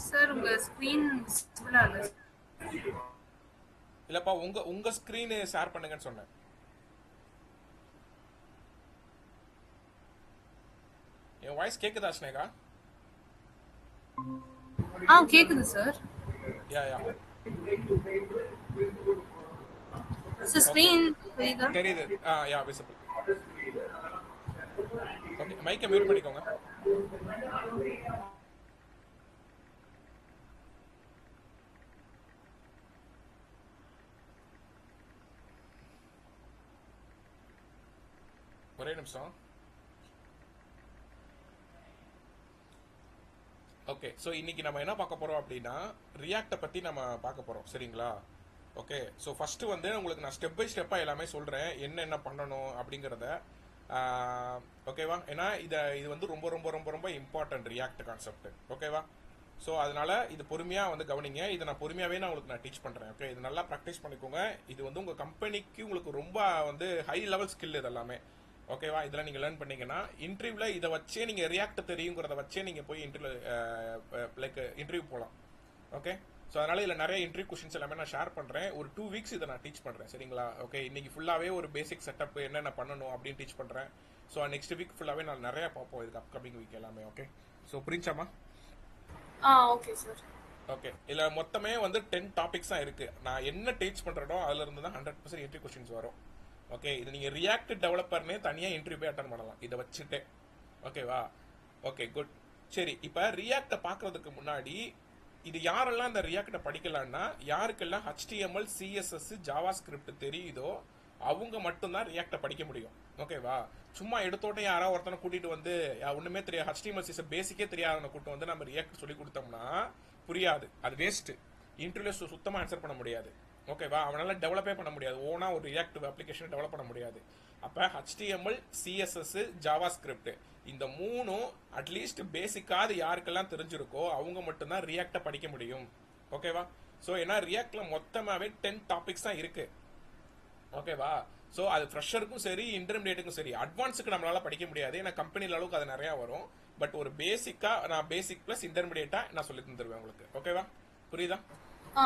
Sir உங்க screen விசிபிளா இல்ல. இல்லப்பா, உங்க உங்க ஸ்கிரீன் ஷேர் பண்ணுங்கன்னு சொன்னேன். என் வாய்ஸ் கேக்குதா ஸ்னேகா? கேக்குது சார். யா யா. சார் ஓகே, ஸ்கிரீன் தெரியுதா? தெரியுது. யா, விசிபிள். ஓகே, மைக்கை மியூட் பண்ணிக்கோங்க. ஒரே நிமிஷம். ஓகே, ஸோ இன்னைக்கு நம்ம என்ன பார்க்க போறோம் அப்படின்னா, ரியாக்டை பத்தி நம்ம பார்க்க போறோம், சரிங்களா? ஓகே, ஸோ ஃபர்ஸ்ட் வந்து உங்களுக்கு நான் ஸ்டெப் பை ஸ்டெப்பா எல்லாமே சொல்றேன், என்ன பண்ணணும் அப்படிங்கிறத. ஓகேவா? ஏன்னா இது வந்து ரொம்ப ரொம்ப ரொம்ப ரொம்ப இம்பார்ட்டன்ட் ரியாக்ட் கான்செப்ட். ஓகேவா? ஸோ அதனால இது பொறுமையா வந்து கவனிங்க. இதை நான் பொறுமையாவே உங்களுக்கு நான் டீச் பண்றேன். ஓகே, இது நல்லா ப்ராக்டிஸ் பண்ணிக்கோங்க. இது வந்து உங்க கம்பெனிக்கு உங்களுக்கு ரொம்ப வந்து ஹை லெவல் ஸ்கில் இது எல்லாமே. ஓகேவா? இதெல்லாம் நீங்க லேர்ன் பண்ணீங்கன்னா இன்டர்வியூல இதை வச்சே நீங்க ரியாக்ட் தெரியுங்கிறத வச்சே நீங்க போய் இன்டர்வியூ போகலாம். ஓகே, ஸோ அதனால இதில் நிறைய இன்டர்வியூ கொஸ்டின்ஸ் எல்லாமே நான் ஷேர் பண்ணுறேன். ஒரு 2 வீக்ஸ் இதை நான் டீச் பண்ணுறேன், சரிங்களா? ஓகே, இன்னைக்கு ஃபுல்லாகவே ஒரு பேசிக் செட்டப் என்னென்ன பண்ணணும் அப்படின்னு டீச் பண்ணுறேன். ஸோ நெக்ஸ்ட் வீக் ஃபுல்லாகவே நான் நிறைய பார்ப்போம் இதுக்கு அப்கமிங் வீக் எல்லாமே. ஓகே, ஸோ புரிஞ்சாமா? Okay sir. ஓகே, இதில் மொத்தமே வந்து 10 டாபிக்ஸ் தான் இருக்கு. நான் என்ன டீச் பண்ணுறனோ அதுல இருந்து தான் 100% இன்டர்வியூ கொஸ்டின்ஸ் வரும். ஓகே, இது நீங்கள் ரியாக்ட் டெவலப்பர்னே தனியாக இன்டர்வியூ போய் அட்டன் பண்ணலாம் இதை வச்சுட்டு. ஓகேவா? Okay, good. சரி, இப்போ ரியாக்டை பார்க்கறதுக்கு முன்னாடி இது யாரெல்லாம் இந்த ரியாக்டை படிக்கலாம்னா, யாருக்கெல்லாம் HTML CSS ஜாவா ஸ்கிரிப்ட் தெரியுதோ அவங்க மட்டும்தான் ரியாக்டை படிக்க முடியும். ஓகேவா? சும்மா எடுத்தோட்ட யாராவது ஒருத்தனை கூட்டிட்டு வந்து ஒண்ணுமே தெரியாது, HTML CSS பேசிக்கே தெரியாதவனை கூட்டு வந்து நம்ம ரியாக்ட் சொல்லி கொடுத்தோம்னா புரியாது, அது வேஸ்ட். இன்டர்வியூல சுத்தமா ஆன்சர் பண்ண முடியாது. ஓகேவா? அவனால டெவலப்பே பண்ண முடியாது, ஓனா ஒரு ரியாக்டிவ் அப்ளிகேஷன் டெவலப் பண்ண முடியாது. அப்ப HTML CSS ஜாவா ஸ்கிரிப்ட் இந்த மூணும் அட்லீஸ்ட் பேசிக்காவது யாருக்கெல்லாம் தெரிஞ்சிருக்கோ அவங்க மட்டும்தான் ரியாக்டை படிக்க முடியும். ஓகேவா? ஸோ ஏன்னா ரியாக்ட்ல மொத்தமாவே 10 டாபிக்ஸ் தான் இருக்கு. ஓகேவா? ஸோ அது ஃப்ரெஷருக்கும் சரி இன்டர்மீடியட்டுக்கும் சரி. அட்வான்ஸுக்கு நம்மளால படிக்க முடியாது, ஏன்னா கம்பெனில அளவுக்கு அது நிறைய வரும். பட் ஒரு பேசிக்கா நான் பேசிக் பிளஸ் இன்டர்மீடியட்டா நான் சொல்லி தந்துருவேன் உங்களுக்கு. ஓகேவா? புரியுதா? ஆ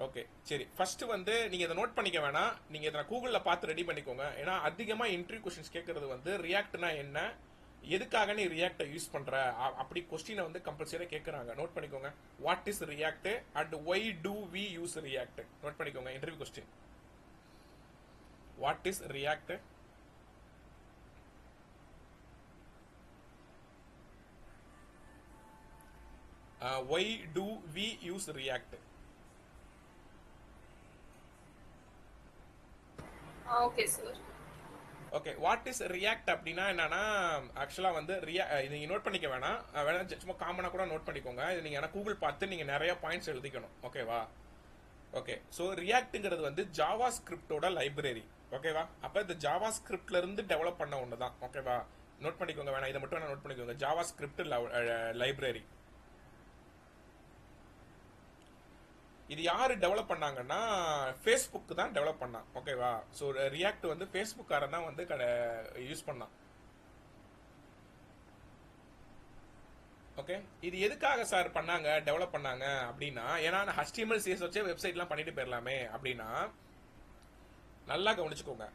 ஓகே, சரி. ஃபர்ஸ்ட் வந்து நீங்க இதை நோட் பண்ணிக்க வேணாம், நீங்க இதை கூகுள்ல பார்த்து ரெடி பண்ணிக்கோங்க. ஏன்னா அதிகமா இன்டர்வியூ கொஸ்டின்ஸ் கேட்கறது வந்து ரியாக்ட்னா என்ன, எதுக்காக நீ ரியாக்டை யூஸ் பண்ற அப்படி கொஸ்டினை வந்து கம்பல்சரியா கேட்கறாங்க. நோட் பண்ணிக்கோங்க. What is React and why do we use React. Note பண்ணிக்கோங்க interview question. What is React, why do we use React. Okay sir. Okay, what is React அப்படின்னா என்னன்னா, ஆக்சுவலா வந்து இது நீங்க நோட் பண்ணிக்க வேணாம், வேணா சும்மா காமனா கூட நோட் பண்ணிக்கோங்க. இது நீங்க கூகுள் பார்த்து நீங்க நிறைய பாயிண்ட்ஸ் எழுதிக்கணும். ஓகேவா? ஓகே, ஸோ ரியாக்ட்ங்கிறது வந்து ஜாவா ஸ்கிரிப்டோட லைப்ரரி. ஓகேவா? அப்ப இந்த ஜாவா ஸ்கிரிப்ட்ல இருந்து டெவலப் பண்ண ஒன்று தான். ஓகேவா? நோட் பண்ணிக்கோங்க வேணா, இதை மட்டும் நோட் பண்ணிக்கோங்க. Java script library. இது யாரு டெவலப் பண்ணாங்கன்னா ஃபேஸ்புக் தான் டெவலப் பண்ணான். ஓகேவா? ஸோ ரியாக்ட் வந்து ஃபேஸ்புக்காரன் தான் வந்து யூஸ் பண்ணான். ஓகே, இது எதுக்காக சார் பண்ணாங்க, டெவலப் பண்ணாங்க அப்படின்னா, ஏன்னா HTML CSS வச்சே வெப்சைட்லாம் பண்ணிட்டு போயிடலாமே அப்படின்னா, நல்லா கவனிச்சுக்கோங்க.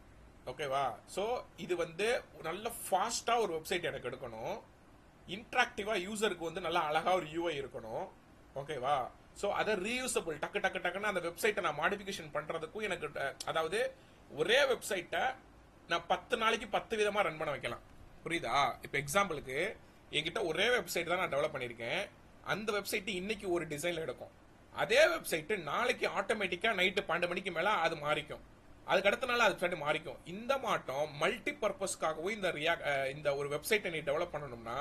ஓகேவா? ஸோ இது வந்து நல்ல ஃபாஸ்டா ஒரு வெப்சைட் எனக்கு எடுக்கணும், இன்ட்ராக்டிவா யூசருக்கு வந்து நல்லா அழகா ஒரு UI இருக்கணும். ஓகேவா? ஸோ அதை ரீயூசபிள் டக்கு டக்கு டக்குன்னு அந்த வெப்சைட்டை நான் மாடிஃபிகேஷன் பண்றதுக்கும் எனக்கு அதாவது ஒரே வெப்சைட்டை நான் 10 நாளைக்கு 10 விதமா ரன் பண்ண வைக்கலாம். புரியுதா? இப்போ எக்ஸாம்பிளுக்கு என்கிட்ட ஒரே வெப்சைட் தான் நான் டெவலப் பண்ணியிருக்கேன். அந்த வெப்சைட் இன்னைக்கு ஒரு டிசைன்ல எடுக்கும், அதே வெப்சைட் நாளைக்கு ஆட்டோமேட்டிக்கா நைட்டு 12 மணிக்கு மேல அது மாறிக்கும், அதுக்கு அடுத்த நாள் அது மாறிக்கும். இந்த மாட்டம் மல்டி பர்பஸ்க்காகவும் இந்த ஒரு வெப்சைட்டை நீ டெவலப் பண்ணணும்னா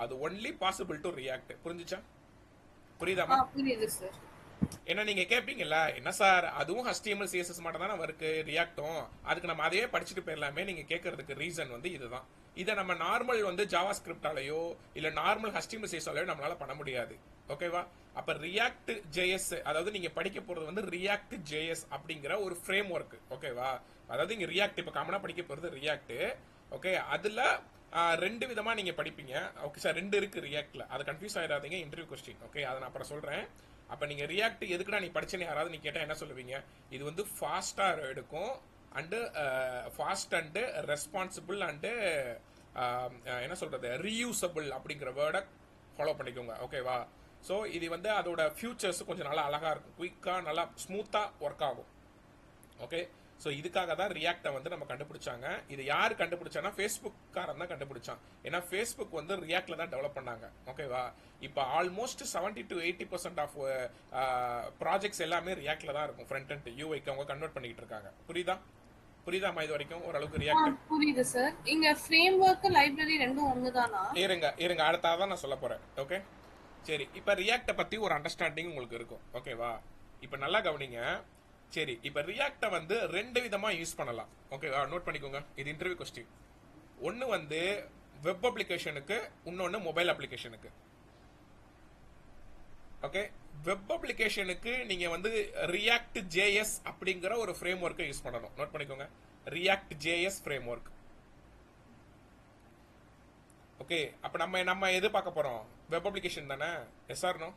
அது ஒன்லி பாசிபிள் டு ரியாக்ட். புரிஞ்சுச்சா? புரியுதாமா? புரியுது சார். ஏன்னா நீங்க கேட்பீங்கல்ல, என்ன சார் அதுவும் HTML CSS மட்டும் தானே இருக்கு ரியாக்டும், அதுக்கு நம்ம அதையே படிச்சுட்டு போயிடலாமே நீங்க கேட்கறதுக்கு ரீசன் வந்து இதுதான். இதை நம்ம நார்மல் வந்து ஜாவா ஸ்கிரிப்டாலேயோ இல்ல நார்மல் HTML CSS நம்மளால பண்ண முடியாது. ஓகேவா? அப்ப ரியாக்ட் ஜேஎஸ், அதாவது நீங்க படிக்க போறது வந்து ரியாக்ட் ஜேஎஸ் அப்படிங்கிற ஒரு ஃப்ரேம் ஒர்க். ஓகேவா? அதாவது இங்க ரியாக்ட் இப்ப காமனா படிக்க போறது ரியாக்ட். ஓகே, அதுல ரெண்டு விதமா நீங்க படிப்பீங்க. ஓகே சார், ரெண்டு இருக்கு ரியாக்ட்ல, அது கன்ஃபியூஸ் ஆயிடாதீங்க. Interview question. ஓகே, அதை நான் அப்புறம் சொல்றேன். அப்ப நீங்க ரியாக்ட் எதுக்குடா நீ படிச்சேன்னு யாராவது நீ கேட்டா என்ன சொல்லுவீங்க? இது வந்து ஃபாஸ்டா எடுக்கும் and fast and responsible and என்ன சொல்றது, ரீயூசபிள் அப்படிங்கிற வேர்டை ஃபாலோ பண்ணிக்கோங்க. ஓகேவா? ஸோ இது வந்து அதோட ஃபியூச்சர்ஸ் கொஞ்சம் நல்லா அழகா இருக்கும், குயிக்கா நல்லா ஸ்மூத்தா ஒர்க் ஆகும். ஓகே, ஸோ இதுக்காக தான் ரியாக்டை வந்து நம்ம கண்டுபிடிச்சாங்க. இது யார் கண்டுபிடிச்சானா ஃபேஸ்புக்காரன் தான் கண்டுபிடிச்சான். ஏன்னா ஃபேஸ்புக் வந்து ரியாக்ட்ல தான் டெவலப் பண்ணாங்க. ஓகேவா? இப்போ ஆல்மோஸ்ட் 70 to 80% ஆஃப் ப்ராஜெக்ட்ஸ் எல்லாமே ரியாக்ட்ல தான் இருக்கும். ஃப்ரண்ட் அண்ட் யூஐக்கு அவங்க கன்வெர்ட் பண்ணிக்கிட்டு இருக்காங்க. புரியுதாமா இது வரைக்கும் ஓரளவுக்கு ரியாக்ட்? புரியுது சார். இங்க ஃப்ரேம்வொர்க் லைப்ரரி ரெண்டும் ஒண்ணுதானா? இருங்க அடுத்ததான் நான் சொல்ல போறேன். ஓகே, சரி, இப்போ ரியாக்டை பத்தி ஒரு அண்டர்ஸ்டாண்டிங் உங்களுக்கு இருக்கும். ஓகேவா? இப்போ நல்லா கவனிங்க. சரி, இப்போ ரியாக்டை வந்து ரெண்டு விதமா யூஸ் பண்ணலாம். ஓகே, நோட் பண்ணிக்கோங்க, இது இன்டர்வியூ கொஸ்டின். ஒன்னு வந்து வெப் அப்ளிகேஷனுக்கு, இன்னொன்னு மொபைல் அப்ளிகேஷனுக்கு. ஓகே, வெப் அப்ளிகேஷனுக்கு நீங்க வந்து ரியாக்ட் ஜேஎஸ் அப்படிங்கிற ஒரு ஃப்ரேம் ஒர்க்கை யூஸ் பண்ணணும். நோட் பண்ணிக்கோங்க, React JS framework. Okay, அப்ப நம்ம எது பார்க்க போறோம்? வெப் அப்ளிகேஷன் தானே? Yes or no?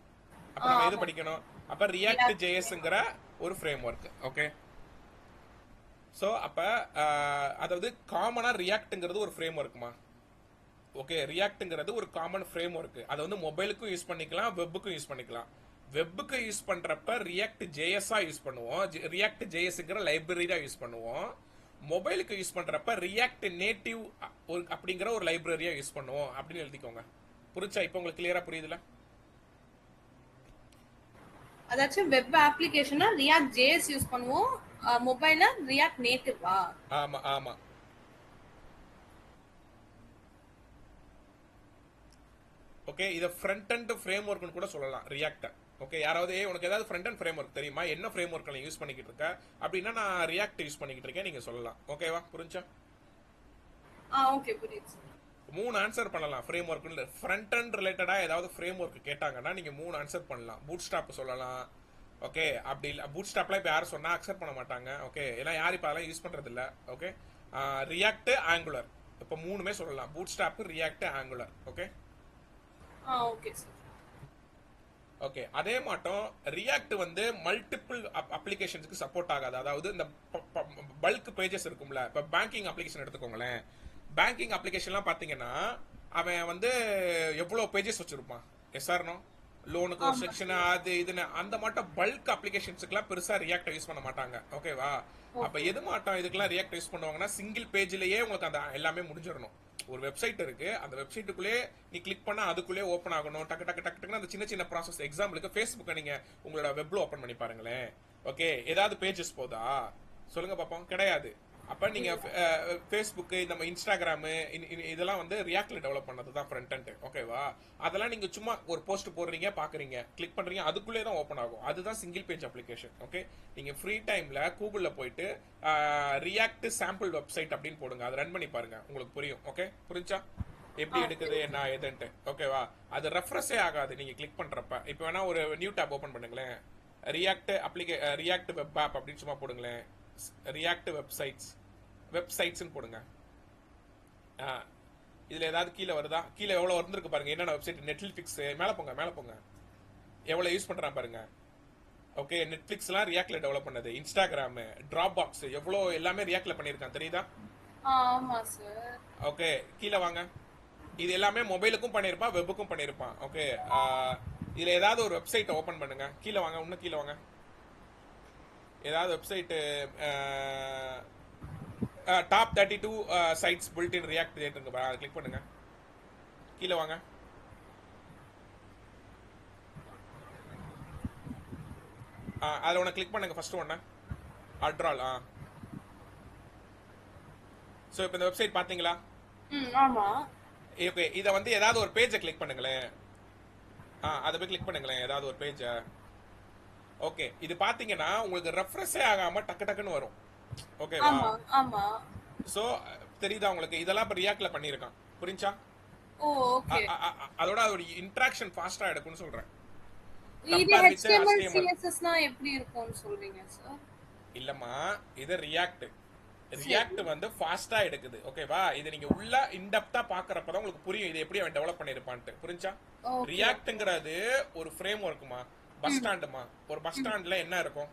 அப்ப நம்ம எது படிக்கணும்? அப்ப ரியாக்ட் ஜேஎஸ்ங்கிற ஒரு ஃப்ரேம் ஒர்க். ஓகே, ஸோ அப்ப அதாவது காமனா ரியாக்ட்ங்கிறது ஒரு ஃப்ரேம் ஒர்க்குமா? ஓகே, ரியாக்ட்ங்கிறது ஒரு காமன் ஃப்ரேம் ஒர்க். அதை வந்து மொபைலுக்கும் யூஸ் பண்ணிக்கலாம், வெப்புக்கும் யூஸ் பண்ணிக்கலாம். வெப்புக்கு யூஸ் பண்றப்ப ரியாக்ட் ஜேஎஸ்ஸா யூஸ் பண்ணுவோம், ரியாக்ட் ஜேஎஸ்ங்கிற லைப்ரரி தான் யூஸ் பண்ணுவோம். மொபைலுக்கு யூஸ் பண்றப்ப ரியாக்ட் நேட்டிவ் அப்படிங்கிற ஒரு லைப்ரரியா யூஸ் பண்ணுவோம் அப்படின்னு எழுதிக்கோங்க. புரிச்சா? இப்போ உங்களுக்கு கிளியரா புரியுதுல? அதாச்சும் வெப் அப்ளிகேஷனா ரியாக்ட் ஜேஎஸ் யூஸ் பண்ணுவோம், மொபைல்ல ரியாக்ட் நேட்டிவா? ஆமா ஆமா. ஓகே, இத ஃப்ரண்ட் அண்ட் ஃப்ரேம் ஒர்க்னு கூட சொல்லலாம் ரியாக்ட். ஓகே, யாராவது உனக்கு ஏதாவது ஃப்ரண்ட் அண்ட் ஃப்ரேம் ஒர்க் தெரியுமா, என்ன ஃப்ரேம் ஒர்க் நீ யூஸ் பண்ணிக்கிட்டு இருக்க அப்படின்னா நான் ரியாக்ட் யூஸ் பண்ணிக்கிட்டு இருக்கேன் நீங்க சொல்லலாம். ஓகேவா? புரிஞ்சா? ஓகே, புரியுது. 3 ஆன்சர் பண்ணலாம் ஃப்ரேம் ஒர்க்னு. ஃப்ரண்ட் அண்ட் ரிலேட்டடா ஏதாவது ஃப்ரேம் ஒர்க் கேட்டாங்கன்னா நீங்க 3 ஆன்சர் பண்ணலாம். பூட் ஸ்டாப் சொல்லலாம். ஓகே, அப்படி இல்லை பூட் ஸ்டாப்லாம் இப்போ யாரும் சொன்னா அக்செப்ட் பண்ண மாட்டாங்க. ஓகே, ஏன்னா யாரும் இப்போ அதெல்லாம் யூஸ் பண்றது இல்லை. ஓகே, ரியாக்ட் ஆங்குலர் இப்போ 3மே சொல்லலாம், boot stop, react, angular. Okay okay sir. Okay, அதே மாட்டம் ரியாக்ட் வந்து மல்டிபிள் அப்ளிகேஷன்ஸ்க்கு சப்போர்ட் ஆகாது. அதாவது இந்த பல்க் பேஜஸ் இருக்கும்ல, இப்போ பேங்கிங் அப்ளிகேஷன் எடுத்துக்கோங்களேன். பேங்கிங் அப்ளிகேஷன்லாம் பார்த்தீங்கன்னா அவன் வந்து எவ்வளோ பேஜஸ் வச்சிருப்பான். எஸ்ஆர்னோ லோனுக்கு ஒரு செக்ஷன் அது இதுன்னு அந்த மாட்டம் பல்க் அப்ளிகேஷன்ஸ்க்குலாம் பெருசா ரியாக்ட் யூஸ் பண்ண மாட்டாங்க. ஓகேவா? அப்ப எது மாட்டம் இதுக்கெல்லாம் ரியாக்ட் யூஸ் பண்ணுவாங்கன்னா சிங்கிள் பேஜ்லயே உங்களுக்கு அந்த எல்லாமே முடிஞ்சிடணும். ஒரு வெப்சைட் இருக்கு, அந்த வெப்சைட்டுக்குள்ளே நீ கிளிக் பண்ணா அதுக்குள்ளே ஓப்பன் ஆகணும். டக்கு டக்கு டக்கு டக்குன்னு அந்த சின்ன சின்ன ப்ராசஸ். எக்ஸாம்பிளுக்கு ஃபேஸ்புக்கை நீங்க உங்களோட வெப்ல ஓப்பன் பண்ணி பாருங்களேன். ஓகே, ஏதாவது பேஜஸ் போதா சொல்லுங்க பாப்போம்? கிடையாது. அப்ப நீங்க ஃபேஸ்புக், நம்ம இன்ஸ்டாகிராம் இதெல்லாம் வந்து ரியாக்ட்ல டெவலப் பண்ணது தான் ஃப்ரண்ட் அண்ட். ஓகேவா? அதெல்லாம் நீங்க சும்மா ஒரு போஸ்ட் போடுறீங்க, பாக்குறீங்க, கிளிக் பண்றீங்க, அதுக்குள்ளே தான் ஓப்பன் ஆகும். அதுதான் சிங்கிள் பேஜ் அப்ளிகேஷன். ஓகே, நீங்க ஃப்ரீ டைம்ல கூகுள்ல போயிட்டு ரியாக்ட் சாம்பிள் வெப்சைட் அப்படின்னு போடுங்க, அதை ரன் பண்ணி பாருங்க, உங்களுக்கு புரியும். ஓகே, புரிஞ்சா எப்படி எடுக்குது என்ன ஏதுன்ட்டு? ஓகேவா? அது ரெஃப்ரெஷே ஆகாது நீங்க கிளிக் பண்றப்ப. இப்போ வேணா ஒரு நியூ டேப் ஓப்பன் பண்ணுங்களேன், ரியாக்ட் வெப் ஆப் அப்படின்னு சும்மா போடுங்களேன், ரியாக்ட் வெப்சைட்ஸ் போடுங்க. இதுல ஏதாவது கீழே வருதா? கீழே எவ்வளவு வந்திருக்கு பாருங்க, என்னென்ன வெப்சைட். நெட்ஃபிளிக்ஸ் மேல போங்க, எவ்வளவு யூஸ் பண்றான் பாருங்க. ஓகே, நெட்ஃபிளிக்ஸ்லாம் ரியாக்ட்ல டெவலப் பண்ணது. இன்ஸ்டாகிராம், டிராப் பாக்ஸ் எவ்வளவு எல்லாமே ரியாக்ட்ல பண்ணிருக்கான், தெரியுதா? ஆமா சார். ஓகே, கீழே வாங்க. இது எல்லாமே மொபைலுக்கும் பண்ணிருப்பான், வெப்புக்கும் பண்ணிருப்பான். ஓகே, இதுல ஏதாவது ஒரு வெப்சைட் ஓபன் பண்ணுங்க. கீழே வாங்க, இன்னும் கீழே வாங்க. ஏதாவது website top 32 sites built in React இருக்கு, அதை கிளிக் பண்ணுங்க. கீழே வாங்க. அதில் ஒன்று கிளிக் பண்ணுங்க, ஃபர்ஸ்ட் ஒன்று அட்ரால். ஸோ இப்போ இந்த வெப்சைட் பார்த்தீங்களா? ஆமா. ஓகே, இதை வந்து ஏதாவது ஒரு பேஜை கிளிக் பண்ணுங்களேன். அதை போய் கிளிக் பண்ணுங்களேன், ஏதாவது ஒரு பேஜை. ஓகே, இது பாத்தீங்கன்னா உங்களுக்கு ரெஃப்ரெஷே ஆகாம டக்கு டக்குன்னு வரும். ஓகேவா? ஆமா. சோ தெரியுதா உங்களுக்கு? இதெல்லாம் இப்ப ரியாக்ட்ல பண்ணிருக்கான். புரிஞ்சா? ஓகே. அதோட அதோட இன்டராக்ஷன் ஃபாஸ்டா எடுக்கும்னு சொல்றேன். இது HTML CSS னா எப்படி இருக்கும்னு சொல்றீங்க சார்? இல்லம்மா, இது ரியாக்ட். சரி. ரியாக்ட் வந்து ஃபாஸ்டா எடுக்குது. ஓகேவா? இது நீங்க உள்ள இன்டெப்தா பாக்குறப்பதான் உங்களுக்கு புரியும் இது எப்படி அவன் டெவலப் பண்ணிருப்பான்ட்டு. புரிஞ்சா? Okay, okay. ரியாக்ட்ங்கிறது ஒரு ஃப்ரேம் ஒர்க்குமா. பஸ் ம், ஸ்டாண்டுமா. ஒரு பஸ் ம். ஸ்டாண்ட்ல என்ன இருக்கும்?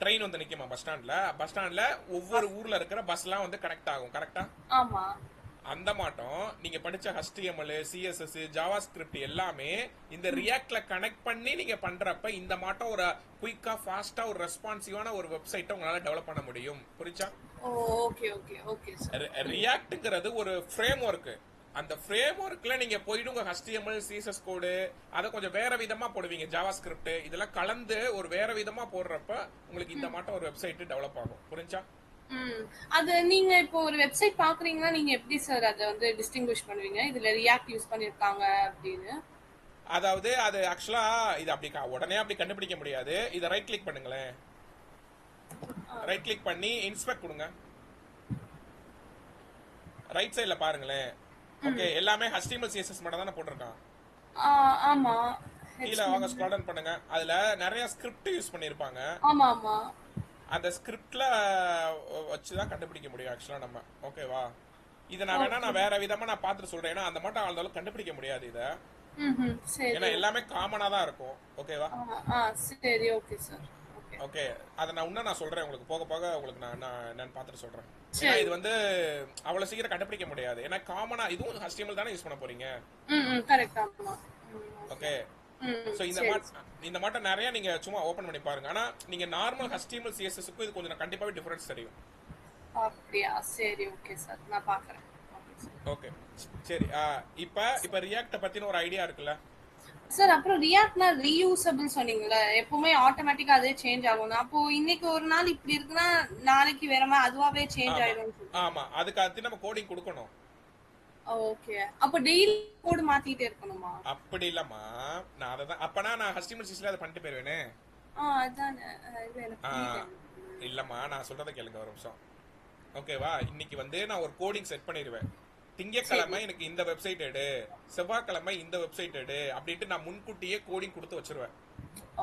ட்ரெயின் வந்து நிக்குமா பஸ் ஸ்டாண்ட்ல. பஸ் ஸ்டாண்ட்ல ஒவ்வொரு ஊர்ல இருக்கிற பஸ்லாம் வந்து கனெக்ட் ஆகும். கரெக்டா? ஆமா. அந்த மாட்டோம் நீங்க படிச்ச HTML, CSS, ஜாவா ஸ்கிரிப்ட் எல்லாமே இந்த ம். ரியாக்ட்ல கனெக்ட் பண்ணி நீங்க பண்றப்ப இந்த மாட்டம் ஒரு குயிக்கா ஃபாஸ்டா ஒரு ரெஸ்பான்சிவான ஒரு வெப்சைட்டை உங்களால டெவலப் பண்ண முடியும். புரிஞ்சா? Oh! Okay, okay, okay sir. புரியுது. ரியாக்ட்ங்கிறது ஒரு ஃப்ரேம் ஒர்க். அந்த ஃப்ரேம் ஒர்க்ல நீங்க போயிட்டு உங்க HTML, CSS கோடு அதை கொஞ்சம் வேற விதமா போடுவீங்க. ஜாவா ஸ்கிரிப்ட் இதெல்லாம் கலந்து ஒரு வேற விதமா போடுறப்ப உங்களுக்கு இந்த ம், மாட்டம் ஒரு வெப்சைட் டெவலப் ஆகும். புரிஞ்சா? ம். அது நீங்க இப்போ ஒரு வெப்சைட் பார்க்குறீங்கன்னா, நீங்க எப்படி சார் அத வந்து டிஸ்டிங்கிஷ் பண்ணுவீங்க? இதுல ரியாக்ட் யூஸ் பண்ணியிருக்காங்க அப்படின்னு. அதாவது அது ஆக்சுவலா இது அப்படி உடனே அப்படி கண்டுபிடிக்க முடியாது. இதை ரைட் கிளிக் பண்ணுங்களேன். ஆ. ரைட் கிளிக் பண்ணி இன்ஸ்பெக்ட் கொடுங்க. ரைட் சைடுல பாருங்களேன். ஓகே, ம். எல்லாமே HTML, CSS மட்டும் தானே போட்டிருக்கான். ஆ, ஆமா. கீழே வாங்க, HTML. ஸ்க்ரால் டவுன் பண்ணுங்க. அதுல நிறைய ஸ்கிரிப்ட் யூஸ் பண்ணிருப்பாங்க. ஆமா, ஆமா. அந்த ஸ்கிரிப்ட்ல வச்சுதான் கண்டுபிடிக்க முடியும் ஆக்சுவலா நம்ம. ஓகேவா? இதை நான் வேணா ஓகே. நான் வேற விதமா நான் பார்த்துட்டு சொல்றேன். ஏன்னா அந்த மட்டும் ஆளுந்தாலும் கண்டுபிடிக்க முடியாது இதை. ம்ஹ்ம். ஏன்னா சரி. எல்லாமே காமனா தான் இருக்கும். ஓகேவா? ஆ, ஆ, சரி. Okay sir. ஓகே. ஓகே, அதை நான் இன்னும் நான் சொல்றேன் உங்களுக்கு. போக போக உங்களுக்கு நான் என்னன்னு பார்த்துட்டு சொல்றேன். ஏன்னா சரி. இது வந்து அவ்வளவு சீக்கிரம் கண்டுபிடிக்க முடியாது. ஏன்னா காமனா இதுவும் HTML தானே யூஸ் பண்ண போறீங்க. ம், ம். கரெக்ட். ஆமா. ம். ஓகே. ஓகே, ம். ஸோ இந்த சரி. இந்த மாட்டம் நிறைய நீங்க சும்மா ஓபன் பண்ணி பாருங்க. ஆனா நீங்க நார்மல் HTML, CSS-க்கும் இது கொஞ்சம் கண்டிப்பாவே டிஃபரன்ஸ் தெரியும். அப்படியா? சரி. Okay sir. நான் பார்க்குறேன். Okay sir. ஓகே, சரி. இப்ப இப்ப ரியாக்ட பத்தின ஒரு ஐடியா இருக்குல்ல. சார் அப்புறம் ரியாக்ட்னா ரீயூசபிள் சொன்னீங்கல்ல. எப்பவுமே ஆட்டோமேட்டிக்கா அதே சேஞ்ச் ஆகும்னு. அப்போ இன்னைக்கு ஒரு நாள் இப்படி இருக்குன்னா, நாளைக்கு வேற மாதிரி அதுவாவே சேஞ்ச் ஆமா, ஆயிடும்னு சொல்றீங்க. ஆமா, அதுக்கு அடுத்து நம்ம கோடிங் கொடுக்கணும். ஓகே. அப்போ டெய்லி கோட் மாத்திட்டே இருக்கணுமா? அப்படி இல்லம்மா. நான் அதை தான் அப்பனா நான் HTML, CSS அதை பண்ணிட்டு போயிருவேனே. அதானே. இது எனக்கு ஆ, புரியல. இல்லம்மா, நான் சொல்றதை கேளுங்க ஒரு நிமிஷம். ஓகேவா? இன்னைக்கு வந்து நான் ஒரு கோடிங் செட் பண்ணிடுவேன். சரி. திங்கக்கிழமை எனக்கு இந்த வெப்சைட் எடு, செவ்வாய்க்கிழமை இந்த வெப்சைட் எடு அப்படின்ட்டு நான் முன்கூட்டியே கோடிங் கொடுத்து வச்சிருவேன்.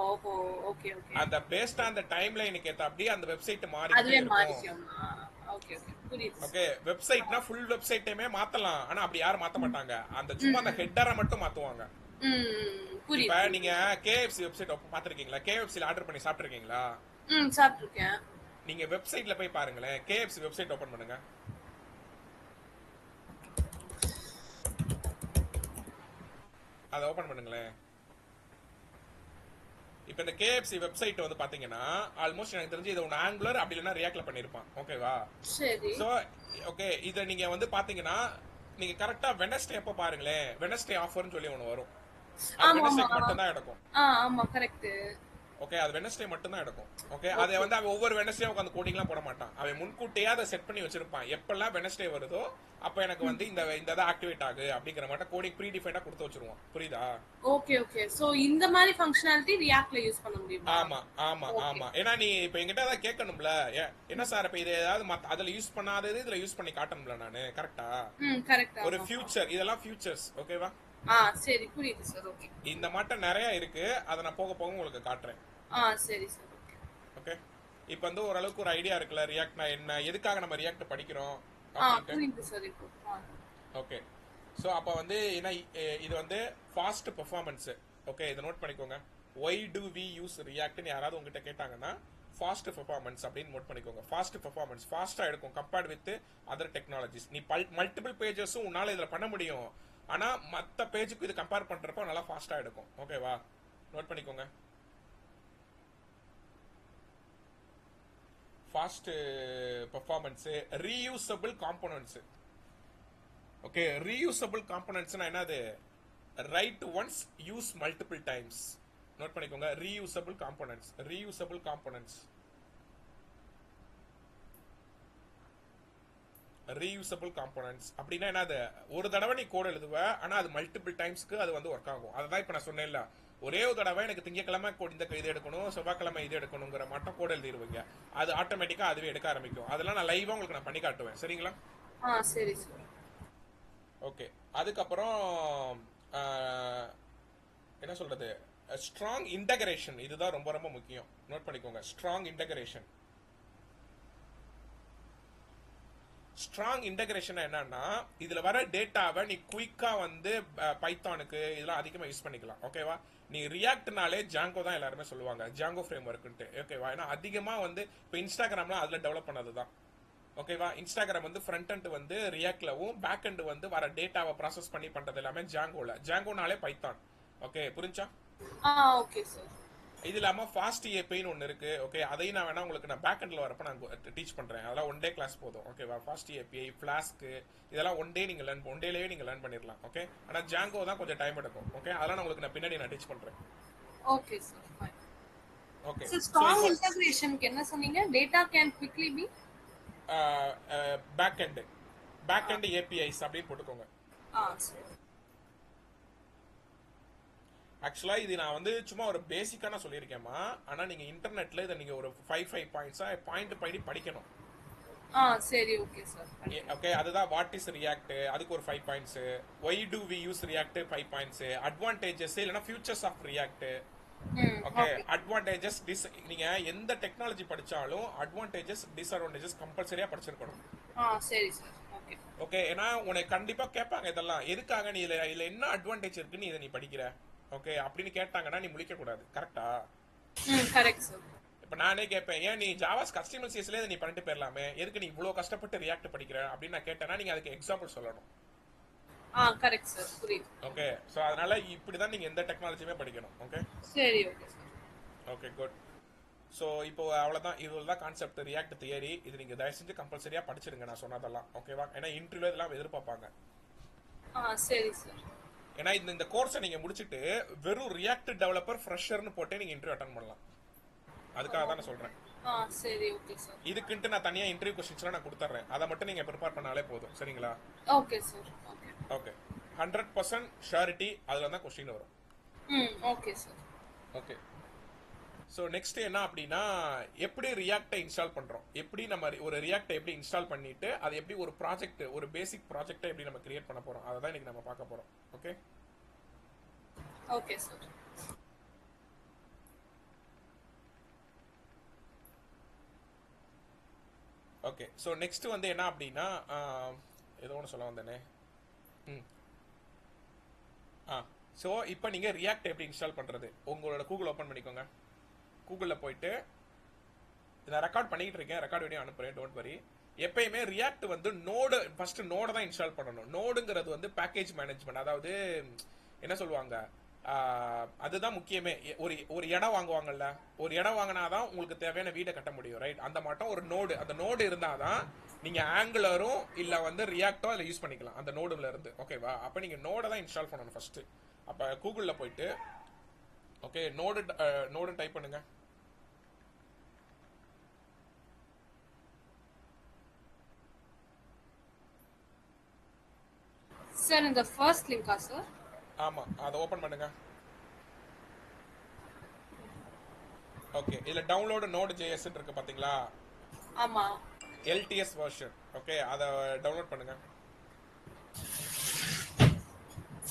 ஓஹோ! Okay, okay. அந்த பேஸ்டா அந்த டைம் லைனுக்கு ஏத்த அப்படியே அந்த வெப்சைட் மாறிக்கிட்டே அதுவே இருக்கும். மாறிக்குமா? Okay, okay. புரியுது ஓகே, சார். வெப்சைட்னா ஃபுல் வெப்சைட்டையுமே மாத்தலாம். ஆனா அப்படி யாரும் மாத்த மாட்டாங்க. அந்த சும்மா ம், அந்த ம். ஹெட்டரை மட்டும் மாத்துவாங்க. ம். இப்ப புரியுது, நீங்க புரியுது. KFC வெப்சைட் பாத்திருக்கீங்களா? KFCல ஆர்டர் பண்ணி சாப்பிட்டுருக்கீங்களா? ம். சாப்பிட்டுருக்கேன். நீங்க வெப்சைட்ல போய் பாருங்களேன். KFC வெப்சைட் ஓபன் பண்ணுங்க. அதை ஓபன் பண்ணுங்களேன். இப்ப இந்த KFC வெப்சைட் வந்து பாத்தீங்கன்னா ஆல்மோஸ்ட் எனக்கு தெரிஞ்சு இது ஒன்று ஆங்குலர் அப்படி இல்லைன்னா ரியாக்ட்ல பண்ணிருப்பான். ஓகேவா? சரி. சோ ஓகே, இதை நீங்க வந்து பாத்தீங்கன்னா நீங்க கரெக்டா வெனஸ்டே எப்ப பாருங்களேன். வெனஸ்டே ஆஃபர்னு சொல்லி ஒன்று வரும். அது ஆமாமா. வெனஸ்டேக்கு மட்டும் தான் எடுக்கும். ஆமா. கரெக்ட். ஓகே, அது வெனஸ்டே மட்டும் தான் எடுக்கும். ஓகே, அதை ஓகே. வந்து அவன் ஒவ்வொரு வெனஸ்டே உட்காந்து கோடிங்லாம் போட மாட்டான். அவன் முன்கூட்டியே அதை செட் பண்ணி வச்சிருப்பான். எப்பெல்லாம் வெனஸ்டே வருதோ அப்ப எனக்கு வந்து இந்த இந்த இதை ஆக்டிவேட் ஆகு அப்படிங்கிற மாட்ட கோடிங் ப்ரீ டிஃபைண்டா கொடுத்து வச்சிருவான். புரியுதா? Okay, okay. சோ இந்த மாதிரி ஃபங்க்ஷனாலிட்டி ரியாக்ட்ல யூஸ் பண்ண முடியுமா? ஆமா, ஆமா, ஓகே. ஆமா. ஏன்னா நீ இப்ப என்கிட்ட தான் கேட்கணும்ல. என்ன சார் இப்ப இது ஏதாவது அதுல யூஸ் பண்ணாதது இதுல யூஸ் பண்ணி காட்டணும்ல நானு. கரெக்டா? ம். கரெக்ட். ஒரு ஆமா. ஃபியூச்சர், இதெல்லாம் ஃபியூச்சர்ஸ். ஓகேவா? சரி. புரியுது சார். ஓகே. இந்த மாட்டம் நிறைய இருக்கு. அதை நான் போக போக உங்களுக்கு காட்டுறேன். சரி சார். ஓகே. ஓகே, இப்போ வந்து ஓரளவுக்கு ஒரு ஐடியா இருக்குல்ல ரியாக்ட்னா என்ன, எதுக்காக நம்ம ரியாக்ட் படிக்கிறோம் அப்படின்ட்டு. புரியுது சார் இப்போ. ஓகே, ஸோ அப்போ வந்து என்ன, இது வந்து ஃபாஸ்ட் பெர்ஃபார்மன்ஸ். ஓகே, இதை நோட் பண்ணிக்கோங்க. ஒய் டு வி யூஸ் ரியாக்ட்னு யாராவது உங்ககிட்ட கேட்டாங்கன்னா ஃபாஸ்ட் பெர்ஃபார்மன்ஸ் அப்படின்னு நோட் பண்ணிக்கோங்க. ஃபாஸ்ட் பெர்ஃபார்மன்ஸ் ஃபாஸ்டா எடுக்கும் கம்பேர்ட் வித் அதர் டெக்னாலஜிஸ். நீ மல்டிபிள் பேஜஸும் உன்னால இதுல பண்ண முடியும். ஆனா மற்ற பேஜுக்கு இது கம்பேர் பண்றப்ப நல்லா ஃபாஸ்டா எடுக்கும். ஓகேவா? நோட் பண்ணிக்கோங்க. Fast performance, reusable components. Okay, reusable காம்போனன்ட்ஸ்னா என்னது? Write once, use multiple times. Note பண்ணிக்கோங்க. Reusable components, reusable components, reusable components அப்படின்னா என்னது? ஒரு தடவை நீ கோட் எழுதுவ, ஆனா அது மல்டிபிள் டைம்ஸ்க்கு அது வந்து ஒர்க் ஆகும். அதான் இப்ப நான் சொன்னேன்ல, ஒரே ஒரு தடவை எனக்கு திங்கக்கிழமை இந்த இது எடுக்கணும், செவ்வாய்க்கிழமை இது எடுக்கணுங்கிற மட்டும் கோட் எழுதிடுவீங்க. அது ஆட்டோமேட்டிக்கா அதுவே எடுக்க ஆரம்பிக்கும். அதெல்லாம் நான் லைவா உங்களுக்கு நான் பண்ணி காட்டுவேன். சரிங்களா? சரி சார். ஓகே, அதுக்கப்புறம் என்ன சொல்றது, ஸ்ட்ராங் இன்டகிரேஷன். இதுதான் ரொம்ப ரொம்ப முக்கியம். நோட் பண்ணிக்கோங்க. Strong integration. ஸ்ட்ராங் இன்டகிரேஷன் என்னன்னா இதுல வர டேட்டாவை நீ குயிக்கா வந்து பைத்தானுக்கு இதெல்லாம் அதிகமா யூஸ் பண்ணிக்கலாம். ஓகேவா? நீ ரியாக்ட்னாலே ஜாங்கோ தான் எல்லாருமே சொல்லுவாங்க, ஜாங்கோ ஃப்ரேம் ஒர்க்குன்ட்டு. ஓகேவா? ஏன்னா அதிகமா வந்து இப்போ இன்ஸ்டாகிராம்லாம் அதுல டெவலப் பண்ணதுதான். ஓகேவா? இன்ஸ்டாகிராம் வந்து ஃப்ரண்ட் எண்ட் வந்து ரியாக்ட்லவும் பேக் எண்ட் வந்து வர டேட்டாவை ப்ராசஸ் பண்ணி பண்றது எல்லாமே ஜாங்கோல. ஜாங்கோனாலே பைத்தான். ஓகே, புரிஞ்சா? Okay sir. இது இல்லாம ஃபாஸ்ட் ஏபின்னு ஒன்று இருக்கு. ஓகே, அதையும் நான் வேணா உங்களுக்கு நான் பேக் எண்ட்ல வரப்ப நான் டீச் பண்றேன். அதெல்லாம் ஒன் டே கிளாஸ் போதும். ஓகேவா? ஃபாஸ்ட் ஏபிஐ, ஃபிளாஸ்க் இதெல்லாம் ஒன் டே நீங்க லேர்ன், ஒன் டேலயே நீங்க லேர்ன் பண்ணிடலாம். ஓகே, ஆனா ஜாங்கோ தான் கொஞ்சம் டைம் எடுக்கும். ஓகே, அதெல்லாம் நான் உங்களுக்கு நான் பின்னாடி நான் டீச் பண்றேன். Okay sir, fine. Okay, sir strong இன்டகிரேஷனுக்கு என்ன சொன்னீங்க? Data can quickly be back end, back end APIs அப்படின்னு போட்டுக்கோங்க. சரி. ஆக்சுவலா இது நான் வந்து சும்மா ஒரு பேசிக்கான சொல்லியிருக்கேன்மா. ஆனா நீங்க இன்டர்நெட்ல இதை நீங்க ஒரு 5 பாயிண்ட்ஸா பாயிண்ட் படி படிக்கணும். சரி, ஓகே சார். ஓகே, அதுதான் வாட் இஸ் ரியாக்ட், அதுக்கு ஒரு 5 points. Why do we use React 5 points. Advantages இல்லனா features of React. Okay, advantages நீங்க எந்த டெக்னாலஜி படிச்சாலும் அட்வான்டேஜஸ் டிஸ்அட்வான்டேஜஸ் கம்பல்சரியா படிச்சிருக்கணும். சரி சார். ஓகே. ஓகே, ஏன்னா உனக்கு கண்டிப்பா கேட்பாங்க இதெல்லாம் எதுக்காக நீ இதுல என்ன அட்வான்டேஜ் இருக்குன்னு இதை நீ படிக்கிற. ஓகே, அப்படின்னு கேட்டாங்கன்னா நீ முழிக்க கூடாது. கரெக்டா? Correct sir. இப்ப நானே கேட்பேன், ஏன் நீ ஜாவாஸ் கஸ்டமர் சிஎஸ்ல நீ பண்ணிட்டு போயிடலாமே, எதுக்கு நீ இவ்வளவு கஷ்டப்பட்டு ரியாக்ட் படிக்கிற அப்படின்னு நான் கேட்டேன்னா நீங்க அதுக்கு எக்ஸாம்பிள் சொல்லணும். கரெக்ட் சார், புரியுது. ஓகே, சோ அதனால இப்படிதான் நீங்க எந்த டெக்னாலஜியுமே படிக்கணும். ஓகே சரி, okay sir. Okay, good. So இப்போ அவ்வளோதான், இதுதான் கான்செப்ட் ரியாக்ட் தியரி. இது நீங்கள் தயவு செஞ்சு கம்பல்சரியாக படிச்சிருங்க நான் சொன்னதெல்லாம். ஓகேவா? ஏன்னா இன்டர்வியூ இதெல்லாம் எதிர்பார்ப்பாங்க. சரி சார். ஏன்னா இந்த கோர்ஸை நீங்கள் முடிச்சுட்டு வெறும் ரியாக்ட் டெவலப்பர் ஃப்ரெஷர்னு போட்டே நீங்கள் இன்டர்வியூ அட்டன் பண்ணலாம். அதுக்காக தான் நான் சொல்கிறேன். சரி, ஓகே சார். இதுக்குன்ட்டு நான் தனியாக இன்டர்வியூ கொஸ்டின்ஸ்லாம் நான் கொடுத்துட்றேன். அதை மட்டும் நீங்கள் ப்ரிப்பேர் பண்ணாலே போதும். சரிங்களா? Okay sir. Okay okay, 100% surety அதில் தான் கொஸ்டின் வரும். Okay sir. Okay, so next என்ன அப்படின்னா, எப்படி ரியாக்டை இன்ஸ்டால் பண்ணுறோம், எப்படி நம்ம ஒரு ரியாக்டை எப்படி இன்ஸ்டால் பண்ணிட்டு அதை எப்படி ஒரு ப்ராஜெக்ட், ஒரு பேசிக் ப்ராஜெக்டை எப்படி நம்ம கிரியேட் பண்ண போகிறோம், அதை தான் இன்னைக்கு நம்ம பார்க்க போகிறோம். Okay okay sir. Okay, so next வந்து என்ன அப்படின்னா, ஏதோ ஒன்று சொல்ல வந்தேனே. ஸோ இப்போ நீங்கள் ரியாக்ட் எப்படி இன்ஸ்டால் பண்ணுறது, உங்களோட கூகுள் ஓப்பன் பண்ணிக்கோங்க. கூகுளில் போயிட்டு நான் ரெக்கார்ட் பண்ணிக்கிட்டு இருக்கேன், ரெக்கார்ட் வீடியோ அனுப்புகிறேன், டோன்ட் வரி. எப்பயுமே ரியாக்ட் வந்து நோடு, ஃபர்ஸ்ட் நோடை தான் இன்ஸ்டால் பண்ணணும். நோடுங்கிறது வந்து பேக்கேஜ் மேனேஜ்மெண்ட், அதாவது என்ன சொல்லுவாங்க, அதுதான் முக்கியமே. ஒரு இடம் வாங்குவாங்கல்ல, ஒரு இடம் வாங்கினாதான் உங்களுக்கு தேவையான வீடை கட்ட முடியும், ரைட்? அந்த மட்டும் ஒரு நோடு, அந்த நோடு இருந்தாதான் நீங்க ஆங்குலரும் இல்ல வந்து ரியாக்டோ அதில் யூஸ் பண்ணிக்கலாம் அந்த நோடுல இருந்து. ஓகேவா? அப்போ நீங்க நோடை தான் இன்ஸ்டால் பண்ணணும் ஃபர்ஸ்ட். அப்போ கூகுளில் போயிட்டு ஓகே நோடு டைப் பண்ணுங்க. சார் இந்த ஃபர்ஸ்ட் லிங்கா சார்? ஆமா, அதை ஓபன் பண்ணுங்க. ஓகே, இதுல டவுன்லோட் நோட் ஜேஎஸ் இருக்கு பாத்தீங்களா? ஆமா, எல்டிஎஸ் வெர்ஷன். ஓகே, அதை டவுன்லோட் பண்ணுங்க.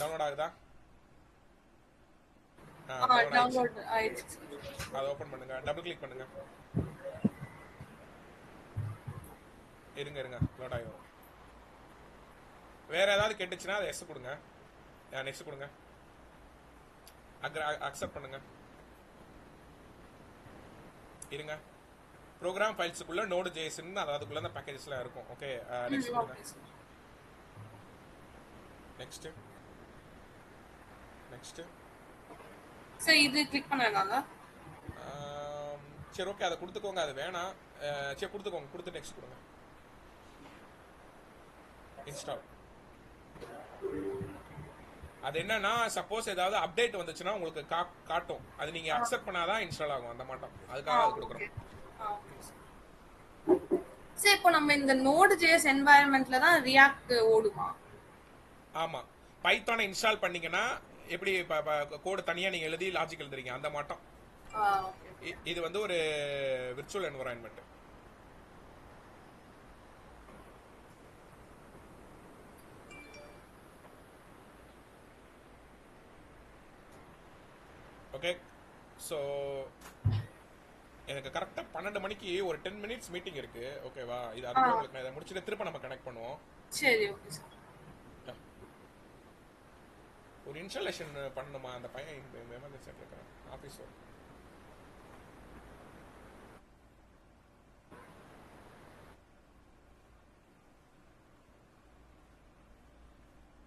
டவுன்லோட் ஆகுதா? டவுன்லோட் ஆயிடுச்சு. அதை ஓபன் பண்ணுங்க, டபுள் கிளிக் பண்ணுங்க. இருங்க லோட் ஆகும். வேற ஏதாவது கேட்டுச்சுன்னா அதை எஸ் கொடுங்க, நெக்ஸ்ட் கொடுங்க, அக்செப்ட் பண்ணுங்க. இருங்க, ப்ரோக்ராம் ஃபைல்ஸுக்குள்ள நோடு ஜேஎஸ்ன்னு அதுக்குள்ள அந்த பேக்கேஜஸ்லாம் இருக்கும். ஓகே, நெக்ஸ்ட் கொடுங்க. நெக்ஸ்ட் சார் இது கிளிக் பண்ணலாம்ல? சரி, ஓகே, அதை கொடுத்துக்கோங்க. அது வேணாம், சரி கொடுத்துக்கோங்க. கொடுத்து நெக்ஸ்ட் கொடுங்க. இன்ஸ்டால். அது என்னன்னா, சப்போஸ் ஏதாவது அப்டேட் வந்துச்சுன்னா உங்களுக்கு காட்டும். அது நீங்க அக்செப்ட் பண்ணாதான் இன்ஸ்டால் ஆகும் அந்த மாட்டம். அதுக்காக அது கொடுக்குறோம். சரி, இப்போ நம்ம இந்த Node.js என்வாயர்மெண்ட்ல தான் ரியாக்ட் ஓடுமா? ஆமா, பைத்தானை இன்ஸ்டால் பண்ணீங்கன்னா எப்படி கோடு தனியா நீங்க எழுதி லாஜிக் எழுதுறீங்க அந்த மாட்டம். இது வந்து ஒரு விர்ச்சுவல் என்வைரன்மெண்ட். ஓகே, ஸோ எனக்கு கரெக்டா 12 மணிக்கு ஒரு 10 மினிட்ஸ் மீட்டிங் இருக்கு. ஓகேவா? இது ஆ அதுக்குள்ள உங்களுக்கு நான் இதை முடிச்சுட்டு திரும்ப நம்ம கனெக்ட் பண்ணுவோம். சரி ஓகே சார். Yeah. ஒரு இன்ஸ்டாலேஷன் பண்ணணுமா அந்த பையன் எமர்ஜென்சி கேட்குறேன் ஆஃபீஸ் ஒர்க்.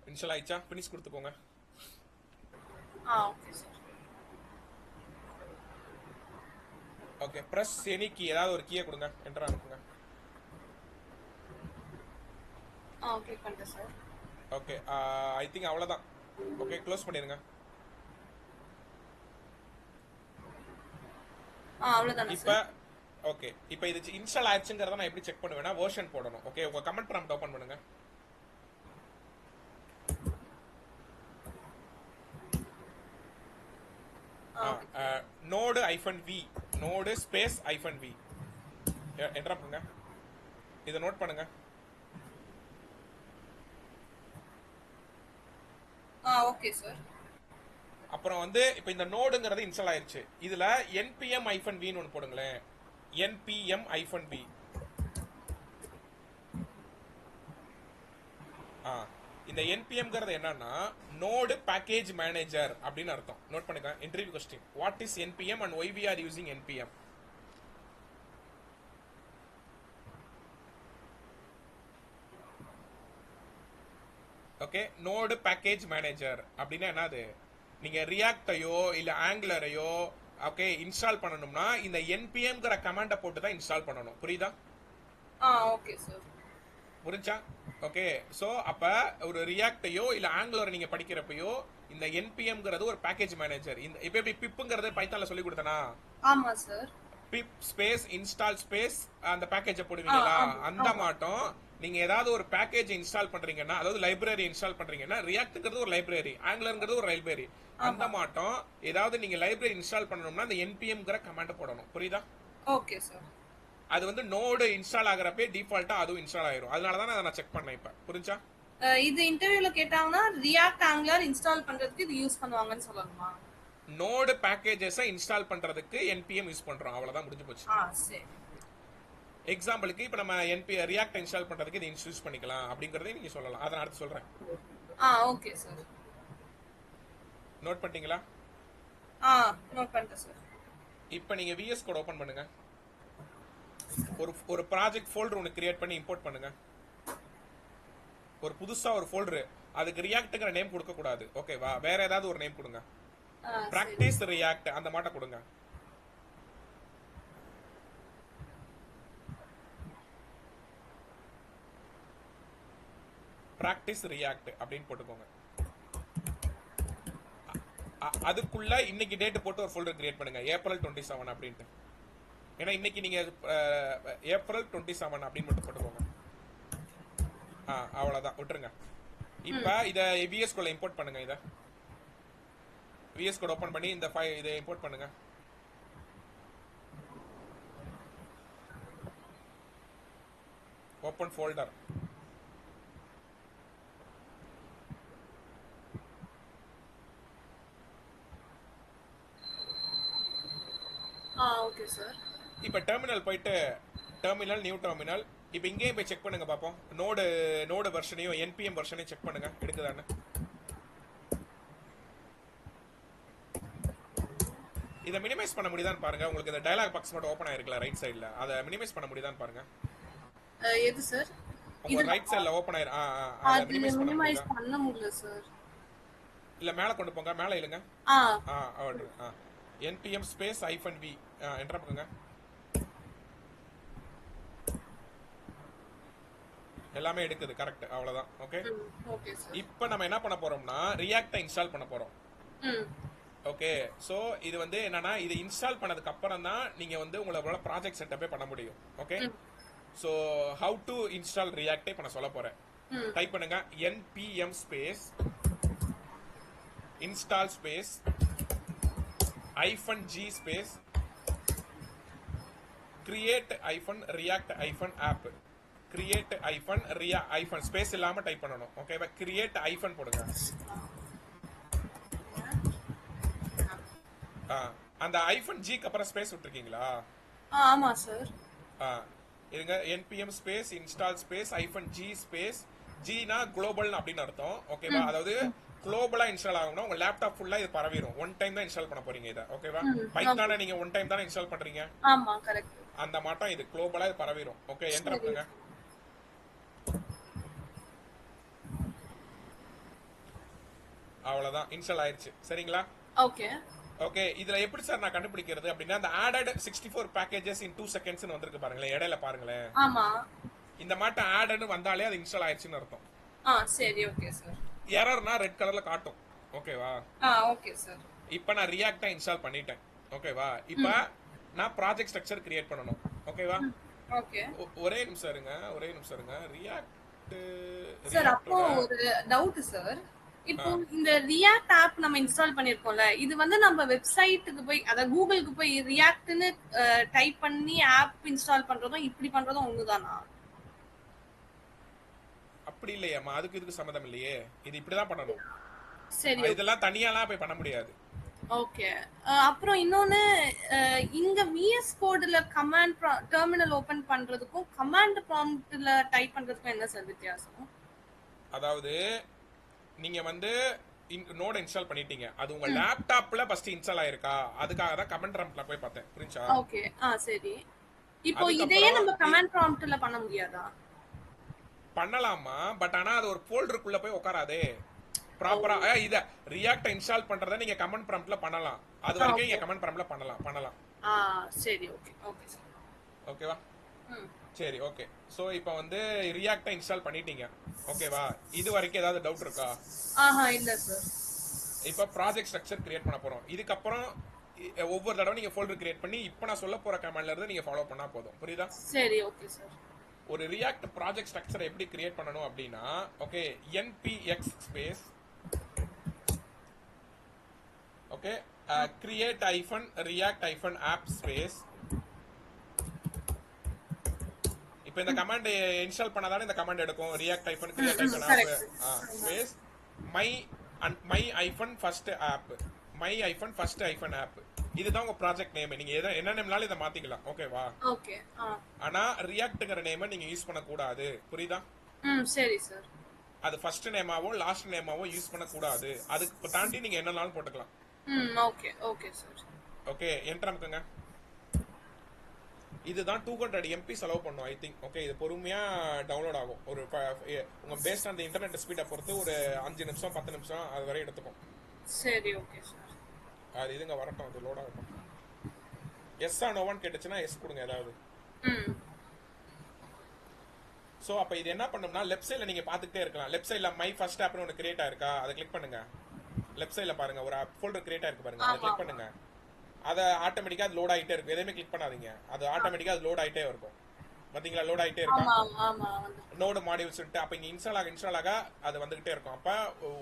இன்ஸ்டால் ஆயிடுச்சா? ஃபினிஷ் கொடுத்துக்கோங்க. Okay sir. Okay, press any key, ஏதாவது ஒரு கீயை கொடுங்க, என்டர் அனுப்புங்க. ஓகே பண்ணிட்டேன் சார். ஓகே, ஐ திங்க் அவ்வளோதான். ஓகே, க்ளோஸ் பண்ணிடுங்க. அவ்வளோதானே இப்போ சார்? ஓகே, இப்போ இது இன்ஸ்டால் ஆயிடுச்சுங்கிறத நான் எப்படி செக் பண்ணுவேன்னா வெர்ஷன் போடணும். ஓகே, உங்கள் கமெண்ட் ப்ராம்ப்ட் ஓப்பன் பண்ணுங்க. Node -v, node space -v enter பண்ணுங்க. இதை நோட் பண்ணுங்க. Okay sir. அப்புறம் வந்து இப்போ இந்த நோடுங்கிறது இன்ஸ்டால் ஆயிருச்சு. இதுல npm-v ஒன்று போடுங்களேன். npm-v. இந்த npmங்கிறது என்னன்னா நோடு பேக்கேஜ் மேனேஜர் அப்படின்னு அர்த்தம். நோட் பண்ணுங்க. Interview question, what is npm and why we are using npm? Okay, node package manager அப்படின்னா என்னது? நீங்க ரியாக்டையோ இல்ல ஆங்குலரையோ ஓகே இன்ஸ்டால் பண்ணணும்னா இந்த npmங்கிற கமாண்டை போட்டு தான் இன்ஸ்டால் பண்ணணும். புரியுதா? Okay sir. புரிஞ்சா? ஓகே, சோ அப்ப ஒரு ரியாக்டையோ இல்ல ஆங்குலரை நீங்க படிக்கிறப்பயோ இந்த npmங்கிறது ஒரு பேக்கேஜ் மேனேஜர். இந்த இப்ப எப்படி பிப்ங்கிறது பைத்தான்ல சொல்லி கொடுத்தனா? ஆமா சார். பிப் ஸ்பேஸ் இன்ஸ்டால் ஸ்பேஸ் அந்த பேக்கேஜை போடுவீங்களா? அந்த மாட்டோம் நீங்க ஏதாவது ஒரு பேக்கேஜ் இன்ஸ்டால் பண்றீங்கன்னா, அதாவது லைப்ரரி இன்ஸ்டால் பண்றீங்கன்னா, ரியாக்ட்ங்கிறது ஒரு லைப்ரரி, ஆங்குலர்ங்கிறது ஒரு லைப்ரரி. அந்த மாட்டோம் ஏதாவது நீங்க லைப்ரரி இன்ஸ்டால் பண்ணணும்னா அந்த npmங்கிற கமாண்ட் போடணும். புரியுதா? Okay sir. அது வந்து நோடு இன்ஸ்டால் ஆகிறப்பே டிஃபால்ட்டா அதுவும் இன்ஸ்டால் ஆயிரும். அதனால தான் நான் செக் பண்ணேன். இப்ப புரிஞ்சா? இது இன்டர்வியூல கேட்டாங்கன்னா ரியாக்ட் ஆங்குலர் இன்ஸ்டால் பண்றதுக்கு இது யூஸ் பண்ணுவாங்கன்னு சொல்லணுமா? நோடு பேக்கேஜஸ் இன்ஸ்டால் பண்றதுக்கு npm யூஸ் பண்றோம். அவ்வளவுதான், முடிஞ்சு போச்சு. சரி. எக்ஸாம்பிளுக்கு இப்ப நம்ம ரியாக்ட் இன்ஸ்டால் பண்றதுக்கு இது யூஸ் பண்ணிக்கலாம் அப்படிங்கறதை நீங்க சொல்லலாம். அதை நான் அடுத்து சொல்றேன். Okay sir. நோட் பண்ணிட்டீங்களா? நோட் பண்ணிட்டேன் சார். இப்ப நீங்க விஎஸ் கோட் ஓபன் பண்ணுங்க. ஒரு ப்ராஜெக்ட் ஃபோல்டர் ஒன்னு கிரியேட் பண்ணி இம்போர்ட் பண்ணுங்க. ஒரு புதுசா ஒரு ஃபோல்டர், அதுக்கு ரியாக்ட்ங்கற நேம் கொடுக்க கூடாது. ஓகேவா? வேற ஏதாவது ஒரு நேம் கொடுங்க. பிராக்டிஸ் ரியாக்ட் அந்த மாட்ட கொடுங்க. பிராக்டிஸ் ரியாக்ட் அப்படின்னு போட்டுக்கோங்க. அதுக்குள்ள இன்னைக்கு டேட் போட்டு ஒரு ஃபோல்டர் கிரியேட் பண்ணுங்க, April 27 அப்படின்ட்டு. ஏன்னா இன்னைக்கு நீங்க April 27 அப்படின்னு மட்டும் போட்டுக்கோங்க. அவ்வளவுதான், விட்டுருங்க. இப்ப இத விஎஸ் கோட்ல இம்போர்ட் பண்ணுங்க. இத விஎஸ் கோட் ஓபன் பண்ணி இந்த ஃபைல் இதை இம்போர்ட் பண்ணுங்க. Open folder. Okay sir. இப்ப டெர்மினல் போயிட்டு டெர்மினல் நியூ டெர்மினல். இப்போ இங்கேயும் போய் செக் பண்ணுங்க பாப்போம். நோடு வெர்ஷனையும் npm வெர்ஷனையும் செக் பண்ணுங்க, எடுக்குதான்னு. இதை மினிமைஸ் பண்ண முடியுதான்னு பாருங்க. உங்களுக்கு இந்த டயலாக் பாக்ஸ் மட்டும் ஓபன் ஆயிருக்குல ரைட் சைடுல, அதை மினிமைஸ் பண்ண முடியுதான்னு பாருங்க. எது சார்? உங்க ரைட் சைடுல ஓபன் ஆயிரு. அது மினிமைஸ் பண்ண முடியல சார். இல்ல மேல கொண்டு போங்க, மேல இழுங்க. npm ஸ்பேஸ் -v என்டர் பண்ணுங்க. எல்லாமே எடுக்குது, கரெக்ட். அவ்வளவுதான். ஓகே, இப்போ நம்ம என்ன பண்ண போறோம்னா ரியாக்ட் இன்ஸ்டால் பண்ண போறோம். ஓகே, சோ இது வந்து என்னன்னா இது இன்ஸ்டால் பண்ணதுக்கு அப்புறம் தான் நீங்க வந்து உங்களோட ப்ராஜெக்ட் செட்டப்பே பண்ண முடியும். Okay, so have to install react இப்ப நான் சொல்ல போறேன். டைப் பண்ணுங்க npm space install space -g space create -react -app create space இல்லாம டைப் பண்ணனும். ஓகேவா? create போடுங்க. அந்த -g க்கு அப்புறம் ஸ்பேஸ் விட்டுருக்கீங்களா? ஆமா சார். ஆ, இருங்க. npm space install space -g space ஜினா குளோபல் அப்படின்னு அர்த்தம். ஓகேவா? ம். அதாவது குளோபலா இன்ஸ்டால் ஆகணும். உங்க லேப்டாப் ஃபுல்லா இது பரவிடும். ஒன் டைம் தான் இன்ஸ்டால் பண்ண போறீங்க இதை. ஓகேவா? ஓகே. பைத்தானை நீங்க ஒன் டைம் தானே இன்ஸ்டால் பண்றீங்க. ஆமா கரெக்ட். அந்த மாட்டம் இது குளோபலா இது பரவிடும். ஓகே, என்டர் சரி. பண்ணுங்க. அவ்வளவுதான், இன்ஸ்டால் ஆயிருச்சு. சரிங்களா? ஓகே. ஓகே, இதுல எப்படி சார் நான் கண்டுபிடிக்கிறது அப்படின்னா, அந்த ஆடட் 64 பேக்கேஜஸ் இன் 2 செகண்ட்ஸ் வந்திருக்கு பாருங்களேன், இடையில பாருங்களேன். ஆமா. இந்த மாட்டம் ஆடட்னு வந்தாலே அது இன்ஸ்டால் ஆயிடுச்சுன்னு அர்த்தம். சரி ஓகே சார். எரர்னா ரெட் கலர்ல காட்டும். ஓகேவா? Okay sir. இப்போ நான் ரியாக்டா இன்ஸ்டால் பண்ணிட்டேன். ஓகேவா? இப்போ நான் ப்ராஜெக்ட் ஸ்ட்ரக்சர் கிரியேட் பண்ணணும். ஓகேவா? ஓகே ஒரே நிமிஷம் இருங்க, ஒரே நிமிஷம் இருங்க. சார். அப்போ ஒரு டவுட் சார். இப்போ இந்த ரியாக்ட் ஆப் நம்ம இன்ஸ்டால் பண்ணிருக்கோம்ல, இது வந்து நம்ம வெப்சைட்டுக்கு போய் அத கூகுளுக்கு போய் ரியாக்ட்னு டைப் பண்ணி ஆப் இன்ஸ்டால் பண்றதும் இப்படி பண்றதும் ஒண்ணுதானா? அப்படி இல்லையாம்மா, அதுக்கு இதுக்கு சம்மந்தம் இல்லையே. இது இப்படிதான் பண்ணணும். சரி. இதெல்லாம் தனியாலாம் போய் பண்ண முடியாது. ஓகே. அப்புறம் இன்னொன்னு, இங்க விஎஸ் கோட்ல கமாண்ட் டெர்மினல் ஓபன் பண்றதுக்கும் கமாண்ட் ப்ராம்ப்ட்ல டைப் பண்றதுக்கும் என்ன சார் வித்தியாசம்? அதாவது நீங்க வந்து நோட் இன்ஸ்டால் பண்ணிட்டீங்க, அது உங்க லேப்டாப்ல ஃபர்ஸ்ட் இன்ஸ்டால் ஆயிருக்கா, அதுக்காக தான் கமெண்ட் ப்ராம்ப்ட்ல போய் பார்த்தேன். புரிஞ்சா? ஓகே. சரி. இப்போ இதையே நம்ம கமாண்ட் ப்ராம்ப்ட்ல பண்ண முடியாதா? பண்ணலாமா, பட் ஆனா அது ஒரு ஃபோல்டருக்குள்ள போய் உட்காராதே. ப்ராப்பரா இத ரியாக்ட் இன்ஸ்டால் பண்றதை நீங்க கமெண்ட் ப்ராம்ப்ட்ல பண்ணலாம். அது வரைக்கும் நீங்க கமெண்ட் ப்ராம்ப்ட்ல பண்ணலாம். சரி ஓகே. Okay sir. ஓகேவா? சரி, ஓகே. சோ இப்போ வந்து ரியாக்ட் இன்ஸ்டால் பண்ணிட்டீங்க. ஓகேவா? இது வரைக்கும் ஏதாவது டவுட் இருக்கா? இல்ல சார். இப்போ ப்ராஜெக்ட் ஸ்ட்ரக்சர் கிரியேட் பண்ண போறோம். இதுக்கப்புறம் ஒவ்வொரு தடவை நீங்க ஃபோல்டர் கிரியேட் பண்ணி இப்போ நான் சொல்ல போற கமாண்ட்ல இருந்து நீங்க ஃபாலோ பண்ணா போதும். புரியுதா? சரி ஓகே சார். ஒரு ரியாக்ட் ப்ராஜெக்ட் ஸ்ட்ரக்சர் எப்படி கிரியேட் பண்ணணும் அப்படின்னா, okay, npx space okay create react app space. இப்போ இந்த கமாண்ட் இன்ஸ்டால் பண்ணாதானே இந்த கமாண்ட் எடுக்கும். react create app space my first app. இதுதான் உங்க ப்ராஜெக்ட் நேம். நீங்க என்ன நேம்னாலும் இதை மாத்திக்கலாம். ஓகேவா? ஓகே. ஆனா ரியாக்ட்ங்கற நேமை நீங்க யூஸ் பண்ண கூடாது. புரியுதா? சரி சார். அது ஃபர்ஸ்ட் நேமாவோ லாஸ்ட் நேமாவோ யூஸ் பண்ண கூடாது. அதுக்கு தாண்டி நீங்க என்னனாலும் போட்டுக்கலாம். Okay. Okay sir. Okay, enter அமுக்குங்க. இதுதான் 200 MB செலவு பண்ணும் ஐ திங்க். ஓகே, இது பொறுமையா டவுன்லோட் ஆகும். ஒரு உங்க பேஸ்ட் அந்த இன்டர்நெட் ஸ்பீடை பொறுத்து ஒரு 5 நிமிஷம் 10 நிமிஷம் அது வரை எடுத்துக்கும். சரி ஓகே சார். அது இதுங்க வரட்டும், அது லோட் ஆகட்டும். எஸ் ஆ நோவான்னு கேட்டுச்சுன்னா எஸ் கொடுங்க ஏதாவது. ஸோ அப்போ இது என்ன பண்ணோம்னா, லெஃப்ட் சைடில் நீங்கள் பார்த்துக்கிட்டே இருக்கலாம். லெஃப்ட் சைடில் மை ஃபர்ஸ்ட் ஆப்னு ஒன்று கிரியேட் ஆயிருக்கா, அதை கிளிக் பண்ணுங்க. லெஃப்ட் சைடில் பாருங்க, ஒரு ஃபோல்டர் கிரியேட் ஆயிருக்கு பாருங்க, அதை கிளிக் பண்ணுங்க. அதை ஆட்டோமேட்டிக்காக அது லோட் ஆகிட்டே இருக்கும். எதையுமே கிளிக் பண்ணாதீங்க, அது ஆட்டோமேட்டிக்காக அது லோட் ஆகிட்டே இருக்கும். பார்த்தீங்களா, லோட் ஆகிட்டே இருக்கும். நோடு மாடியூல்ஸ் அப்போ இங்கே இன்ஸ்டால் ஆக அது வந்துகிட்டே இருக்கும். அப்போ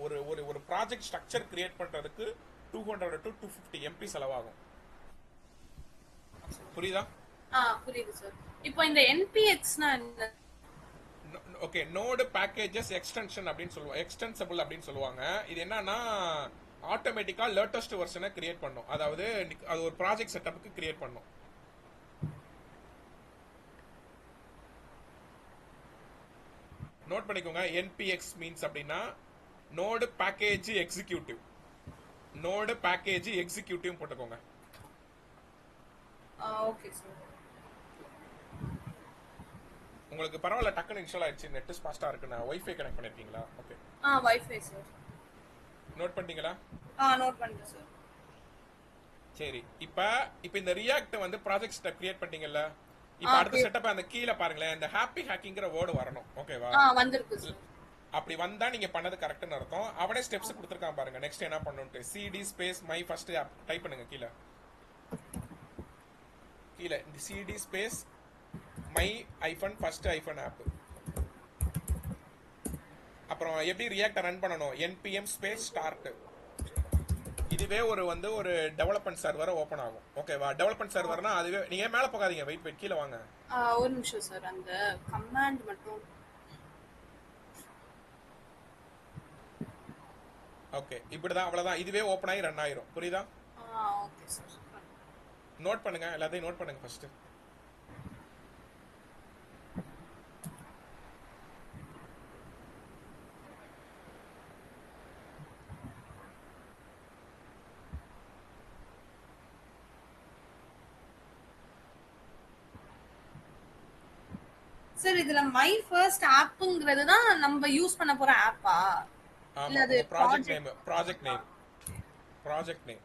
ஒரு ஒரு ப்ராஜெக்ட் ஸ்ட்ரக்சர் கிரியேட் பண்ணுறதுக்கு 200 to 250 MB செலவாகும். புரியுதா? புரியுது சார். இப்போ இந்த npxனா என்ன? ஓகே, நோடு பேக்கேஜஸ் எக்ஸ்டென்ஷன் அப்படின்னு சொல்லுவாங்க, எக்ஸ்டென்சிபிள் அப்படின்னு சொல்லுவாங்க. இது என்னன்னா ஆட்டோமேட்டிக்கா லேட்டஸ்ட் வெர்ஷனை கிரியேட் பண்ணும். அதாவது அது ஒரு ப்ராஜெக்ட் செட்டப்புக்கு கிரியேட் பண்ணும். நோட் பண்ணிக்கோங்க, npx மீன்ஸ் அப்படின்னா node package executive. Node package executive போட்டுக்கோங்க. Okay sir. உங்களுக்கு பரவாயில்ல, டக்குன்னு இன்ஸ்டால் ஆயிடுச்சு. நெட் ஃபாஸ்டா இருக்குன்னா வைஃபை கனெக்ட் பண்ணிருக்கீங்களா? Okay, wifi sir. நோட் பண்ணிட்டீங்களா? நோட் பண்ணிட்டேன் சார். சரி, இப்போ இந்த ரியாக்ட் வந்து ப்ராஜெக்ட் செட்டப் கிரியேட் பண்ணீங்கல்ல, இப்போ அடுத்த செட்டப் அந்த கீழே பாருங்களேன், இந்த ஹாப்பி ஹேக்கிங்கிற வேர்டு வரணும். ஓகேவா? வந்திருக்கு சார். அப்படி வந்தா நீங்க பண்ணது கரெக்ட்னு அர்த்தம். அவனே ஸ்டெப்ஸ் கொடுத்துருக்கான் பாருங்க, நெக்ஸ்ட் என்ன பண்ணணும்ட்டு. cd space my first app type பண்ணுங்க. கீழே இந்த cd space my first app. அப்புறம் எப்படி ரியாக்ட் ரன் பண்ணணும், npm ஸ்பேஸ் ஸ்டார்ட். இதுவே ஒரு டெவலப்மெண்ட் சர்வர் ஓபன் ஆகும். ஓகேவா? டெவலப்மெண்ட் சர்வர்னா அதுவே, நீங்க மேல போகாதீங்க, வெயிட் கீழே வாங்க. ஒரு நிமிஷம் சார், அந்த கமாண்ட் மட்டும். ஓகே, இப்படிதான், அவ்வளவுதான். இதுவே ஓபன் ஆகி ரன் ஆயிரும். புரியுதா? Okay sir. நோட் பண்ணுங்க, எல்லாத்தையும் நோட் பண்ணுங்க ஃபர்ஸ்ட். சார் இதுல மை ஃபர்ஸ்ட் ஆப்ங்கிறது தான் நம்ம யூஸ் பண்ண போற ஆப்பா? இல்ல ஆமா, அது உங்க project name, project? Project name, project name.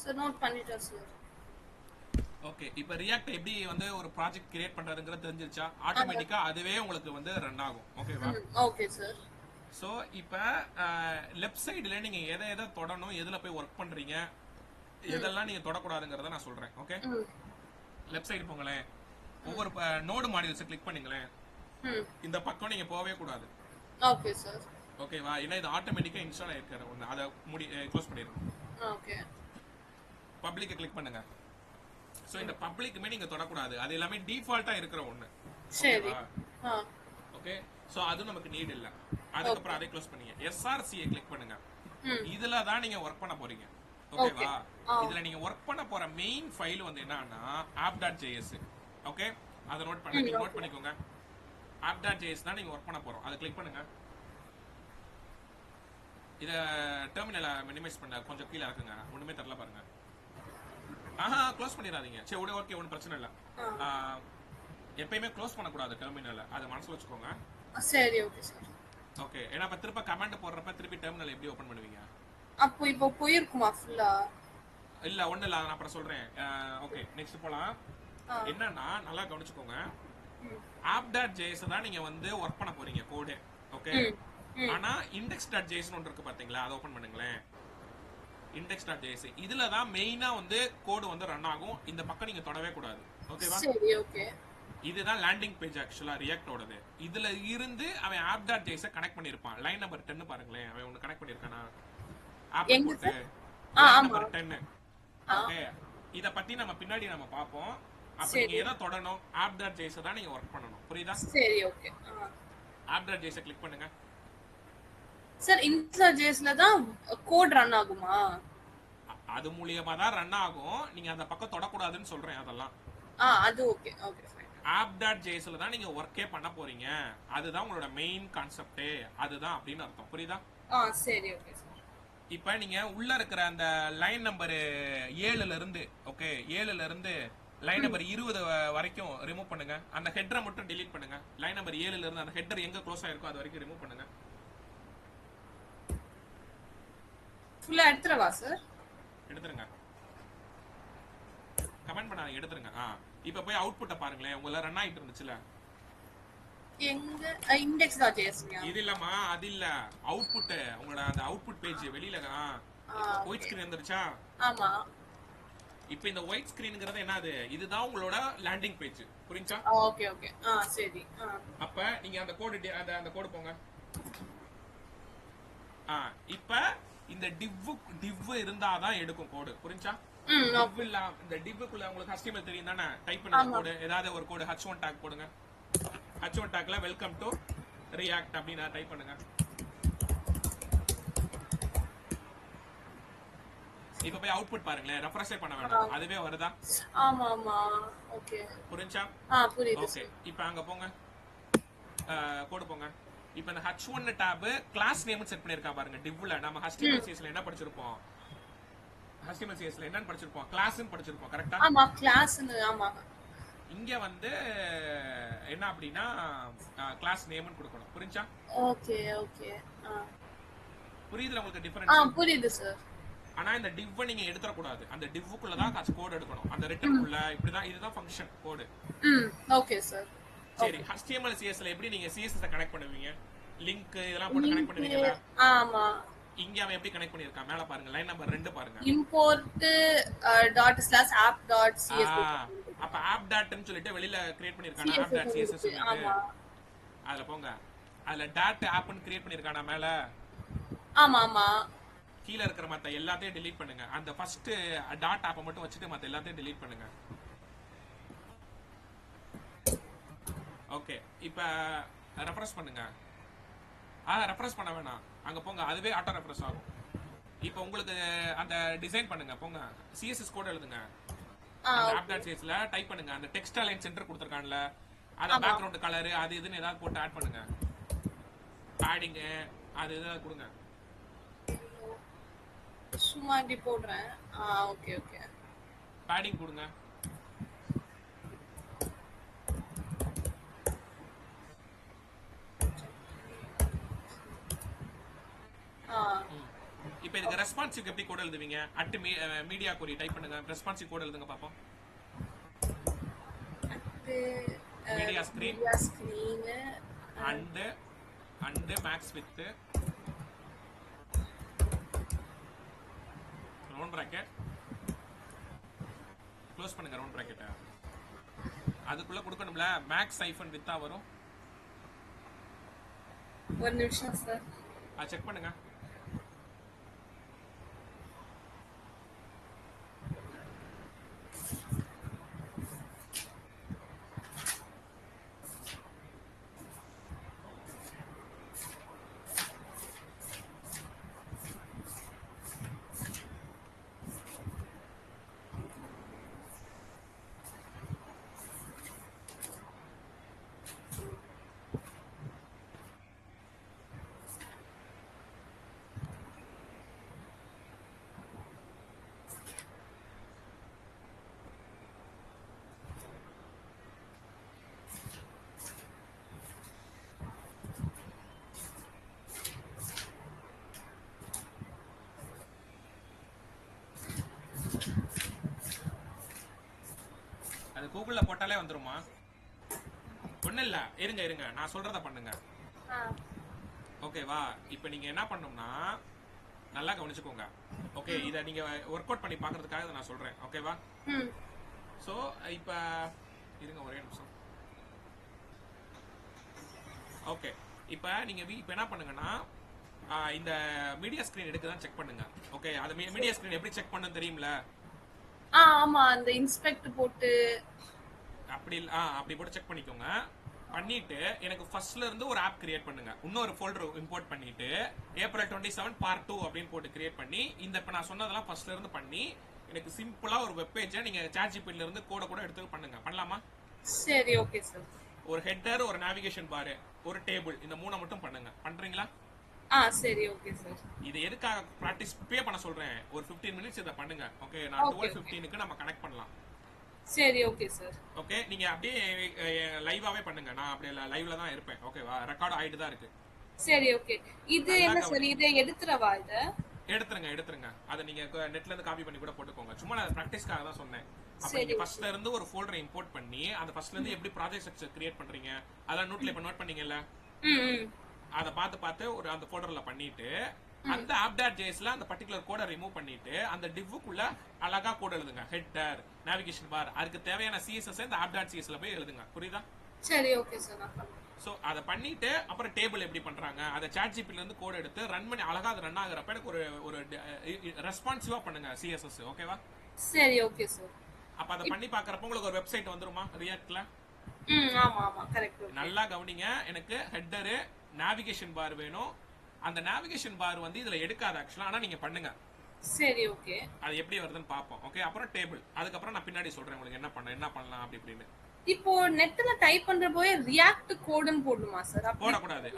Sir note பண்ணிட்டேன் சார். ஓகே, இப்போ ரியாக்ட் எப்படி வந்து ஒரு ப்ராஜெக்ட் கிரியேட் பண்றதுங்கிறது தெரிஞ்சிருச்சா? ஆட்டோமேட்டிக்கா அதுவே உங்களுக்கு வந்து ரன் ஆகும். ஓகேவா? Okay sir. ஸோ இப்போ லெஃப்ட் சைடில் நீங்கள் எதை எதை தொடணும், எதில் போய் ஒர்க் பண்ணுறீங்க, எதெல்லாம் நீங்கள் தொடக்கூடாதுங்கிறத நான் சொல்கிறேன். ஓகே, லெஃப்ட் சைடு போங்களேன். ஒவ்வொரு நோடு மாடியூல்ஸை கிளிக் பண்ணுங்களேன். இந்த பக்கம் நீங்கள் போகவே கூடாது. Okay sir. ஓகேவா? ஏன்னா இது ஆட்டோமேட்டிக்காக இன்ஸ்டால் ஆகிருக்கிற ஒன்று. அதை க்ளோஸ் பண்ணிடுங்க. ஓகே. பப்ளிக்கை கிளிக் பண்ணுங்க. ஸோ இந்த பப்ளிக்குமே நீங்கள் தொடக்கூடாது. அது எல்லாமே டிஃபால்ட்டாக இருக்கிற ஒன்று. சரி. ஓகே, ஸோ அது நமக்கு நீட் இல்லை. அதுக்கப்புறம் அதை க்ளோஸ் பண்ணீங்க. எஸ்ஆர்சியை கிளிக் பண்ணுங்க. இதுல தான் நீங்க ஒர்க் பண்ண போறீங்க. ஓகேவா? இதுல நீங்க ஒர்க் பண்ண போற மெயின் ஃபைல் வந்து என்னன்னா app.js. ஓகே, அதை நோட் பண்ணிக்கோங்க. app.js தான் நீங்க ஒர்க் பண்ண போறோம். அதை கிளிக் பண்ணுங்க. இத டெர்மினலை மினிமைஸ் பண்ண கொஞ்சம் கீழே இருக்குங்க. ஒண்ணுமே தெரியல பாருங்க. க்ளோஸ் பண்ணிடாதீங்க. சரி, ஓகே, ஒன்றும் பிரச்சனை இல்லை. எப்பயுமே க்ளோஸ் பண்ணக்கூடாது டெர்மினலை. அதை மனசுல வச்சுக்கோங்க. சரி, ஓகே சார். ஓகே, ஏன்னா இப்ப திருப்ப கமெண்ட் போடுறப்ப திருப்பி டெர்மினல் எப்படி ஓபன் பண்ணுவீங்க? அப்போ இப்போ போயிருக்குமா ஃபுல்லா? இல்ல, ஒண்ணு இல்ல, நான் அப்புறம் சொல்றேன். ஓகே, நெக்ஸ்ட் போலாம். என்னன்னா நல்லா கவனிச்சுக்கோங்க. app.js தான் நீங்க வந்து ஒர்க் பண்ண போறீங்க கோட். ஓகே, ஆனா index.js ஒன்று இருக்கு பாத்தீங்களா? அதை ஓபன் பண்ணுங்களேன். index.js இதுல தான் மெயினா வந்து கோட் வந்து ரன் ஆகும். இந்த பக்கம் நீங்க தொடவே கூடாது. ஓகேவா? சரி, ஓகே. இதுதான் லேண்டிங் பேஜ் ஆக்சுவலா ரியாக்டோடது. இதுல இருந்து அவன் app.js கனெக்ட் பண்ணிருப்பான். லைன் நம்பர் 10 பாருங்களேன். அவன் ஒன்னு கனெக்ட் பண்ணிருக்கானா? ஆப் போட்டு லைன் நம்பர் 10. ஓகே, இத பத்தி நம்ம பின்னாடி நம்ம பாப்போம். அப்ப நீங்க எதை தொடணும்? app.js தான் நீங்க ஒர்க் பண்ணணும். புரியுதா? சரி, ஓகே. app.js கிளிக் பண்ணுங்க. சார் insta.jsல தான் கோட் ரன் ஆகுமா? அது மூலியமா தான் ரன் ஆகும். நீங்க அந்த பக்கம் தொடக்கூடாதுன்னு சொல்றேன். அதெல்லாம் அது ஓகே. Okay, fine. app.jsல தான் நீங்க ஒர்க்கே பண்ண போறீங்க. அதுதான் உங்களோட மெயின் கான்செப்ட். அதுதான் அப்படின்னு அர்த்தம். புரியுதா? சரி, ஓகே சார். இப்ப நீங்க உள்ள இருக்கிற அந்த லைன் நம்பர் 7ல இருந்து, ஓகே, 7ல இருந்து லைன் நம்பர் 20 வரைக்கும் ரிமூவ் பண்ணுங்க. அந்த ஹெட்டரை மட்டும் delete பண்ணுங்க. லைன் நம்பர் 7ல இருந்து அந்த ஹெட்டர் எங்க க்ளோஸ் ஆயிருக்கோ அது வரைக்கும் ரிமூவ் பண்ணுங்க. ஃபுல்லா எடுத்துறவா சார்? எடுத்துருங்க. கமெண்ட் பண்ணாதீங்க, எடுத்துருங்க. இப்ப போய் அவுட்புட்ட பாருங்களேன். உங்கள ரன் ஆயிட்டு இருந்துச்சுல, எங்க index.js இது இல்லமா, அது இல்ல, அவுட்புட். உங்களோட அந்த அவுட்புட் பேஜ் வெளியில ஒயிட் ஸ்கிரீன் வந்துருச்சா? ஆமா. இப்போ இந்த ஒயிட் ஸ்கிரீன்ங்கிறது என்னது? இதுதான் உங்களோட லேண்டிங் பேஜ். புரிஞ்சா? Okay, okay. சரி. அப்ப நீங்க அந்த கோட் அந்த கோட் போங்க. இப்ப இந்த div இருந்தாதான் எடுக்கும் கோட். புரிஞ்சா? div இல்ல, இந்த divக்குள்ள உங்களுக்கு HTML தெரியும் தானே? டைப் பண்ணுங்க கோட். ஏதாவது ஒரு கோட் h1 டாக் போடுங்க. h1 டாக்ல வெல்கம் டு ரியாக்ட் அப்படினா டைப் பண்ணுங்க. இப்ப போய் அவுட்புட் பாருங்களேன். ரெஃப்ரெஷ் பண்ண வேண்டாம். அதுவே வருதா? ஆமா, ஆமா. ஓகே. புரிஞ்சா? புரியுது. ஓகே, இப்போ அங்க போங்க. கோட் போங்க. இப்போ இந்த h1 tab class name set பண்ணிருக்கா பாருங்க. divல நம்ம HTML CSS என்ன படிச்சிருப்போம்? HTML CSS என்னன்னு படிச்சிருப்போம்? கிளாஸ்னு படிச்சிருப்போம். கரெக்ட்டா? ஆமா, கிளாஸ்னு. ஆமா. இங்க வந்து என்ன அப்படினா கிளாஸ் நேம்னு கொடுக்கணும். புரிஞ்சா? Okay, okay. புரியுதுல உங்களுக்கு டிஃபரன்ஸ்? புரியுது சார். ஆனா இந்த div நீங்க எடுத்துற கூடாது. அந்த divக்குள்ள தான் கோட் எடுக்கணும். அந்த ரிட்டர்ன்க்குள்ள இப்படி தான், இதுதான் ஃபங்க்ஷன் கோட். Okay sir. சரி, HTML CSS ல எப்படி நீங்க CSS கனெக்ட் பண்ணுவீங்க? லிங்க் இதெல்லாம் போட்டு கனெக்ட் பண்ணுவீங்களா? ஆமா. இங்க அவன் எப்படி கனெக்ட் பண்ணிருக்கான்? மேல பாருங்க, லைன் நம்பர் 2 பாருங்க. import ./app.css. அப்ப app.ன்னு சொல்லிட்டு வெளியில கிரியேட் பண்ணிருக்கானா? app.css சொல்லிட்டு. ஆமா. அதுல போங்க. அதுல .appன்னு கிரியேட் பண்ணிருக்கானா மேல? ஆமா, ஆமா. கீழ இருக்கிற மத்த எல்லாத்தையும் delete பண்ணுங்க. அந்த ஃபர்ஸ்ட் .app மட்டும் வச்சிட்டு மத்த எல்லாத்தையும் delete பண்ணுங்க. ஓகே, இப்போ ரெஃப்ரெஷ் பண்ணுங்க. ரெஃப்ரெஷ் பண்ண வேணாம், அங்கே போங்க, அதுவே ஆட்டோ ரெஃப்ரெஷ் ஆகும். இப்போ உங்களுக்கு அந்த டிசைன் பண்ணுங்க, போங்க சிஎஸ்எஸ் கோட் எழுதுங்க. அந்த ஆப் டாட் சிஎஸ்ல டைப் பண்ணுங்க, அந்த டெக்ஸ்ட் அலைன் சென்டர் கொடுத்துருக்கான்ல, அதை பேக்ரவுண்ட் கலரு அது இதுன்னு ஏதாவது போட்டு ஆட் பண்ணுங்க. பேடிங்கு அது ஏதாவது கொடுங்க. சும்மா இப்படி போடுறேன். Okay okay. பேடிங் கொடுங்க. இப்போ இதுக்கு ரெஸ்பான்சிவ் எப்படி கோட் எழுதுவீங்க? மீடியா கொரி டைப் பண்ணுங்க, ரெஸ்பான்சிவ் கோட் எழுதுங்க பாப்போம். Media screen and max with round bracket close பண்ணுங்க. ரவுண்ட் பிராக்கெட் அதுக்குள்ள கொடுக்கணும்ல, மேக்ஸ் ஐஃபன் வித்தா வரும். ஒரு நிமிஷம் சார், செக் பண்ணுங்க. அது கூகுள்ல போட்டாலே வந்துருமா? ஒன்றும் இல்லை, இருங்க நான் சொல்றத பண்ணுங்க. ஓகேவா? இப்போ நீங்க என்ன பண்ணணும்னா நல்லா கவனிச்சுக்கோங்க. ஓகே, இதை நீங்க ஒர்க் அவுட் பண்ணி பார்க்கறதுக்காக இதை நான் சொல்றேன். ஓகேவா? ஸோ இப்போ இருங்க ஒரே நிமிஷம். ஓகே, இப்போ நீங்க இப்போ என்ன பண்ணுங்கன்னா இந்த மீடியா ஸ்கிரீன் எடுக்குதான் செக் பண்ணுங்க. ஓகே, அது மீடியா ஸ்கிரீன் எப்படி செக் பண்ணணும் தெரியும்ல? ஆமா, அந்த இன்ஸ்பெக்ட் போட்டு அப்படி போட்டு செக் பண்ணிக்கோங்க. பண்ணிட்டு எனக்கு ஃபர்ஸ்ட்ல இருந்து ஒரு ஆப் கிரியேட் பண்ணுங்க. இன்னொரு ஃபோல்டர் இம்போர்ட் பண்ணிட்டு ஏப்ரல் 27 பார்ட் 2 அப்படின்னு போட்டு கிரியேட் பண்ணி இந்த இப்போ நான் சொன்னதெல்லாம் ஃபர்ஸ்ட்ல இருந்து பண்ணி எனக்கு சிம்பிளா ஒரு வெப் பேஜை நீங்க சாட் ஜிபிடில இருந்து கூட எடுத்து பண்ணுங்க. பண்ணலாமா? சரி, ஓகே சார். ஒரு ஹெட்டர், ஒரு நேவிகேஷன் பார், ஒரு டேபிள், இந்த மூணை மட்டும் பண்ணுங்க. பண்றீங்களா? சரி, ஓகே சார். இது எதுக்காக பிராக்டிஸ் பண்ண சொல்றேன், ஒரு 15 மினிட்ஸ் இதை பண்ணுங்க. ஓகே, நான் 12:15க்கு நம்ம கனெக்ட் பண்ணலாம். சரி, ஓகே சார். ஓகே, நீங்க அப்படியே லைவாவே பண்ணுங்க. நான் அப்படியே லைவ்ல தான் இருப்பேன். ஓகேவா? ரெக்கார்ட் ஆயிட்டு தான் இருக்கு. சரி, ஓகே. இது என்ன சார், இதை எடுத்துறவா? இதை எடுத்துருங்க. அதை நீங்க நெட்ல இருந்து காப்பி பண்ணி கூட போட்டுக்கோங்க. சும்மா நான் பிராக்டிஸ்க்காக தான் சொன்னேன். அப்ப நீங்க ஃபர்ஸ்ட்ல இருந்து ஒரு ஃபோல்டரை இம்போர்ட் பண்ணி அந்த ஃபர்ஸ்ட்ல இருந்து எப்படி ப்ராஜெக்ட் ஸ்ட்ரக்சர் கிரியேட் பண்றீங்க அதான் நோட்ல இப்ப நோட் பண்ணீங்கல்ல, அதை பார்த்து ஒரு அந்த ஃபோல்டர்ல பண்ணிட்டு அந்த app.jsல அந்த பர்టిక్యులர் கோடை ரிமூவ் பண்ணிட்டு அந்த divக்குள்ள அழகா கோட் எழுதுங்க. ஹெட்டர், நேவிகேஷன் பார், அதுக்கு தேவையான CSS இந்த app.csல போய் எழுதுங்க. புரியுதா? சரி, ஓகே சார். நான் பண்றேன். சோ அத பண்ணிட்டு அப்புறம் டேபிள் எப்படி பண்றாங்க அத சாட் ஜிபில இருந்து கோட் எடுத்து ரன் பண்ணி அழகா அது ரன் ஆகுறப்ப எனக்கு ஒரு ரெஸ்பான்சிவா பண்ணுங்க CSS. ஓகேவா? சரி, ஓகே சார். அப்ப அத பண்ணி பார்க்கறப்ப உங்களுக்கு ஒரு வெப்சைட் வந்துருமா ரியாக்ட்ல? ஆமா கரெக்ட். நல்லா கவனிங்க. எனக்கு ஹெட்டர், நேவிகேஷன் பார் வேணும். அந்த நேவிகேஷன் பார் வந்து இதுல எடுக்காத ஆக்சுவலா, ஆனா நீங்க பண்ணுங்க. சரி, ஓகே. அது எப்படி வருதுன்னு பாப்போம். ஓகே, அப்புறம் டேபிள், அதுக்கு அப்புறம் நான் பின்னாடி சொல்றேன் உங்களுக்கு என்ன பண்ணலாம் அப்படி இப்படின்னு. இப்போ நெட்ல டைப் பண்ற போய் ரியாக்ட் கோடுன்னு போடுமா சார்? போடக்கூடாது.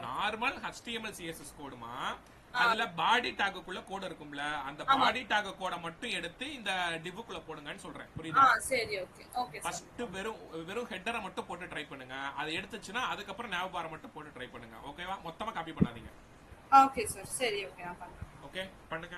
நார்மல் HTML CSS கோடுமா, அதுல பாடி டாகுக்குள்ள கோட் இருக்கும்ல, அந்த பாடி டாக் கோட மட்டும் எடுத்து இந்த டிவ்க்குள்ள போடுங்கன்னு சொல்றேன். புரியுதா? சரி, ஓகே. ஓகே. ஃபர்ஸ்ட் வெறும் ஹெட்டரை மட்டும் போட்டு ட்ரை பண்ணுங்க. அது எடுத்துச்சுனா அதுக்கு அப்புறம் nav பாரை மட்டும் போட்டு ட்ரை பண்ணுங்க. ஓகேவா? மொத்தமா காப்பி பண்ணாதீங்க. Okay sir. சரி, ஓகே, நான் பண்றேன். ஓகே, பண்ணுங்க.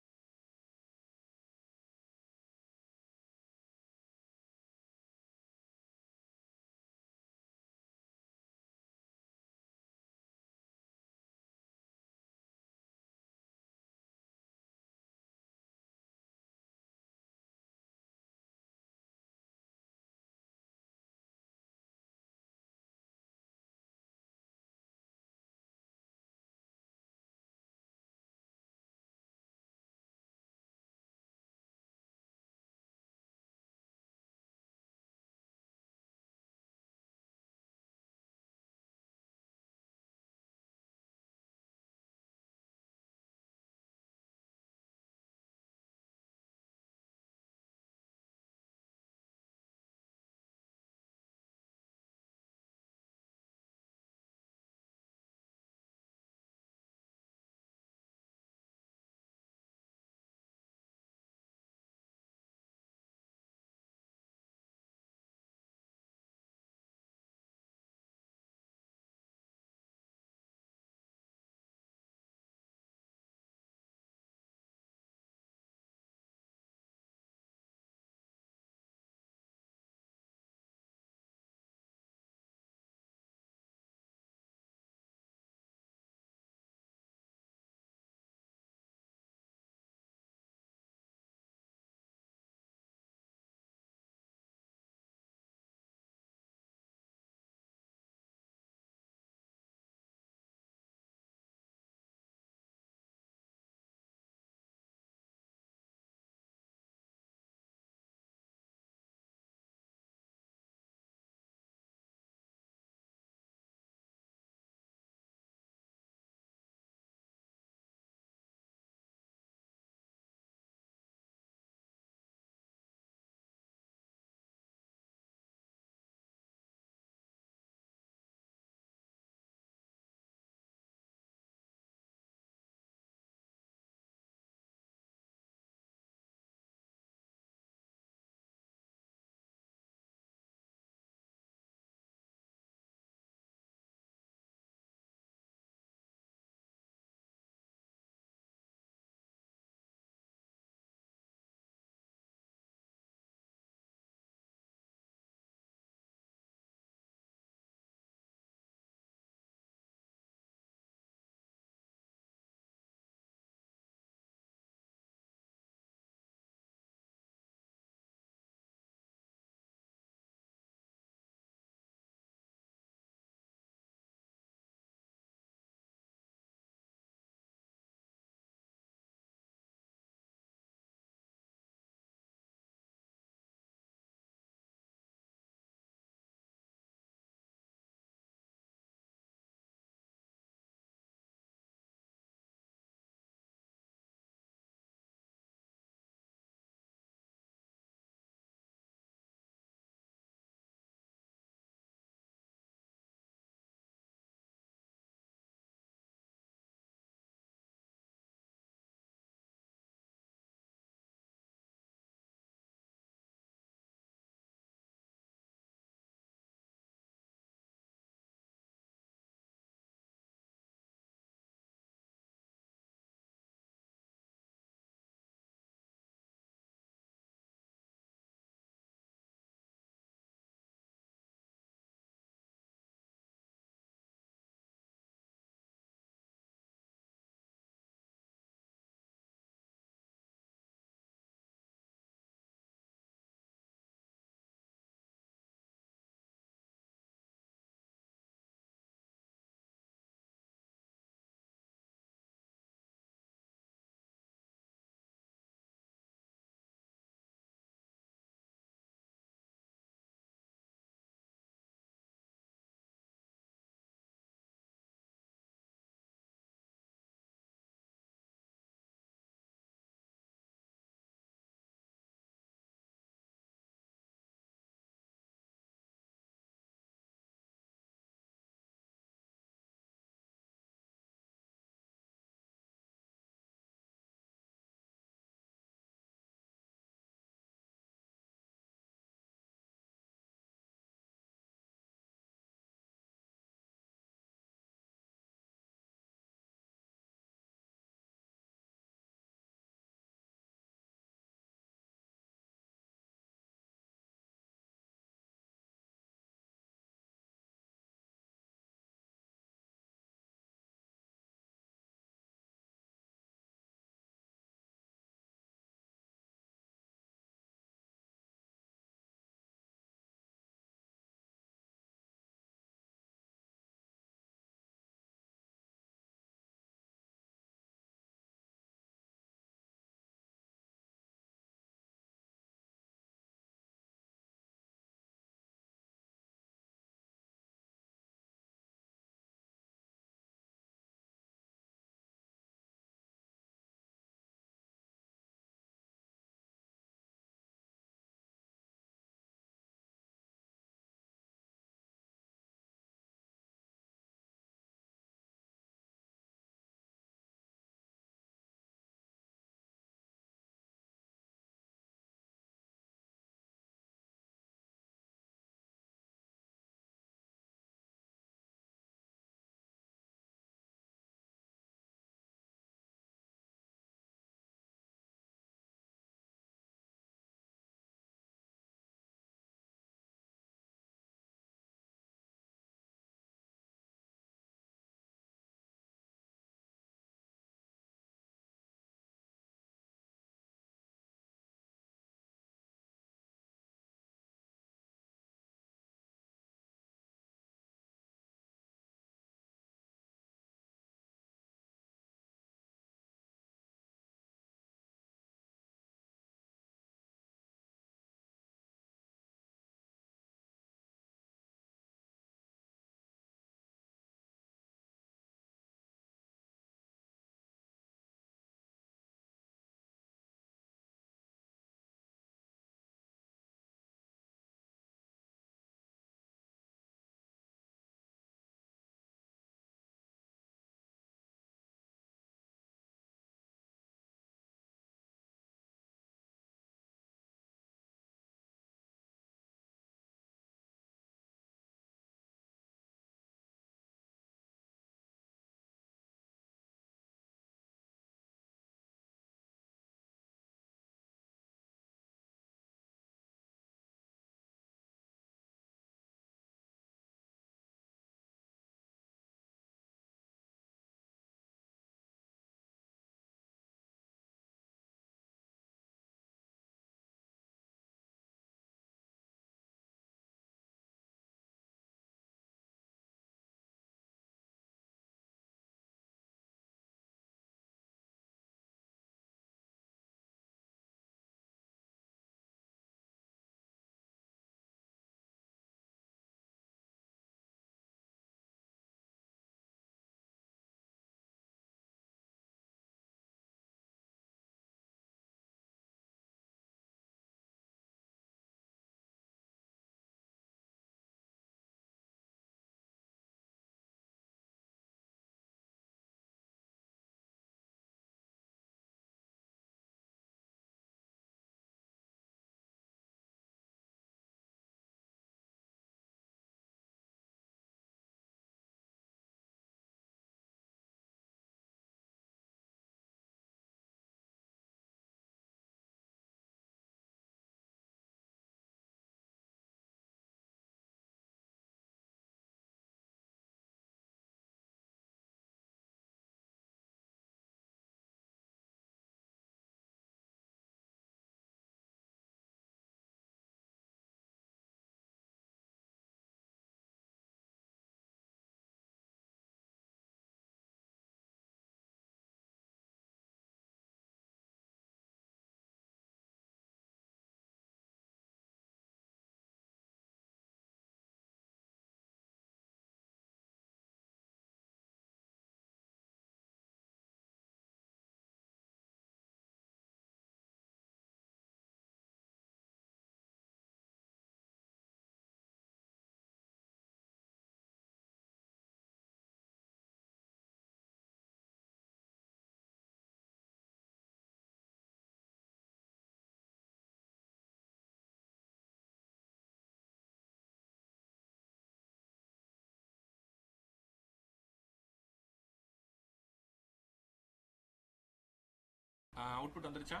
அவுட்புட் வந்துருச்சா?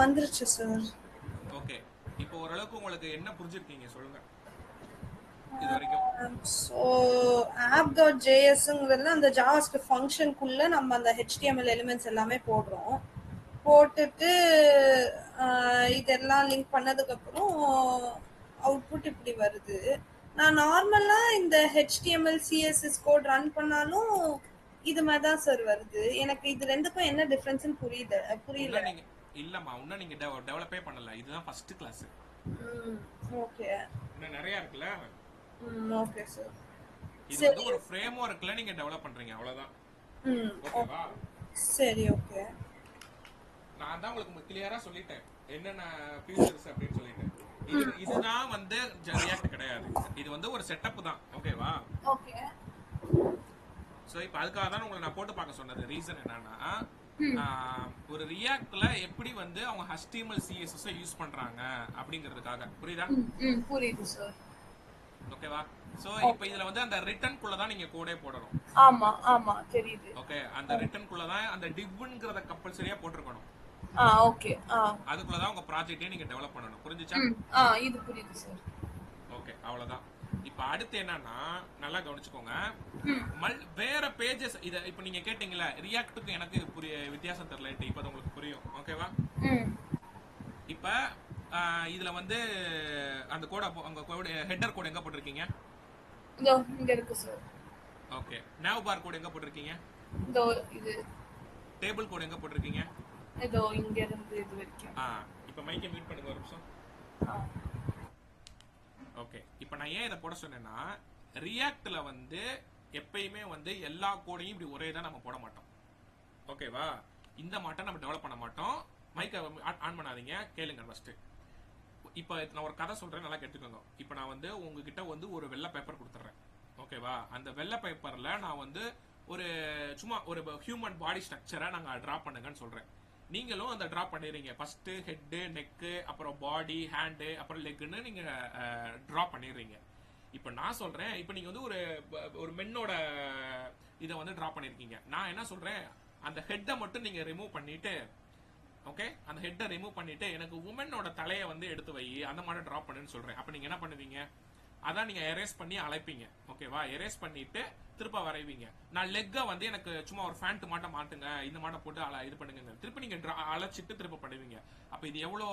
வந்துருச்சு சார். ஓகே. இப்போ ஓரளவுக்கு உங்களுக்கு என்ன புரிஞ்சிருக்கீங்க சொல்லுங்க இது வரைக்கும்? ஸோ app.jsங்கிறதுல அந்த ஜாவாஸ்கிரிப்ட் ஃபங்க்ஷனுக்குள்ள நம்ம அந்த ஹெச்டிஎம்எல் எலிமெண்ட்ஸ் எல்லாமே போடுறோம். போட்டுட்டு இதெல்லாம் லிங்க் பண்ணதுக்கப்புறம் அவுட்புட் இப்படி வருது. நான் நார்மலா இந்த ஹெச்டிஎம்எல் சிஎஸ்எஸ் கோட் ரன் பண்ணாலும் இது மாதிரி தான் சார் வருது. எனக்கு இது ரெண்டுக்கும் என்ன டிஃபரன்ஸ்னு புரியல. இன்னும் நீங்க இல்லம்மா, இன்னும் நீங்க டெவலப்பே பண்ணல. இதுதான் ஃபர்ஸ்ட் கிளாஸ். ஓகே. இன்னும் நிறைய இருக்குல்ல. Okay sir. இது வந்து ஒரு ஃப்ரேம்வொர்க்ல நீங்க டெவலப் பண்றீங்க, அவ்வளவுதான். ஓகேவா? சரி, ஓகே. நான் தான் உங்களுக்கு கிளியரா சொல்லிட்டேன் என்னென்ன ஃபீச்சர்ஸ் அப்படின்னு சொல்லிட்டேன். இதுதான் வந்து ரியாக்ட் கிடையாது. இது வந்து ஒரு செட்டப் தான். ஓகேவா? ஓகே. சோ இப்போ அதுக்காக தான் உங்களை நான் போட்டு பார்க்க சொன்னது. ரீசன் என்னன்னா, ஒரு ரியாக்ட்ல எப்படி வந்து அவங்க HTML CSS யூஸ் பண்றாங்க அப்படிங்கிறதுக்காக. புரியுதா? புரியுது சார். ஓகேவா? சோ இப்போ இதுல வந்து அந்த ரிட்டர்ன் குள்ள தான் நீங்க கோடே போடணும். ஆமா ஆமா தெரியுது. ஓகே, அந்த ரிட்டர்ன் குள்ள தான் அந்த divங்கிறத கம்பல்சரியா போட்டுறணும். ஓகே. அதுக்குள்ள தான் உங்க ப்ராஜெக்ட்டே நீங்க டெவலப் பண்ணணும். புரிஞ்சுச்சா? இது புரியுது சார். ஓகே, அவ்வளவுதான். இப்போ அடுத்து என்னன்னா, நல்லா கவனிச்சுக்கோங்க. வேற பேஜஸ் இத இப்போ நீங்க கேட்டிங்கல, ரியாக்ட்டுக்கு எனக்கு இது வித்தியாசம் தெரியல. இப்போ அது உங்களுக்கு புரியும். ஓகேவா? இப்போ இதுல வந்து அந்த கோட அங்க கோட் ஹெட்டர் கோட் எங்க போட்டுருக்கீங்க? இதோ இங்க இருக்கு sir. Okay. nav bar code எங்க போட்டுருக்கீங்க? இதோ இது. டேபிள் கோட் எங்க போட்டுருக்கீங்க? இதோ இங்க இருந்து இது வரைக்கும். இப்போ மைக்கை மியூட் பண்ணுங்க ஒரு நிமிஷம். ஓகே. இப்போ நான் ஏன் இத போட சொன்னேன்னா, ரியாக்ட்ல வந்து எப்பயுமே வந்து எல்லா கோடையும் இப்படி ஒரே தான் நம்ம போட மாட்டோம். ஓகேவா? இந்த மாட்டம் நம்ம டெவலப் பண்ண மாட்டோம். மைக்கை ஆன் பண்ணாதீங்க, கேளுங்க ஃபர்ஸ்ட். இப்போ நான் ஒரு கதை சொல்றேன், நல்லா கேட்டுக்கோங்க. இப்போ நான் வந்து உங்ககிட்ட வந்து ஒரு வெள்ளை பேப்பர் கொடுத்துறேன். ஓகேவா? அந்த வெள்ளை பேப்பர்ல நான் வந்து ஒரு சும்மா ஒரு ஹியூமன் பாடி ஸ்ட்ரக்சரை நாங்க டிரா பண்ணுங்கன்னு சொல்றேன். நீங்களும் அந்த டிரா பண்ணிடுறீங்க. ஃபர்ஸ்ட் ஹெட், நெக், அப்புறம் பாடி, ஹேண்ட், அப்புறம் லெக்னு நீங்க டிரா பண்ணிடுறீங்க. இப்போ நான் சொல்றேன், இப்போ நீங்க வந்து ஒரு மென்னோட இதை வந்து டிரா பண்ணிருக்கீங்க. நான் என்ன சொல்றேன், அந்த ஹெட்டை மட்டும் நீங்க ரிமூவ் பண்ணிட்டு, ஓகே, அந்த ஹெட்டை ரிமூவ் பண்ணிட்டு எனக்கு உமனோட தலையை வந்து எடுத்து வை, அந்த மாதிரி டிரா பண்ணுன்னு சொல்றேன். அப்ப நீங்க என்ன பண்ணுவீங்க? அதான் நீங்க எரேஸ் பண்ணி அழைப்பீங்க. ஓகேவா? எரேஸ் பண்ணிட்டு திருப்ப வரைவீங்க. நான் லெக்கை வந்து எனக்கு சும்மா ஒரு ஃபேண்ட் மாட்டம் மாட்டுங்க, இந்த மாட்டம் போட்டு இது பண்ணுங்க, திருப்பி நீங்க அழைச்சிட்டு திருப்ப பண்ணுவீங்க. அப்ப இது எவ்வளோ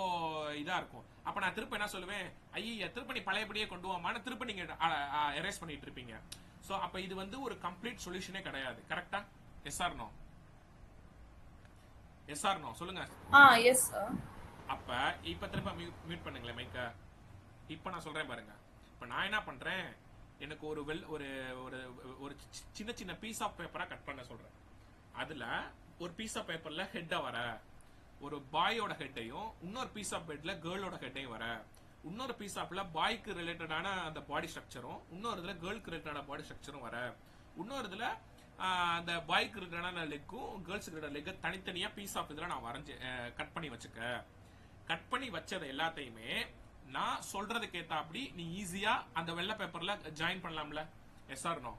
இதா இருக்கும். அப்ப நான் திருப்ப என்ன சொல்லுவேன், ஐயா திருப்ப நீ பழையபடியே கொண்டு வாமான திருப்ப நீங்க எரேஸ் பண்ணிட்டு இருப்பீங்க. சோ அப்ப இது வந்து ஒரு கம்ப்ளீட் சொல்யூஷனே கிடையாது. கரெக்டா? Yes or no? Yes or no சொல்லுங்க. Yes sir. அப்ப இப்ப திருப்ப மியூட் பண்ணுங்களேன் மைக்க. இப்ப நான் சொல்றேன் பாருங்க. இப்ப நான் என்ன பண்றேன், எனக்கு ஒரு ஒரு சின்ன சின்ன பீஸ் ஆஃப் பேப்பரா கட் பண்ண சொல்றேன். அதுல ஒரு பீஸ் ஆஃப் பேப்பர்ல ஹெட்டா வர, ஒரு பாயோட ஹெட்டையும் இன்னொரு பீஸ் ஆஃப் பெட்ல கேர்ளோட ஹெட்டையும் வர, இன்னொரு பீஸ் ஆஃப்ல பாய்க்கு ரிலேட்டடான அந்த பாடி ஸ்ட்ரக்சரும் இன்னொரு இதுல கேர்ளுக்கு ரிலேட்டடான பாடி ஸ்ட்ரக்சரும் வர, இன்னொரு இதுல அந்த பாய்க்கு ரிலேட்டடான லெக்கும் கேர்ள்ஸுக்கு ரிலேட்டட் லெக் தனித்தனியா பீஸ் ஆஃப் இதுல நான் வரைஞ்சு கட் பண்ணி வச்சுக்க. கட் பண்ணி வச்சது எல்லாத்தையுமே நான் சொல்றதுக்கு ஏத்த அப்படி நீ ஈஸியா அந்த வெள்ளை பேப்பர்ல ஜாயின் பண்ணலாம்ல? Yes or no?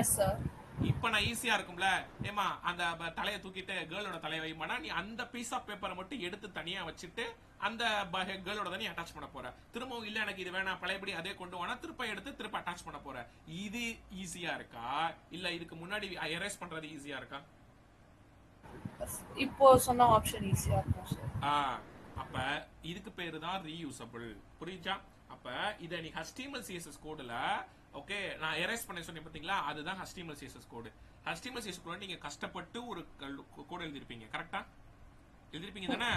Yes sir. இப்ப நான் ஈஸியா இருக்கும்ல, ஏமா அந்த தலையை தூக்கிட்டு கேர்ளோட தலையை வைமானா, நீ அந்த பீஸ் ஆஃப் பேப்பரை மட்டும் எடுத்து தனியா வச்சுட்டு அந்த கேர்ளோட தான் நீ அட்டாச் பண்ண போற. திரும்பவும் இல்ல எனக்கு இது வேணா பழையபடி அதே கொண்டு வானா திருப்ப எடுத்து திருப்ப அட்டாச் பண்ண போற. இது ஈஸியா இருக்கா இல்ல இதுக்கு முன்னாடி எரேஸ் பண்றது ஈஸியா இருக்கா? இப்போ சொன்ன ஆப்ஷன் ஈஸியா இருக்கும் சார். அப்ப இதுக்கு பேரு தான் ரீயூசபிள். புரியுதா? அப்ப இத நீ HTML CSS கோட்ல ஓகே நான் எரேஸ் பண்ண சொன்னேன் பாத்தீங்களா, அதுதான் HTML CSS code. HTML CSS code நீங்க கஷ்டப்பட்டு ஒரு கோட் எழுதிருப்பீங்க. கரெக்ட்டா? எழுதிருப்பீங்க தானே?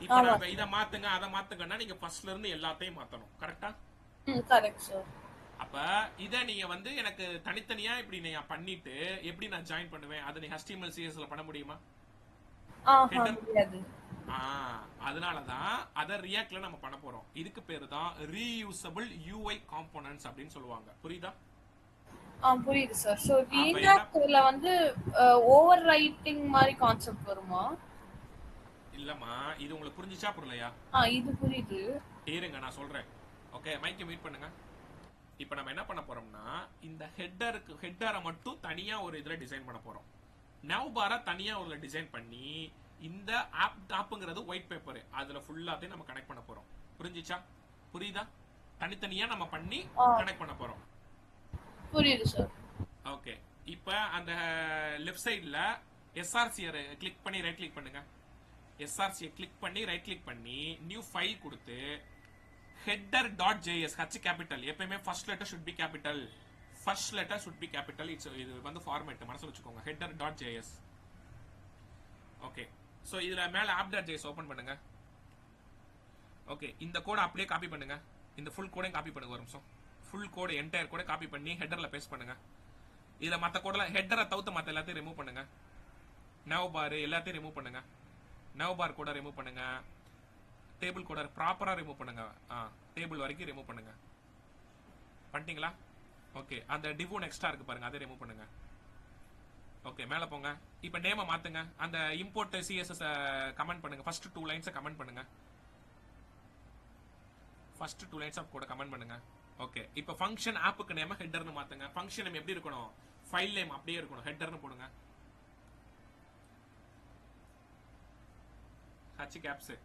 இப்போ நான் இத மாத்துங்க அத மாத்துங்கன்னா நீங்க ஃபர்ஸ்ட்ல இருந்து எல்லாத்தையும் மாத்தணும். கரெக்ட்டா? Correct sir. அப்ப இத நீங்க வந்து எனக்கு தனித்தனியா இப்படி நீங்க பண்ணிட்டு எப்படி நான் ஜாயின் பண்ணுவேன்? அத நீ HTML CSS ல பண்ண முடியுமா? முடியாது. அதனாலதான் அத ரியாக்ட்ல நம்ம பண்ண போறோம். இதுக்கு பேரு தான் ரீயூசபிள் UI காம்போனன்ட்ஸ் அப்படின்னு சொல்லுவாங்க. புரியுதா? புரியுது சார். சோ ரியாக்ட்ல வந்து ஓவர் ரைட்டிங் மாதிரி கான்செப்ட் வருமா? இல்லம்மா, இது உங்களுக்கு புரிஞ்சுச்சா புரியலையா? இது புரியுது. இருங்க நான் சொல்றேன். ஓகே, மைக்கை மியூட் பண்ணுங்க. இப்போ நம்ம என்ன பண்ண போறோம்னா, இந்த ஹெட்டரை மட்டும் தனியா ஒரு இதுல டிசைன் பண்ண போறோம். நவ்பாரா தனியா ஒரு டிசைன் பண்ணி இந்த ஆப்புங்கிறது ஒயிட் பேப்பர் அதுல ஃபுல்லாத்தையும் நம்ம கனெக்ட் பண்ண போறோம். புரிஞ்சுச்சா? புரியுதா? தனித்தனியா நம்ம பண்ணி கனெக்ட் பண்ண போறோம். புரியுது சார். ஓகே. இப்போ அந்த லெஃப்ட் சைடுல எஸ்ஆர்சி கிளிக் பண்ணி ரைட் கிளிக் பண்ணுங்க. எஸ்ஆர்சி கிளிக் பண்ணி ரைட் கிளிக் பண்ணி நியூ ஃபைல் கொடுத்து header.js h capital எப்பவுமே first letter should be capital. First letter should be capital. இது வந்து ஃபார்மேட் மனசுல வச்சுக்கோங்க. header.js. ஓகே. சோ இதுல மேல app.js ஓபன் பண்ணுங்க. ஓகே. இந்த கோட் அப்படியே காப்பி பண்ணுங்க. இந்த ஃபுல் கோடையும் காப்பி பண்ணுங்க ஒரு நிமிஷம். ஃபுல் கோட் என்டையர் கோட காப்பி பண்ணி ஹெட்டர்ல பேஸ்ட் பண்ணுங்க. இதுல மத்த கோடெல்லாம் ஹெட்டரை தவிர்த்து மத்த எல்லாத்தையும் ரிமூவ் பண்ணுங்க. நவ் பார் எல்லாத்தையும் ரிமூவ் பண்ணுங்க. நவ் பார் கோட ரிமூவ் பண்ணுங்க. டேபிள் கோட ப்ராப்பரா ரிமூவ் பண்ணுங்க. டேபிள் வரைக்கும் ரிமூவ் பண்ணுங்க. பண்ணிட்டீங்களா? ஓகே. அந்த டிவ் எக்ஸ்ட்ரா இருக்கு பாருங்க, அதை ரிமூவ் பண்ணுங்க. ஓகே, மேல போங்க. இப்போ நேம மாத்துங்க. அந்த இம்போர்ட் சிஎஸ்எஸ் கமெண்ட் பண்ணுங்க. ஃபர்ஸ்ட் 2 லைன்ஸ் கமெண்ட் பண்ணுங்க. ஃபர்ஸ்ட் 2 லைன்ஸ் ஆஃப் கோட கமெண்ட் பண்ணுங்க. ஓகே. இப்போ ஃபங்க்ஷன் ஆப்புக்கு நேம ஹெட்டர்னு மாத்துங்க. ஃபங்க்ஷன் நேம் எப்படி இருக்கணும்? ஃபைல் நேம் அப்படியே இருக்கணும். ஹெட்டர்னு போடுங்க. H caps.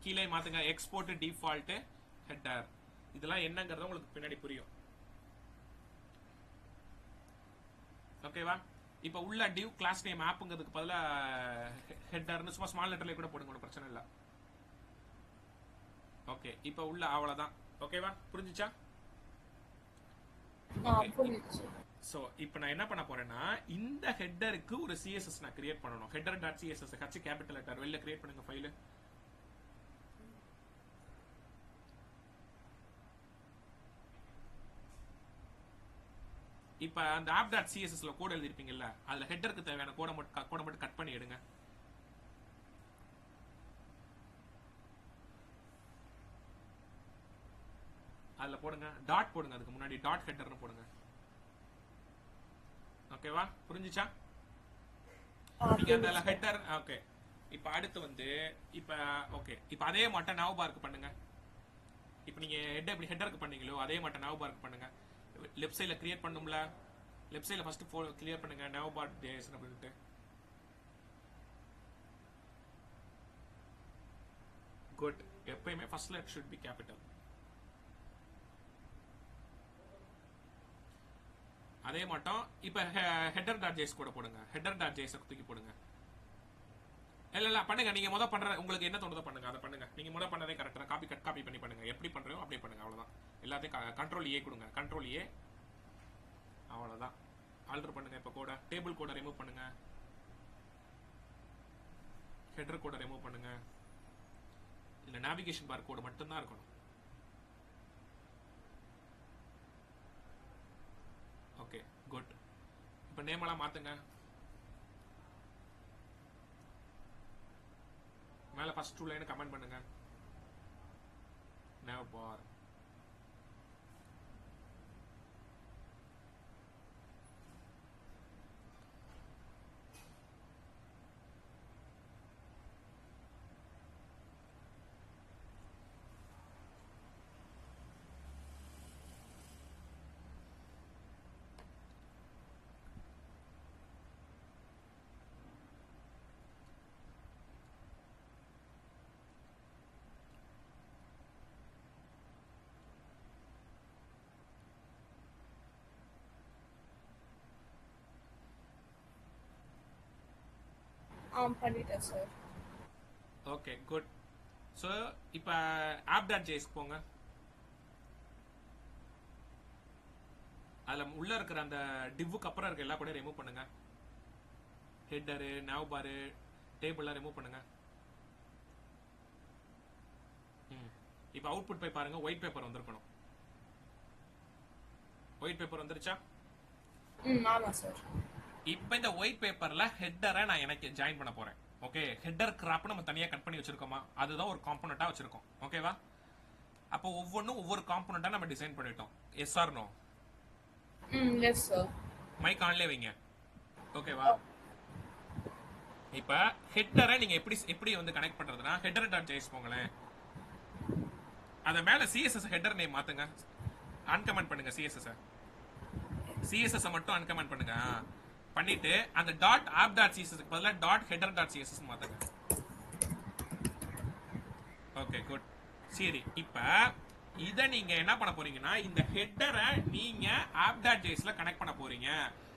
கீழே மாத்துங்க. Export default header. இதெல்லாம் என்னங்கிறது உங்களுக்கு பின்னாடி புரியும். ஓகேவா? இப்போ உள்ள டிவ் கிளாஸ் நேம் ஆப்புங்கிறதுக்கு பதிலா ஹெட்டர்னு சும்மா ஸ்மால் லெட்டர்ல கூட போடுங்க, ஒன்றும் பிரச்சனை இல்லை. ஓகே. இப்போ உள்ள அவ்வளவுதான். ஓகேவா? புரிஞ்சுச்சா? சோ இப்போ நான் என்ன பண்ண போறேன்னா இந்த ஹெட்டருக்கு ஒரு சிஎஸ்எஸ் நான் கிரியேட் பண்ணனும். header.css ஹச் கேபிட்டல் லெட்டர் வெளில கிரியேட் பண்ணுங்க ஃபைல். இப்போ அந்த app.cssல கோட் எழுதி இருப்பீங்கல்ல, அதுல ஹெட்டருக்கு தேவையான கோட மட்டும் கட் பண்ணி எடுங்க. அதுல போடுங்க. டாட் போடுங்க. அதுக்கு முன்னாடி டாட் ஹெட்டர்னு போடுங்க. ஓகேவா? புரிஞ்சுச்சா? நீங்க அந்த ஹெட்டர். ஓகே. இப்போ அடுத்து வந்து இப்போ ஓகே. இப்போ அதே மட்டும் நவ் பார்க்கு பண்ணுங்க. இப்போ நீங்க ஹெட்டருக்கு பண்ணீங்களோ அதே மட்டும் நவ் பார்க்கு பண்ணுங்க. லெஃப்ட் சைடுல கிரியேட் பண்ணும்ல, லெஃப்ட் சைடுல ஃபர்ஸ்ட் கிளியர் பண்ணுங்க நவ் பார் டேஸ் அப்படினு. குட். எப்பவுமே first letter should be capital. அதே மட்டும் இப்போ header.js கூட போடுங்க. header.js தூக்கி போடுங்க. இல்ல பண்ணுங்க. நீங்க முத பண்ற உங்களுக்கு என்ன தோணுதோ பண்ணுங்க, அதை பண்ணுங்க. நீங்க முத பண்ணதே கரெக்டா காப்பி பண்ணி பண்ணுங்க. எப்படி பண்றீங்களோ அப்படியே பண்ணுங்க. அவ்வளவுதான். எல்லாத்தையும் கண்ட்ரோல் ஏ கொடுங்க. கண்ட்ரோல் ஏ. அவ்வளவுதான். ஆல்டர் பண்ணுங்க. இப்போ கோட டேபிள் கோட ரிமூவ் பண்ணுங்க. ஹெடர் கோட ரிமூவ் பண்ணுங்க. இல்ல நேவிகேஷன் பார் கோட் மட்டும் தான் இருக்கணும். Okay, good. இப்போ நேம் எல்லாம் மாத்துங்க. மேல ஃபர்ஸ்ட் 2 லைன் கமெண்ட் பண்ணுங்க. nav bar. பண்ணிட்டேன் சார். Okay, good. ஸோ இப்போ app.js போங்க. அதில் உள்ள இருக்கிற அந்த டிவ்வுக்கு அப்புறம் இருக்க எல்லா கூட ரிமூவ் பண்ணுங்க. ஹெட்டரு, nav பார், டேபிள்லாம் ரிமூவ் பண்ணுங்க. இப்போ அவுட்புட் போய் பாருங்க. ஒயிட் பேப்பர் வந்திருக்கணும். ஒயிட் பேப்பர் வந்துருச்சா? ஆமா சார். இப்போ இந்த ஒயிட் பேப்பர்ல ஹெட்டரை நான் எனக்கு ஜாயின் பண்ண போறேன். ஓகே, ஹெட்டர் கிராப் நம்ம தனியா கட் பண்ணி வச்சிருக்கோமா, அதுதான் ஒரு காம்போனன்ட்டா வச்சிருக்கோம். ஓகேவா? அப்போ ஒவ்வொன்றும் ஒவ்வொரு காம்போனன்ட்டா நம்ம டிசைன் பண்ணிட்டோம். Yes or no? Yes sir. Mic ஆன்லயே வைங்க. ஓகேவா? இப்போ ஹெட்டரை நீங்க எப்படி வந்து கனெக்ட் பண்றதுன்னா header.js போங்களேன். அத மேல சிஎஸ்எஸ் ஹெட்டர் நேம் மாத்துங்க. அன்கமெண்ட் பண்ணுங்க சிஎஸ்எஸ். சிஎஸ்எஸ் மட்டும் அன்கமெண்ட் பண்ணுங்க. பண்ணிட்டு அந்த டாட் ஆப் டாட் சிஎஸ்எஸ் பதிலா டாட் ஹெடர் டாட் சிஎஸ்எஸ் மாத்துங்க. Okay good. சரி, இப்ப இத நீங்க என்ன பண்ண போறீங்கன்னா இந்த ஹெட்டரை நீங்க ஆப் டாட் ஜேஎஸ்ல கனெக்ட் பண்ண போறீங்க.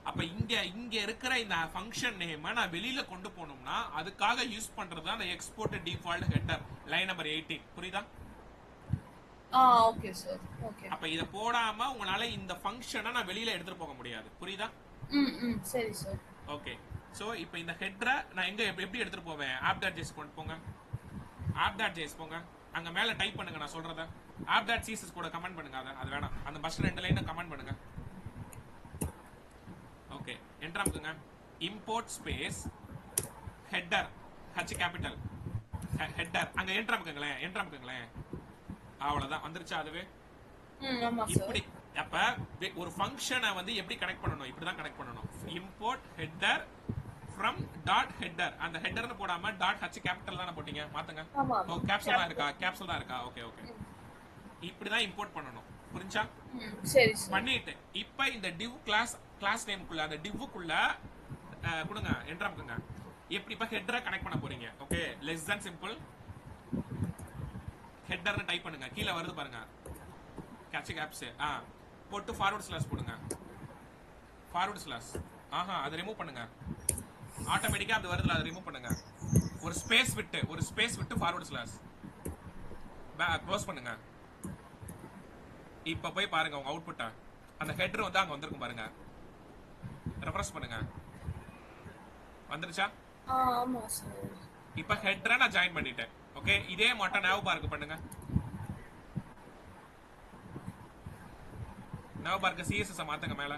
அப்ப இங்க இருக்கிற இந்த ஃபங்க்ஷன் நேம் நான் வெளியில கொண்டு போகணும்னா அதுக்காக யூஸ் பண்றது அந்த export default header line number 18. புரியுதா? Okay sir. ஓகே. அப்ப இத போடாம உங்களால இந்த ஃபங்க்ஷனை நான் வெளியில எடுத்துட்டு போக முடியாது. புரியுதா? சரி சார். ஓகே. சோ இப்போ இந்த ஹெட்டரை நான் எங்க எப்படி எடுத்துட்டு போவேன்? ஆப் டாட் ஜேஎஸ் கொண்டு போங்க. ஆப் டாட் ஜேஎஸ் போங்க. அங்க மேல டைப் பண்ணுங்க நான் சொல்றத. ஆப் டாட் சிஎஸ்எஸ் கூட கமெண்ட் பண்ணுங்க. அது வேணாம். அந்த ஃபர்ஸ்ட் 2 லைனை கமெண்ட் பண்ணுங்க. ஓகே. என்டர் அமுக்குங்க. Import space header H capital header. அங்க என்டர் அமுக்குங்களேன். அவ்வளவுதான். வந்துருச்சா அதுவே? ஆமா சார். இப்படி அப்ப ஒரு ஃபங்க்ஷனை வந்து எப்படி கனெக்ட் பண்ணணும்? இப்படி தான் கனெக்ட் பண்ணணும். Import header from dot header. அந்த ஹெட்டர்னு போடாம டாட் ஹச் கேபிட்டல் தான போட்டீங்க. மாத்துங்க. ஓ கேப்சல் தான் இருக்கா? ஓகே. இப்படி தான் இம்போர்ட் பண்ணணும். புரிஞ்சா? சரி சார். பண்ணிட்டு இப்போ இந்த div கிளாஸ் நேம்க்குள்ள அந்த divக்குள்ள கொடுங்க. என்டர் அமுக்குங்க. எப்படி இப்ப ஹெட்டரை கனெக்ட் பண்ண போறீங்க? ஓகே. லெஸ் than சிம்பிள் ஹெட்டர்னு டைப் பண்ணுங்க. கீழ வருது பாருங்க. கேட்ச் கேப்ஸ் போட்டு ஃபார்வர்ட் ஸ்லாஷ் போடுங்க. ஃபார்வர்ட் ஸ்லாஷ் அதை ரிமூவ் பண்ணுங்க. ஆட்டோமேட்டிக்கா அது வருதுல, அதை ரிமூவ் பண்ணுங்க. ஒரு ஸ்பேஸ் விட்டு ஃபார்வர்ட் ஸ்லாஷ் க்ளோஸ் பண்ணுங்க. இப்ப போய் பாருங்க உங்க அவுட்புட்டா. அந்த ஹெட்டர் வந்து அங்க வந்திருக்கும் பாருங்க. ரெஃப்ரெஷ் பண்ணுங்க. வந்துருச்சா? ஆமா சார். இப்ப ஹெட்டரை நான் ஜாயின் பண்ணிட்டேன். ஓகே. இதே மட்டும் nav barக்கு பண்ணுங்க. nav barக்கு சிஎஸ்எஸ் மாத்துங்க மேல.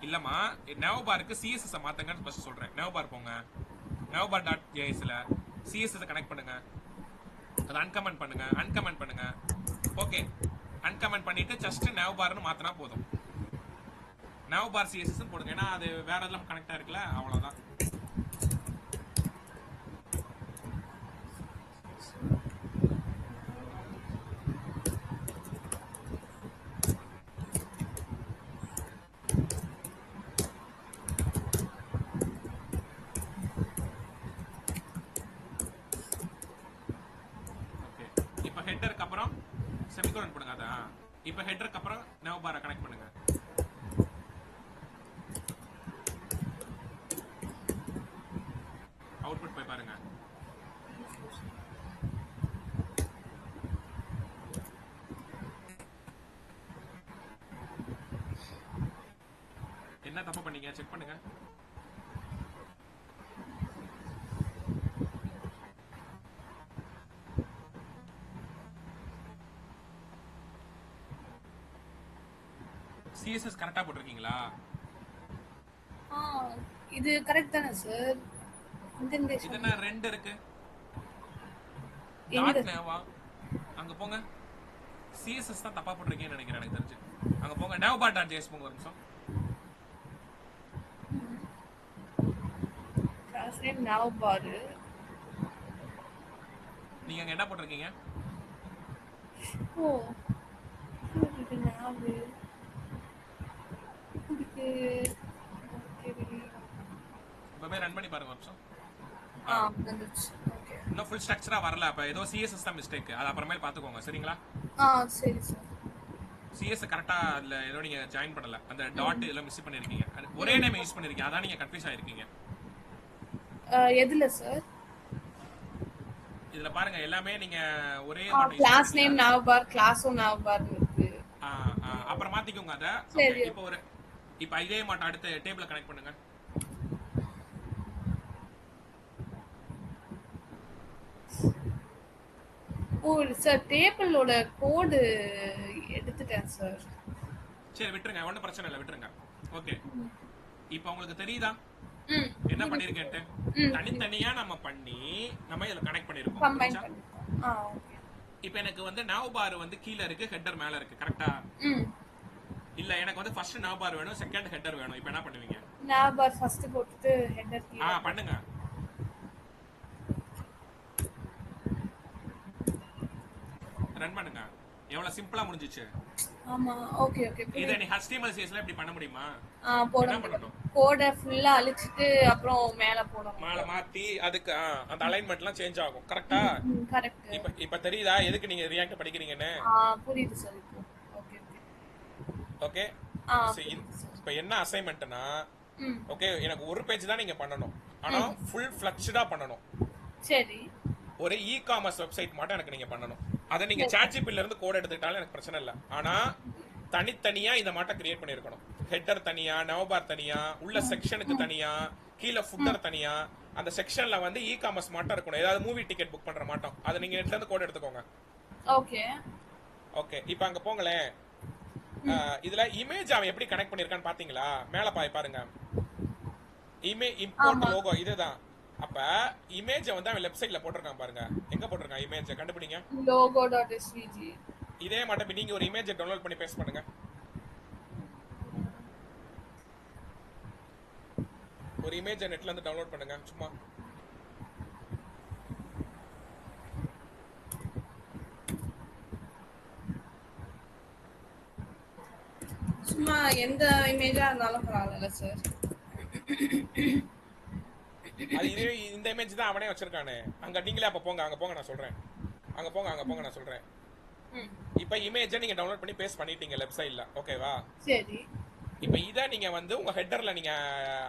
இல்லம்மா, nav barக்கு சிஎஸ்எஸ் மாத்துங்கன்னு ஃபர்ஸ்ட் சொல்றேன். nav bar போங்க. nav bar.js ல சிஎஸ்எஸ் கனெக்ட் பண்ணுங்க. அது அன்கமெண்ட் பண்ணுங்க. ஓகே. அன்கமெண்ட் பண்ணிட்டு ஜஸ்ட் nav barனு மாத்தினா போதும். nav bar css போடுங்க. ஏன்னா அது வேற எதுல கனெக்ட் ஆயிருக்குல, அவ்வளவுதான். ஹெட்டருக்கு அப்புறம் செமிகோலன் போடுங்க. அதான் இப்போ ஹெட்டருக்கு அப்புறம் nav bar கனெக்ட் பண்ணுங்க. அவுட்புட் போய் பாருங்க. என்ன தப்பு பண்ணீங்க? செக் பண்ணுங்க. சிஎஸ்எஸ் கரெக்ட்டா போட்டுருக்கீங்களா? இது கரெக்ட் தானே சார்? இது என்ன 2 இருக்கு? Dot NeVA? அங்க போங்க. சிஎஸ்எஸ் தான் தப்பா போட்டுருக்கீங்கன்னு நினைக்கிறேன் எனக்கு தெரிஞ்சு. அங்க போங்க. navbar.js போங்க ஒரு நிமிஷம். Class name navbar. நீங்க அங்க என்ன போட்டுருக்கீங்க? இது nav. இப்பவே ரன் பண்ணி பாருங்க ஒரு நிமிஷம். வந்துச்சு. ஓகே. இன்னும் ஃபுல் ஸ்ட்ரக்சரா வரல. அப்ப ஏதோ சிஎஸ்எஸ் தான் மிஸ்டேக். அது அப்புறமேல் பாத்துக்கோங்க. சரிங்களா? சரி சார். சிஎஸ் கரெக்ட்டா இல்ல, ஏதோ நீங்க ஜாயின் பண்ணல. அந்த டாட் இதெல்லாம் மிஸ் பண்ணிருக்கீங்க. ஒரே நேம் யூஸ் பண்ணிருக்கீங்க. அதான் நீங்க கன்ஃபியூஸ் ஆயிருக்கீங்க. எதுல சார்? இதுல பாருங்க எல்லாமே நீங்க ஒரே கிளாஸ் நேம் navbar, கிளாஸும் navbar இருக்கு. அப்புறம் மாத்திக்கோங்க அத. இப்போ இதே மட்டும் அடுத்த டேபிள கனெக்ட் பண்ணுங்க. சார் டேபிளோட கோட் எடுத்துட்டேன் சார். சரி விட்டுருங்க. ஒண்ணும் பிரச்சனை இல்ல, விட்டுருங்க. ஓகே. இப்போ உங்களுக்கு தெரியுதா என்ன பண்ணிருக்கேன்ட்டு? தனித்தனியா நம்ம பண்ணி நம்ம இதல கனெக்ட் பண்ணிருக்கோம். ஓகே. இப்போ எனக்கு வந்து nav bar வந்து கீழ இருக்கு, ஹெட்டர் மேல இருக்கு. கரெக்ட்டா? இல்ல, எனக்கு வந்து ஃபர்ஸ்ட் nav bar வேணும், செகண்ட் ஹெட்டர் வேணும். இப்போ என்ன பண்ணுவீங்க? nav bar ஃபர்ஸ்ட் போட்டுட்டு ஹெட்டர் கீழ பண்ணுங்க. ரன் பண்ணுங்க. எவ்வளவு சிம்பிளா முடிஞ்சிச்சு. ஆமா. Okay, okay. இதை புரியுது. நீ HTML CSS இப்படி பண்ண முடியுமா? போட என்ன முடியாது. பண்ணணும்? கோட ஃபுல்லா அழிச்சிட்டு அப்புறம் மேல போடணும். மாலை மாத்தி அதுக்கு அந்த அலைன்மெண்ட்லாம் சேஞ்ச் ஆகும். கரெக்டா? கரெக்ட். இப்ப இப்ப தெரியுதா எதுக்கு நீங்க ரியாக்ட் படிக்கிறீங்கன்னு? புரியுது சார் இப்போ. Okay, okay. ஓகே. புரியுது சார். இப்ப என்ன அசைன்மெண்ட்னா, ம். ஓகே எனக்கு ஒரு பேஜ் தான் நீங்க பண்ணணும். ஆனா ம். ஃபுல் ஃபிளக்ஸ்டா பண்ணணும். சரி. ஒரு இ-காமர்ஸ் வெப்சைட் மட்டும் எனக்கு நீங்க பண்ணணும். அதை நீங்க சரி. சாட்ஜிபில இருந்து கோட் எடுத்துக்கிட்டாலும் எனக்கு பிரச்சனை இல்லை. ஆனா தனித்தனியா இந்த மாட்டம் கிரியேட் பண்ணிருக்கணும். ஹெட்டர் தனியா, நவபார் தனியா, உள்ள செக்ஷனுக்கு தனியா, கீழே ஃபுட்டர் தனியா, அந்த செக்ஷன்ல வந்து இ-காமர்ஸ் மாட்டம் இருக்கணும். ஏதாவது மூவி டிக்கெட் புக் பண்ற மாட்டோம். அதை நீங்க நெட்ல இருந்து கோட் எடுத்துக்கோங்க. ஓகே. ஓகே, இப்ப அங்க போங்களேன். இதுல இமேஜ் அவன் எப்படி கனெக்ட் பண்ணிருக்கான்னு பாத்தீங்களா? மேல பாருங்க. இம்போர்ட் ஆமா. லோகோ இதுதான். அப்ப இமேஜை வந்து அவன் வெப்சைட்ல போட்டிருக்கான் பாருங்க. எங்க போட்டிருக்கான் இமேஜை கண்டுபிடிங்க. logo.svg. இதே மட்டும் நீங்க ஒரு இமேஜை டவுன்லோட் பண்ணி பேஸ்ட் பண்ணுங்க. ஒரு இமேஜை நெட்ல இருந்து டவுன்லோட் பண்ணுங்க சும்மா. சும்மா எந்த இமேஜா இருந்தாலும் பரவாயில்ல சார். அது இதே இந்த இமேஜ் தான் அவனே வச்சிருக்கானே. அங்க நீங்களே அப்ப போங்க, அங்க போங்க நான் சொல்றேன். அங்க போங்க நான் சொல்றேன். இப்ப இமேஜை நீங்க டவுன்லோட் பண்ணி பேஸ்ட் பண்ணிட்டீங்க வெப்சைட்ல. ஓகேவா? சரி. இப்ப இதை நீங்க வந்து உங்க ஹெட்டர்ல நீங்க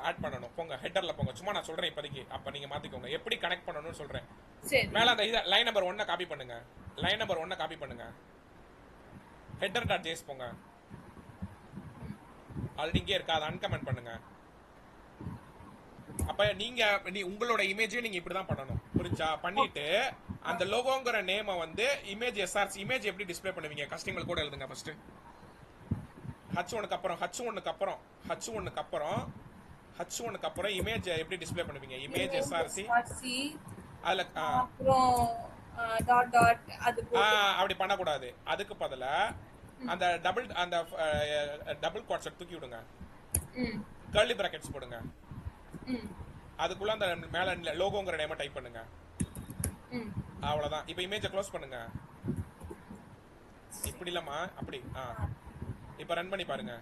ஆட் பண்ணணும். போங்க ஹெட்டர்ல போங்க. சும்மா நான் சொல்றேன் இப்போதைக்கு. அப்ப நீங்க மாத்திக்கோங்க. எப்படி கனெக்ட் பண்ணணும்னு சொல்றேன். சரி. மேல அந்த இத லைன் நம்பர் 1 காப்பி பண்ணுங்க. லைன் நம்பர் 1 காப்பி பண்ணுங்க. header.js போங்க. ஆல்ரெடி இங்கே இருக்கா, அதை அன்கமெண்ட் பண்ணுங்க. அப்ப நீங்க உங்களோட இமேஜை நீங்க இப்படிதான் பண்ணணும். புரிஞ்சா? பண்ணிட்டு அந்த லோகோங்கிற நேமை வந்து இமேஜ் எஸ்ஆர்சி இமேஜ் எப்படி டிஸ்ப்ளே பண்ணுவீங்க? கஸ்டமர் கூட எழுதுங்க ஃபர்ஸ்ட். H1க்கு அப்புறம் இமேஜ் எப்படி டிஸ்ப்ளே பண்ணுவீங்க? இமேஜ் எஸ்ஆர்சி அதுல டாட் டாட் அது அப்படி பண்ணக்கூடாது. அதுக்கு பதிலா அந்த டபுள் குவாட்ஸ் தூக்கி விடுங்க. கர்லி பிராக்கெட்ஸ் போடுங்க. அதுக்குள்ள அந்த மேல லோகோங்கிற நேமை டைப் பண்ணுங்க. அவ்வளவுதான். இப்ப இமேஜை க்ளோஸ் பண்ணுங்க. இப்படி இல்லம்மா, அப்படி. இப்ப ரன் பண்ணி பாருங்க.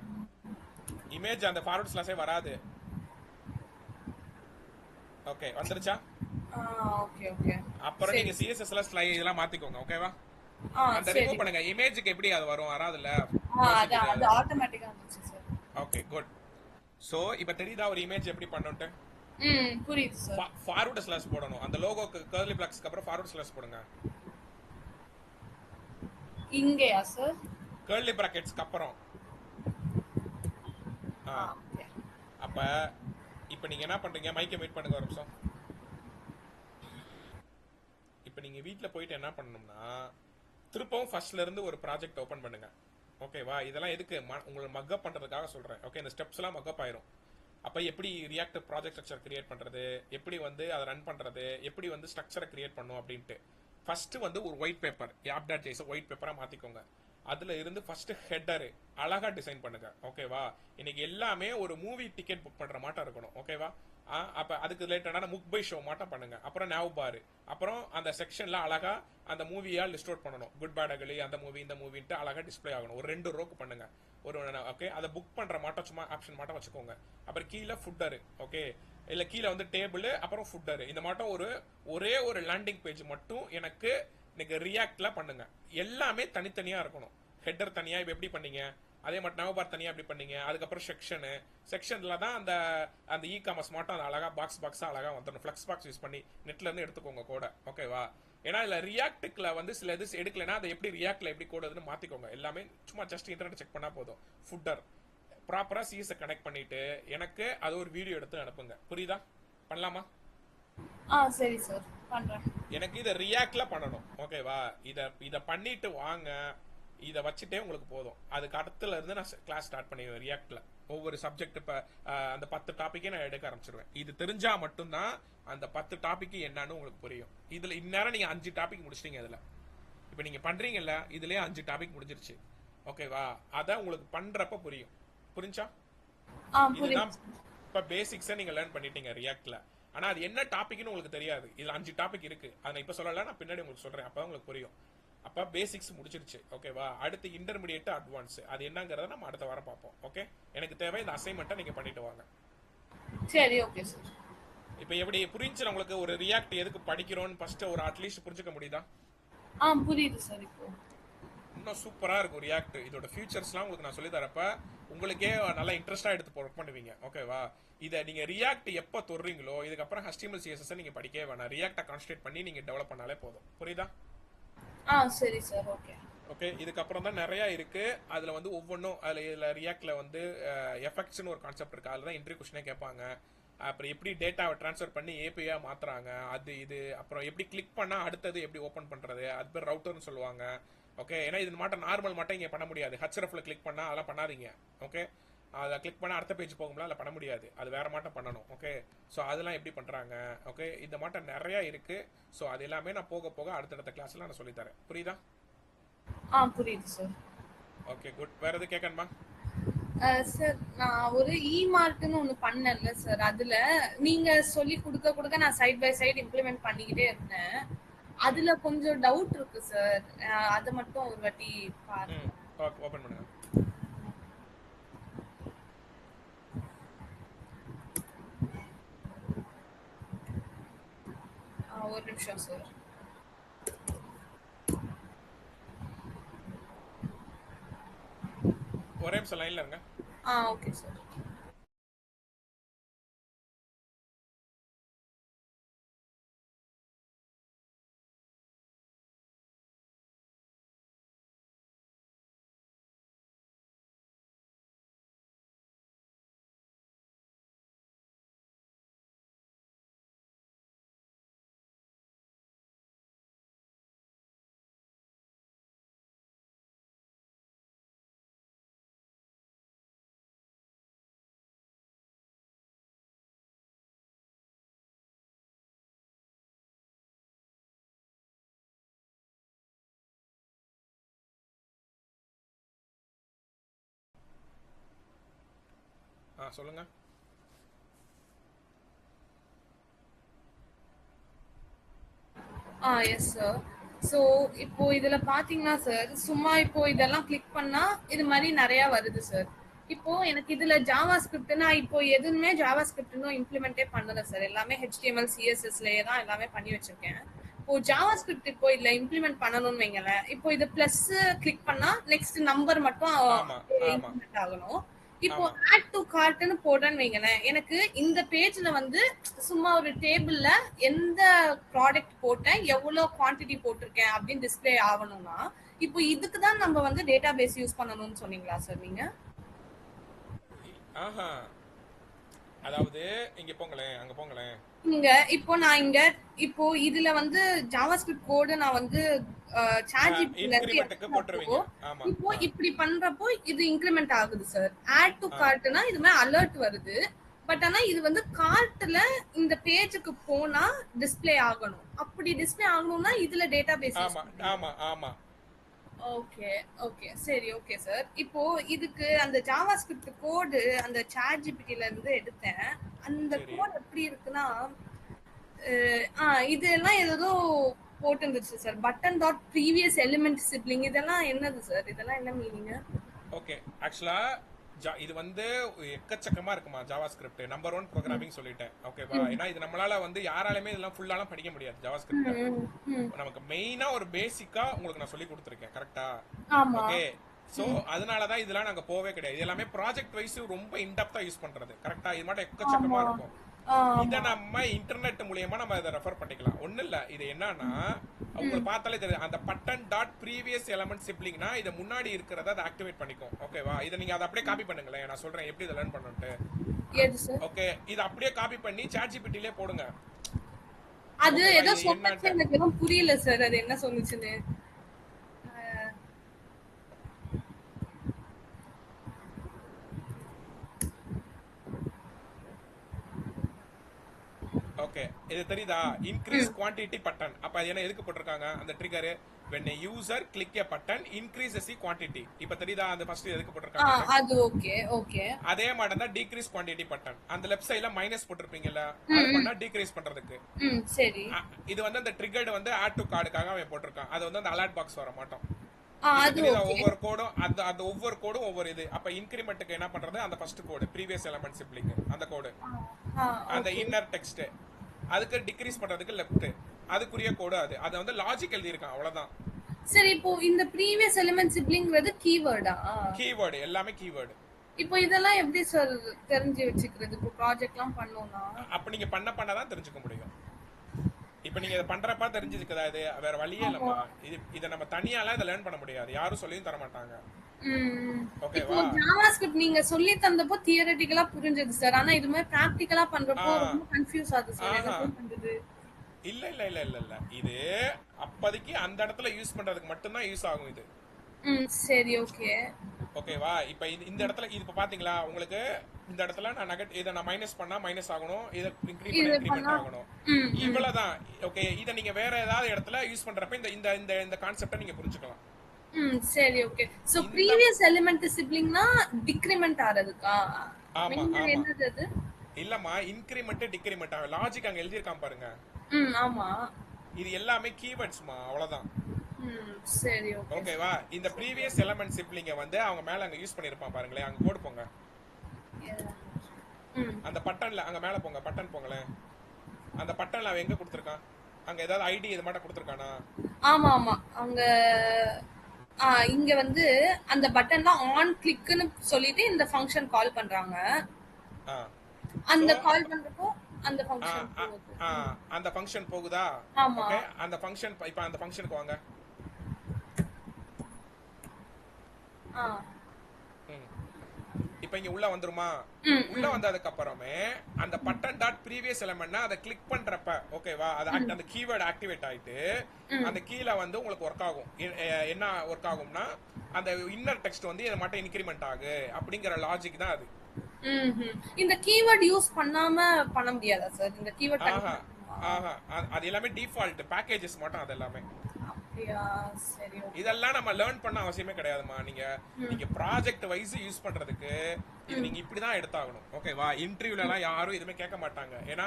இமேஜ் அந்த ஃபார்வர்ட் ஸ்லாஷே வராது. ஓகே, வந்துருச்சா? Okay, okay. அப்புறம் நீங்க சிஎஸ்எஸ்ல ஸ்லைட் இதெல்லாம் மாத்திக்கோங்க. ஓகேவா? அந்த ரிமூவ் பண்ணுங்க. இமேஜுக்கு எப்படி அது வரும்? வராதுல்ல. அது ஆட்டோமேட்டிக்கா வந்துச்சு சார். Okay, good. சோ இப்போ தெரியுதா ஒரு இமேஜ் எப்படி பண்ணனும்ட்டு? புரியுது சார். ஃபார்வர்ட் ஸ்லாஷ் போடணும். அந்த லோகோக்கு கர்லி பிராக்கெட்ஸ்க்கு அப்புறம் ஃபார்வர்ட் ஸ்லாஷ் போடுங்க. இங்கயா சார்? கர்லி பிராக்கெட்ஸ்க்கு அப்புறம். அப்ப இப்போ நீங்க என்ன பண்றீங்க? மைக்கை மீட் பண்ணுங்க ஒரு நிமிஷம். இப்போ நீங்க வீட்ல போயிட்டு என்ன பண்ணணும்னா, திருப்பவும் ஃபர்ஸ்ட்ல இருந்து ஒரு ப்ராஜெக்ட் ஓபன் பண்ணுங்க. ஓகேவா? இதெல்லாம் எதுக்கு? உங்களை மக்கப் பண்றதுக்காக சொல்றேன். ஓகே, இந்த ஸ்டெப்ஸ் எல்லாம் மக்கப் ஆயிரும். அப்ப எப்படி ரியாக்ட் ப்ராஜெக்ட் ஸ்ட்ரக்சர் கிரியேட் பண்றது, எப்படி வந்து அதை ரன் பண்றது, எப்படி வந்து ஸ்ட்ரக்சரை கிரியேட் பண்ணும் அப்படின்ட்டு ஃபர்ஸ்ட் வந்து ஒரு ஒயிட் பேப்பர், app.js ஒயிட் பேப்பரா மாத்திக்கோங்க. அதுல இருந்து ஃபர்ஸ்ட் ஹெட்டர் அழகா டிசைன் பண்ணுங்க. ஓகேவா? இன்னைக்கு எல்லாமே ஒரு மூவி டிக்கெட் புக் பண்ற மாட்டம் இருக்கணும். ஓகேவா? அப்ப அதுக்கு ரிலேட்டடான புக் பை ஷோ மாட்டம் பண்ணுங்க. அப்புறம் nav பார், அப்புறம் அந்த செக்ஷன்ல அழகா அந்த மூவியா லிஸ்ட் அவுட் பண்ணணும். குட் பேட் அகலி, அந்த மூவி இந்த மூவின்ட்டு அழகா டிஸ்பிளே ஆகணும். ஒரு 2 ரோக்கு பண்ணுங்க. ஒரு ஓகே, அதை புக் பண்ற மாட்டம் சும்மா ஆப்ஷன் மாட்டம் வச்சுக்கோங்க. அப்புறம் கீழே ஃபுட்டர். ஓகே, இல்ல கீழே வந்து டேபிள், அப்புறம் ஃபுட்டர். இந்த மாட்டம் ஒரே ஒரு லேண்டிங் பேஜ் மட்டும் எனக்கு நீங்க ரியாக்ட்ல பண்ணுங்க. எல்லாமே தனித்தனியா இருக்கணும். ஹெட்டர் தனியா இப்ப எப்படி பண்ணீங்க, அதே மாதிரி நவபார் தனியா எப்படி பண்ணீங்க. அதுக்கப்புறம் செக்ஷன்ல தான் அந்த இ காமர்ஸ் மட்டும் அந்த அழகா பாக்ஸா அழகா வந்துடும். ஃபிளக்ஸ் பாக்ஸ் யூஸ் பண்ணி நெட்ல இருந்து எடுத்துக்கோங்க கோட. ஓகேவா? ஏன்னா இல்ல ரியாக்டுக்குல வந்து சில இது எடுக்கலன்னா அதை எப்படி ரியாக்ட்ல எப்படி கோடுன்னு மாத்திக்கோங்க. எல்லாமே சும்மா ஜஸ்ட் இன்டர்நெட் செக் பண்ணா போதும். ஃபுட்டர் ப்ராப்பரா சிஎஸ் கனெக்ட் பண்ணிட்டு எனக்கு அது ஒரு வீடியோ எடுத்து அனுப்புங்க. புரியுதா? பண்ணலாமா? சரி சார், பண்றேன். எனக்கு இதை ரியாக்ட்ல பண்ணணும். ஓகேவா? இத பண்ணிட்டு வாங்க. இதை வச்சுட்டே உங்களுக்கு போதும். அதுக்கு அடுத்துல இருந்து நான் கிளாஸ் ஸ்டார்ட் பண்ணிடுவேன். ரியாக்ட்ல ஒவ்வொரு சப்ஜெக்ட் இப்ப அந்த 10 டாபிக்கே நான் எடுக்க ஆரம்பிச்சிருவேன். இது தெரிஞ்சா மட்டும்தான் அந்த 10 டாபிக் என்னன்னு உங்களுக்கு புரியும். இதுல இந்நேரம் நீங்க 5 டாபிக் முடிச்சிட்டீங்க. இதுல இப்ப நீங்க பண்றீங்கல்ல, இதுலயே 5 டாபிக் முடிஞ்சிருச்சு. ஓகேவா? அதான் உங்களுக்கு பண்றப்ப புரியும். புரிஞ்சா? இதுதான் இப்ப பேசிக்ஸை நீங்க லேர்ன் பண்ணிட்டீங்க ரியாக்ட்ல. ஆனா அது என்ன டாபிக்னு உங்களுக்கு தெரியாது. இதுல 5 டாபிக் இருக்கு. அதை இப்ப சொல்லல, நான் பின்னாடி உங்களுக்கு சொல்றேன். அப்பதான் உங்களுக்கு புரியும். அப்ப பேசிக்ஸ் முடிச்சிருச்சு. ஓகேவா? அடுத்து இன்டர்மீடியட் அட்வான்ஸ் அது என்னங்கறத நம்ம அடுத்த வாரம் பார்ப்போம். ஓகே, எனக்கு தேவை இந்த அசைன்மெண்ட்டை நீங்க பண்ணிட்டு வாங்க. சரி, ஓகே சார். இப்போ எப்படி புரிஞ்சுச்சு உங்களுக்கு? ஒரு ரியாக்ட் எதுக்கு படிக்கிறோம்னு ஃபர்ஸ்ட் ஒரு அட்லீஸ்ட் புரிஞ்சுக்க முடியுதா? புரியுது சார் இப்போ. இன்னும் சூப்பரா இருக்கும் ரியாக்ட். இதோட ஃபியூச்சர்ஸ்லாம் உங்களுக்கு நான் சொல்லி தரப்ப உங்களுக்கே நல்லா இன்ட்ரெஸ்டா எடுத்து ஒர்க் பண்ணுவீங்க. ஓகேவா? இதை நீங்க ரியாக்ட் எப்போ தொடுறீங்களோ இதுக்கப்புறம் HTML CSS நீங்க படிக்கவே வேணாம். ரியாக்டை கான்சன்ட்ரேட் பண்ணி நீங்க டெவலப் பண்ணாலே போதும். புரியுதா? சரி சார். ஓகே ஓகே, இதுக்கப்புறம் தான் நிறைய இருக்கு. அதுல வந்து ஒவ்வொன்றும் இதுல ரியாக்ட்ல வந்து எஃபெக்ட்ஸ்னு ஒரு கான்செப்ட் இருக்கு. அதுல தான் இன்டர்வியூ கொஸ்டினே கேட்பாங்க. அப்புறம் எப்படி டேட்டாவை ட்ரான்ஸ்ஃபர் பண்ணி ஏபிஐயா மாத்துறாங்க, அது இது. அப்புறம் எப்படி கிளிக் பண்ணா அடுத்தது எப்படி ஓப்பன் பண்றது, அது பேர் ரவுட்டர்னு சொல்லுவாங்க. ஓகே, ஏன்னா இது மட்டும் நார்மல் மட்டும் இங்கே பண்ண முடியாது. ஹச்ரஃப்ல கிளிக் பண்ணா அதெல்லாம் பண்ணாதீங்க. ஓகே, அதை கிளிக் பண்ணால் அடுத்த பேஜ் போகும்ல, அதில் பண்ண முடியாது. அது வேற மாட்டம் பண்ணணும். ஓகே, ஸோ அதெல்லாம் எப்படி பண்ணுறாங்க. ஓகே, இந்த மாட்டம் நிறையா இருக்கு. ஸோ அது எல்லாமே நான் போக போக அடுத்தடுத்த கிளாஸ்ல நான் சொல்லித்தரேன். புரியுதா? புரியுது சார். Okay, good. வேற எது கேட்கணுமா? சார், நான் ஒரு இமார்ட்னு ஒன்று பண்ணேன்ல சார், அதுல நீங்க சொல்லி கொடுக்க கொடுக்க நான் சைட் பை சைடு இம்ப்ளிமெண்ட் பண்ணிக்கிட்டே இருந்தேன். அதுல கொஞ்சம் டவுட் இருக்கு சார். அதை மட்டும் ஒரு வாட்டி பாருங்க. ஓபன் பண்ணுங்க. ஒரு நிமிஷம் சார். ஒரே நிமிஷம் லைன்ல இருங்க. Okay sir. சொல்லுங்க. Yes sir. ஸோ இப்போ இதுல பாத்தீங்கன்னா சார், சும்மா இப்போ இதெல்லாம் கிளிக் பண்ணா இது மாதிரி நிறைய வருது சார். இப்போ எனக்கு இதுல ஜாவா ஸ்கிரிப்ட்னா இப்போ எதுவுமே ஜாவா ஸ்கிரிப்ட் இன்னும் இம்ப்ளிமெண்டே பண்ணல சார். எல்லாமே HTML CSSலயே தான் எல்லாமே பண்ணி வச்சிருக்கேன். இப்போ ஜாவா ஸ்கிரிப்ட் இப்போ இதுல இம்ப்ளிமெண்ட் பண்ணணும்னு வைங்களேன். இப்போ இது பிளஸ் கிளிக் பண்ணா நெக்ஸ்ட் நம்பர் மட்டும் இம்ப்ளிமெண்ட் ஆகணும். இப்போ ஆட் டு கார்ட்னு போடுறேன்னு வைங்களேன், எனக்கு இந்த பேஜ்ல வந்து சும்மா ஒரு டேபிள்ல எந்த ப்ராடக்ட் போட்டேன், எவ்வளவு குவான்டிட்டி போட்டிருக்கேன் அப்படின்னு டிஸ்பிளே ஆகணும்னா, இப்போ இதுக்கு தான் நம்ம வந்து டேட்டா பேஸ் யூஸ் பண்ணணும்னு சொன்னீங்களா சார் நீங்க? அதாவது இங்க போங்களேன், அங்க போங்களேன். இப்போ இதுல வந்து ஜாவாஸ்கிரிப்ட் கோடு நான் வந்து சாட்ஜிபிட்டில இருந்து போட்டுருவீங்க. இப்போ இப்படி பண்றப்போ இது இன்கிரிமெண்ட் ஆகுது சார். ஆட் டு கார்ட்னா இது மாதிரி அலர்ட் வருது. பட் ஆனா இது வந்து கார்ட்ல இந்த பேஜுக்கு போனா டிஸ்ப்ளே ஆகணும். அப்படி டிஸ்ப்ளே ஆகணும்னா இதுல டேட்டா பேஸ். ஆமா. ஓகே ஓகே சரி. Okay sir. இப்போ இதுக்கு அந்த ஜாவாஸ்கிரிப்ட் கோடு அந்த சாட்ஜிபிட்டில இருந்து எடுத்தேன். அந்த கோட் எப்படி இருக்குன்னா, இதெல்லாம் ஏதோ போட்டுருந்துச்சு sir. Button dot previous element sibling. இதெல்லாம் என்னது சார்? இதெல்லாம் என்ன மீனிங்? ஓகே, ஆக்சுவலா இது வந்து எக்கச்சக்கமா இருக்குமா ஜாவா ஸ்கிரிப்ட். நம்பர் 1 ப்ரோக்ராமிங் சொல்லிட்டேன். ஓகேவா? ஏன்னா இது நம்மளால வந்து யாராலுமே இதெல்லாம் ஃபுல்லாலாம் படிக்க முடியாது ஜாவா ஸ்கிரிப்ட். நமக்கு மெயினா ஒரு பேசிக்கா உங்களுக்கு நான் சொல்லி கொடுத்துருக்கேன். கரெக்டா? ஓகே, சோ அதனாலதான் இதெல்லாம் நாங்க போவே கிடையாது. இது எல்லாமே ப்ராஜெக்ட் வைஸ் ரொம்ப இன்டெப்தா யூஸ் பண்றது. கரெக்டா? இது மட்டும் எக்கச்சக்கமா இருக்கும். இத நம்ம இன்டர்நெட் மூலமா நம்ம இதை ரெஃபர் பண்ணிக்கலாம். ஒண்ணு இல்ல, இது என்னன்னா உங்களுக்கு பார்த்தாலே தெரியும். அந்த பட்டன் டாட் ப்ரீவியஸ் எலிமெண்ட் சிப்லிங்னா இத முன்னாடி இருக்கிறத அதை ஆக்டிவேட் பண்ணிக்கும். ஓகேவா? இதை நீங்க அதை அப்படியே காப்பி பண்ணுங்களேன். நான் சொல்றேன் எப்படி இதை லேர்ன் பண்ணணும்ட்டு. ஓகே, இதை அப்படியே காப்பி பண்ணி சாட்ஜிபிட்டிலே போடுங்க. அது ஏதோ சொன்னது எனக்கு எதுவும் புரியல சார். அது என்ன சொன்னுச்சுன்னு. ஓகே, இது தெரியுதா? Increase quantity button. அப்ப அது என்ன எதுக்கு போட்டிருக்காங்க அந்த trigger? when a user click a button increases the quantity. இப்ப தெரியுதா அந்த ஃபர்ஸ்ட் எதுக்கு போட்டிருக்காங்க? அது ஓகே ஓகே. அதே மாதிரி தான் decrease quantity button. அந்த லெஃப்ட் சைடுல மைனஸ் போட்டிருப்பீங்கல்ல, அது ம் ம் பண்ணா decrease பண்றதுக்கு. சரி. இது வந்து அந்த ட்ரிகர்ட் வந்து ஆட் டு கார்டுக்காக அவன் போட்டிருக்கான். அது வந்து அந்த அலர்ட் பாக்ஸ் வர மாட்டோம். அது தெரியுதா? ஓகே. ஒவ்வொரு கோடும் அந்த ஒவ்வொரு கோடும் ஒவ்வொரு இது. அப்ப இன்கிரிமெண்ட்டுக்கு என்ன பண்றது? அந்த ஃபர்ஸ்ட் கோடு ப்ரீவியஸ் எலிமெண்ட் சிப்ளிங் அந்த கோடு, அந்த இன்னர் டெக்ஸ்ட். அதுக்கு டிக்ரீஸ் பண்றதுக்கு லெஃப்ட், அதுக்குரிய கோடு அது. அது வந்து லாஜிக் எழுதி இருக்கான், அவ்வளவுதான். சரி, இப்போ இந்த ப்ரீவியஸ் எலிமெண்ட் சிப்லிங்கிறது கீவேர்டா? கீவேர்டு, எல்லாமே கீவேர்டு. இப்போ இதெல்லாம் எப்படி சார் தெரிஞ்சு வச்சுக்கிறது? இப்போ ப்ராஜெக்ட்லாம் பண்ணோம்னா அப்ப நீங்க பண்ணதான் தெரிஞ்சுக்க முடியும். இப்ப நீங்க இதை பண்றப்ப தெரிஞ்சுக்குதா? இது வேற வழியே இல்லம்மா. இதை நம்ம தனியாலாம் இதை லேர்ன் பண்ண முடியாது, யாரும் சொல்லியும் தர மாட்டாங்க. இப்போ ஜாவாஸ்கிரிப்ட் நீங்க சொல்லி தந்தப்போ தியரிட்டிக்கலா புரிஞ்சது சார். ஆனா இது மாதிரி பிராக்டிகலா பண்றப்போ ரொம்ப கன்ஃபியூஸ் ஆகுது சார். என்ன பண்றது? இல்ல இல்ல இல்ல இல்ல இல்ல, இது அப்போதைக்கு அந்த இடத்துல யூஸ் பண்றதுக்கு மட்டும் தான் யூஸ் ஆகும் இது. சரி ஓகே. ஓகேவா? இப்ப இந்த இடத்துல இது இப்ப பாத்தீங்களா உங்களுக்கு? இந்த இடத்துல நான் இத நான் மைனஸ் பண்ணா மைனஸ் ஆகணும், இத இன்கிரிமெண்ட் ஆகணும், இவ்வளவுதான். ஓகே, இத நீங்க வேற ஏதாவது இடத்துல யூஸ் பண்றப்ப இந்த இந்த இந்த கான்செப்ட நீங்க புரிஞ்சுக்கலாம். சரி ஓகே. சோ previous element சிப்லிங்னா டிக்ரிமென்ட் ஆறதுக்கா? ஆமா ஆமா. என்னது அது? இல்லம்மா, இன்கிரிமெண்ட் டிக்ரிமெண்ட் லாஜிக் அங்க எழுதி இருக்கான் பாருங்க. ஆமா. இது எல்லாமே கீவேர்ட்ஸ்மா, அவ்வளவுதான். சரி ஓகே. ஓகேவா? இந்த previous element sibling வந்து அவங்க மேல அங்க யூஸ் பண்ணிருப்பான் பாருங்களே. அங்க கோட் போங்க. அந்த பட்டன்ல அங்க மேல போங்க, பட்டன் போங்களே. அந்த பட்டன்ல அவன் எங்க கொடுத்திருக்கான்? அங்க ஏதாவது ஐடி இது மட்டும் கொடுத்திருக்கானா? ஆமா ஆமா. அங்க இங்க வந்து அந்த பட்டன்ல ஆன் கிளிக்னு சொல்லிட்டு இந்த ஃபங்க்ஷன் கால் பண்றாங்க. அந்த கால் பண்றப்போ அந்த ஃபங்க்ஷன் போகுது. அந்த ஃபங்க்ஷன் போகுதா? ஓகே, அந்த ஃபங்க்ஷன் இப்ப அந்த ஃபங்க்ஷனுக்கு வாங்க. இப்ப இங்க உள்ள வந்துருமா? உள்ள வந்ததுக்கு அப்புறமே அந்த பட்டன் டாட் ப்ரீவியஸ் எலிமெண்ட்னா அதை கிளிக் பண்றப்ப ஓகேவா, அந்த கீவேர்ட் ஆக்டிவேட் ஆயிட்டு அந்த கீழ வந்து உங்களுக்கு ஒர்க் ஆகும். என்ன ஒர்க் ஆகும்னா அந்த இன்னர் டெக்ஸ்ட் வந்து இத மட்டும் இன்கிரிமெண்ட் ஆகு அப்படிங்கற லாஜிக் தான் அது. இந்த கீவேர்ட் யூஸ் பண்ணாம பண்ண முடியாதா சார்? இந்த கீவேர்ட் அது எல்லாமே டிஃபால்ட் பேக்கேजेस மட்டும், அது எல்லாமே. சரி ஓகே. இதெல்லாம் நம்ம லேர்ன் பண்ண அவசியமே கிடையாதுமா. நீங்க ப்ராஜெக்ட் வைஸ் யூஸ் பண்றதுக்கு இது நீங்க இப்படிதான் எடுத்தாகணும். ஓகேவா? இன்டர்வியூல எல்லாம் யாரும் எதுவுமே கேட்க மாட்டாங்க. ஏன்னா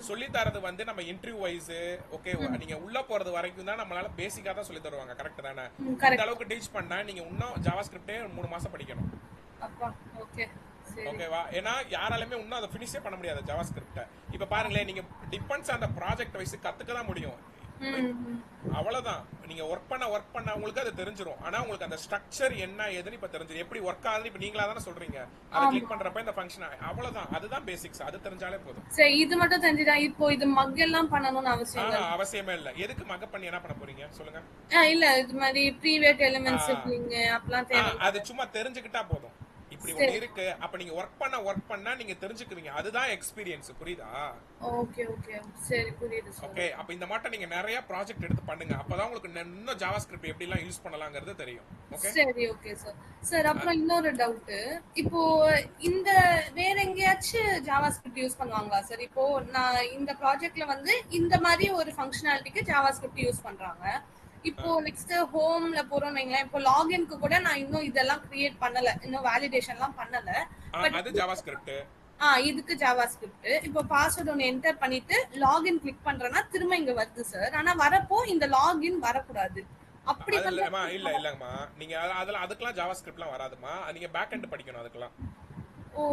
சொல்லி தரது வந்து நம்ம இன்டர்வியூ வைஸ் ஓகே, நீங்க உள்ள போறது வரைக்கும் தான் நம்மளால பேசிக்கா தான் சொல்லி தருவாங்க. கரெக்ட் தானே? இந்த அளவுக்கு டீச் பண்ணா நீங்க இன்னும் ஜாவாஸ்கிரிப்டே 3 மாசம் படிக்கணும். ஓகே ஓகேவா? ஏன்னா யாராலுமே இன்னும் அதை ஃபினிஷே பண்ண முடியாது ஜாவாஸ்கிரிப்ட. இப்ப பாருங்களேன், நீங்க டிபெண்ட்ஸ் அந்த ப்ராஜெக்ட் வைஸ் கத்துக்க தான் முடியும். அவ்வளவுதான். நீங்க ஒர்க் பண்ண உங்களுக்கு அது தெரிஞ்சிரும். ஆனா உங்களுக்கு அந்த ஸ்ட்ரக்சர் என்ன ஏதுன்னு இப்ப தெரிஞ்சிரும். எப்படி ஒர்க் ஆகுது இப்ப நீங்களா தானே சொல்றீங்க. அதை கிளிக் பண்றப்ப இந்த ஃபங்க்ஷன் அவ்வளவுதான். அதுதான் பேசிக்ஸ். அது தெரிஞ்சாலே போதும். சரி, இது மட்டும் தெரிஞ்சா இப்போ இது மக் எல்லாம் பண்ணனும்னு அவசியமே இல்ல. எதுக்கு மக் பண்ணி என்ன பண்ண போறீங்க சொல்லுங்க? இல்ல, இது மாதிரி ப்ரீவியஸ் எலிமெண்ட்ஸ் சிப்லிங் அப்பலாம் தேவை. அது சும்மா தெரிஞ்சுக்கிட்டா போதும். இப்படி ஒண்ணு இருக்கு, அப்ப நீங்க ஒர்க் பண்ணா நீங்க தெரிஞ்சுக்குவீங்க. அதுதான் எக்ஸ்பீரியன்ஸ். புரியுதா? ஓகே ஓகே, சரி புரியுது சார். ஓகே, அப்ப இந்த மாதிரி நீங்க நிறைய ப்ராஜெக்ட் எடுத்து பண்ணுங்க. அப்பதான் உங்களுக்கு இன்னும் ஜாவாஸ்கிரிப்ட் எப்படி எல்லாம் யூஸ் பண்ணலாம்ங்கிறது தெரியும். ஓகே சரி ஓகே சார். சார் அப்புறம் இன்னொரு டவுட், இப்போ இந்த வேற எங்கேயாச்சும் ஜாவாஸ்கிரிப்ட் யூஸ் பண்ணுவாங்களா சார்? இப்போ நான் இந்த ப்ராஜெக்ட்ல வந்து இந்த மாதிரி ஒரு ஃபங்க்ஷனாலிட்டிக்கு ஜாவாஸ்கிரிப்ட் யூஸ் பண்றாங்க. இப்போ நெக்ஸ்ட் ஹோம்ல போறோம் வைங்களேன். இப்போ லாகின்க்கு கூட நான் இன்னும் இதெல்லாம் கிரியேட் பண்ணல, இன்னும் வேலிடேஷன்லாம் பண்ணல. பட் அது ஜாவாஸ்கிரிப்ட். இதுக்கு ஜாவாஸ்கிரிப்ட். இப்போ பாஸ்வேர்ட் ஒன்னு என்டர் பண்ணிட்டு லாகின் கிளிக் பண்றேன்னா திரும்ப இங்க வருது சார். ஆனா வரப்போ இந்த லாகின் வரக்கூடாது. அப்படி இல்லங்கம்மா, நீங்க அதெல்லாம் அதுக்கெல்லாம் ஜாவாஸ்கிரிப்ட்லாம் வராதுமா. நீங்க பேக் எண்ட் படிக்கணும் அதுக்கெல்லாம். ஓ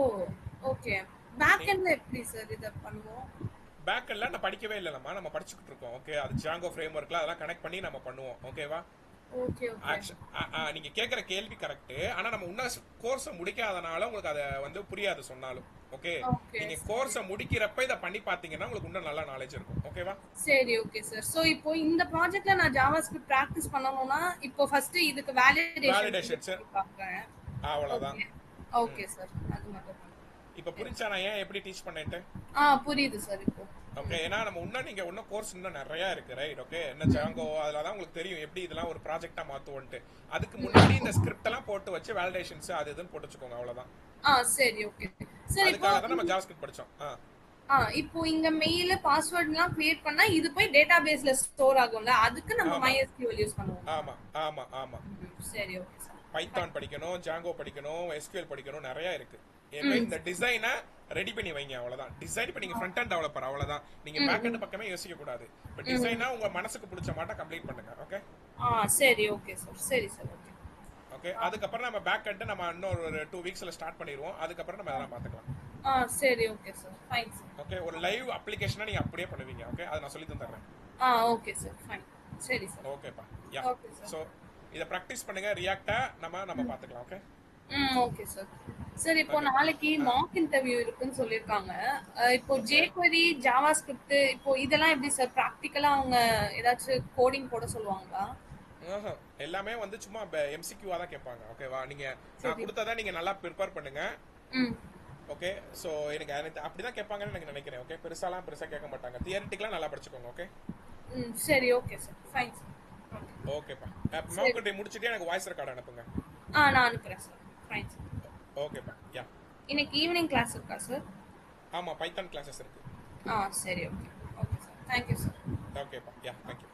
ஓகே. பேக் எண்ட்ல எப்படி சார் இத பண்ணுவோம்? பேக் எண்ட்ல நான் படிக்கவே இல்லலம்மா, நம்ம படிச்சிட்டு இருக்கோம். ஓகே, அது ஜாங்கோ ஃப்ரேம்வொர்க்ல அதெல்லாம் கனெக்ட் பண்ணி நம்ம பண்ணுவோம். ஓகேவா? Okay okay. நீங்க கேக்குற கேள்வி கரெக்ட். ஆனா நம்ம இன்னும் கோர்ஸ் முடிக்காதனால உங்களுக்கு அத வந்து புரியாது சொன்னாலும். ஓகே, நீங்க கோர்ஸ் முடிக்கிறப்ப இத பண்ணி பாத்தீங்கன்னா உங்களுக்கு இன்னும் நல்ல நாலேஜ் இருக்கும். ஓகேவா? சரி ஓகே சார். சோ இப்போ இந்த ப்ராஜெக்ட்ல நான் ஜாவாஸ்கிரிப்ட் பிராக்டீஸ் பண்ணனும்னா இப்போ ஃபர்ஸ்ட் இதுக்கு வேலிடேஷன் பார்க்கறேன். அவ்வளவுதான். ஓகே சார், அது மட்டும். இப்போ புரிஞ்சா நான் ஏன் எப்படி டீச் பண்ணேன்ட்டு? புரியுது சார் இப்போ. ஓகே, ஏன்னா நம்ம நீங்க கோர்ஸ் இன்னும் நிறைய இருக்கு, ரைட்? ஓகே, என்ன ஜாங்கோ அதெல்லாம் உங்களுக்கு தெரியும் எப்படி இதெல்லாம் ஒரு ப்ராஜெக்ட்டா மாத்துவோம்ட்டு. அதுக்கு முன்னாடி இந்த ஸ்கிரிப்ட் எல்லாம் போட்டு வச்சு வேலிடேஷன்ஸ் அது இதுன்னு போட்டு வச்சுக்கோங்க. அவ்வளவுதான். சரி ஓகே. சரி, அதுக்காக தான் நம்ம ஜாவாஸ்கிரிப்ட் படிச்சோம். இப்போ இங்க மெயில் பாஸ்வேர்ட்லாம் கிரியேட் பண்ணா இது போய் டேட்டாபேஸ்ல ஸ்டோர் ஆகும்ல, அதுக்கு நம்ம ஆமா MySQL யூஸ் பண்ணுவோமா? ஆமா ஆமா ஆமா. சரி, ஓகே சார். பைத்தான் படிக்கணும், ஜாங்கோ படிக்கணும், எஸ்கியூஎல் படிக்கணும், நிறைய இருக்கு. எனவே ம். இந்த டிசைனை ரெடி பண்ணி வைங்க, அவ்வளவுதான். டிசைன் இப்போ நீங்க ஃப்ரண்ட் அண்ட் டெவலப்பர், அவ்வளவுதான். நீங்க ம், பேக் ம், அண்ட் பக்கமே யோசிக்க கூடாது. இப்போ ம். டிசைனா உங்க மனசுக்கு பிடிச்ச மாட்ட கம்ப்ளீட் பண்ணுங்க. ஓகே சரி, ஓகே சார். சரி சார், ஓகே. ஓகே. அதுக்கப்புறம் நம்ம பேக் அண்ட் நம்ம இன்னொரு ஒரு 2 வீக்ஸ்ல ஸ்டார்ட் பண்ணிடுவோம். அதுக்கப்புறம் நம்ம அதெல்லாம் பார்த்துக்கலாம். சரி, okay sir. Fine sir. Okay. ஒரு லைவ் அப்ளிகேஷனை நீங்க அப்படியே பண்ணுவீங்க. ஓகே, அதை நான் சொல்லி தந்துடுறேன். Okay sir. ஃபைன். சரி சார். ஓகேப்பா. யா. Okay sir. ஸோ இதை ப்ராக்டிஸ் பண்ணுங்க. ரியாக்டா நம்ம பார்த்துக்கலாம். Okay okay sir. சார் இப்போ ஓகே. நாளைக்கு மார்க் இன்டர்வியூ இருக்குன்னு சொல்லியிருக்காங்க. இப்போ jQuery, JavaScript இப்போ இதெல்லாம் எப்படி சார் ப்ராக்டிக்கலா அவங்க ஏதாச்சும் கோடிங் போட சொல்லுவாங்களா? எல்லாமே வந்து சும்மா எம்சிக்யூவா தான் கேட்பாங்க. ஓகேவா? நீங்க நான் சரி. கொடுத்ததை நீங்க நல்லா ப்ரிப்பேர் பண்ணுங்க. ம். ஓகே. ஸோ எனக்கு அப்படிதான் கேட்பாங்கன்னு எனக்கு நினைக்கிறேன். ஓகே, பெருசா கேட்க மாட்டாங்க. தியரிட்டிக்கலா நல்லா படிச்சுக்கோங்க. ஓகே சரி, ஓகே சார். Fine sir. ஓகேப்பா. மார்க் டே முடிச்சுட்டு எனக்கு வாய்ஸ் ரெக்கார்ட் அனுப்புங்க. நான் அனுப்புறேன் சார். Fine sir. ஓகேப்பா. யா. இன்னைக்கு ஈவினிங் கிளாஸ் இருக்கா சார்? ஆமா, பைத்தான் கிளாஸஸ் இருக்கு. சரி, okay. Okay sir. Thank you sir. ஓகேப்பா. யா, தேங்க்யூ.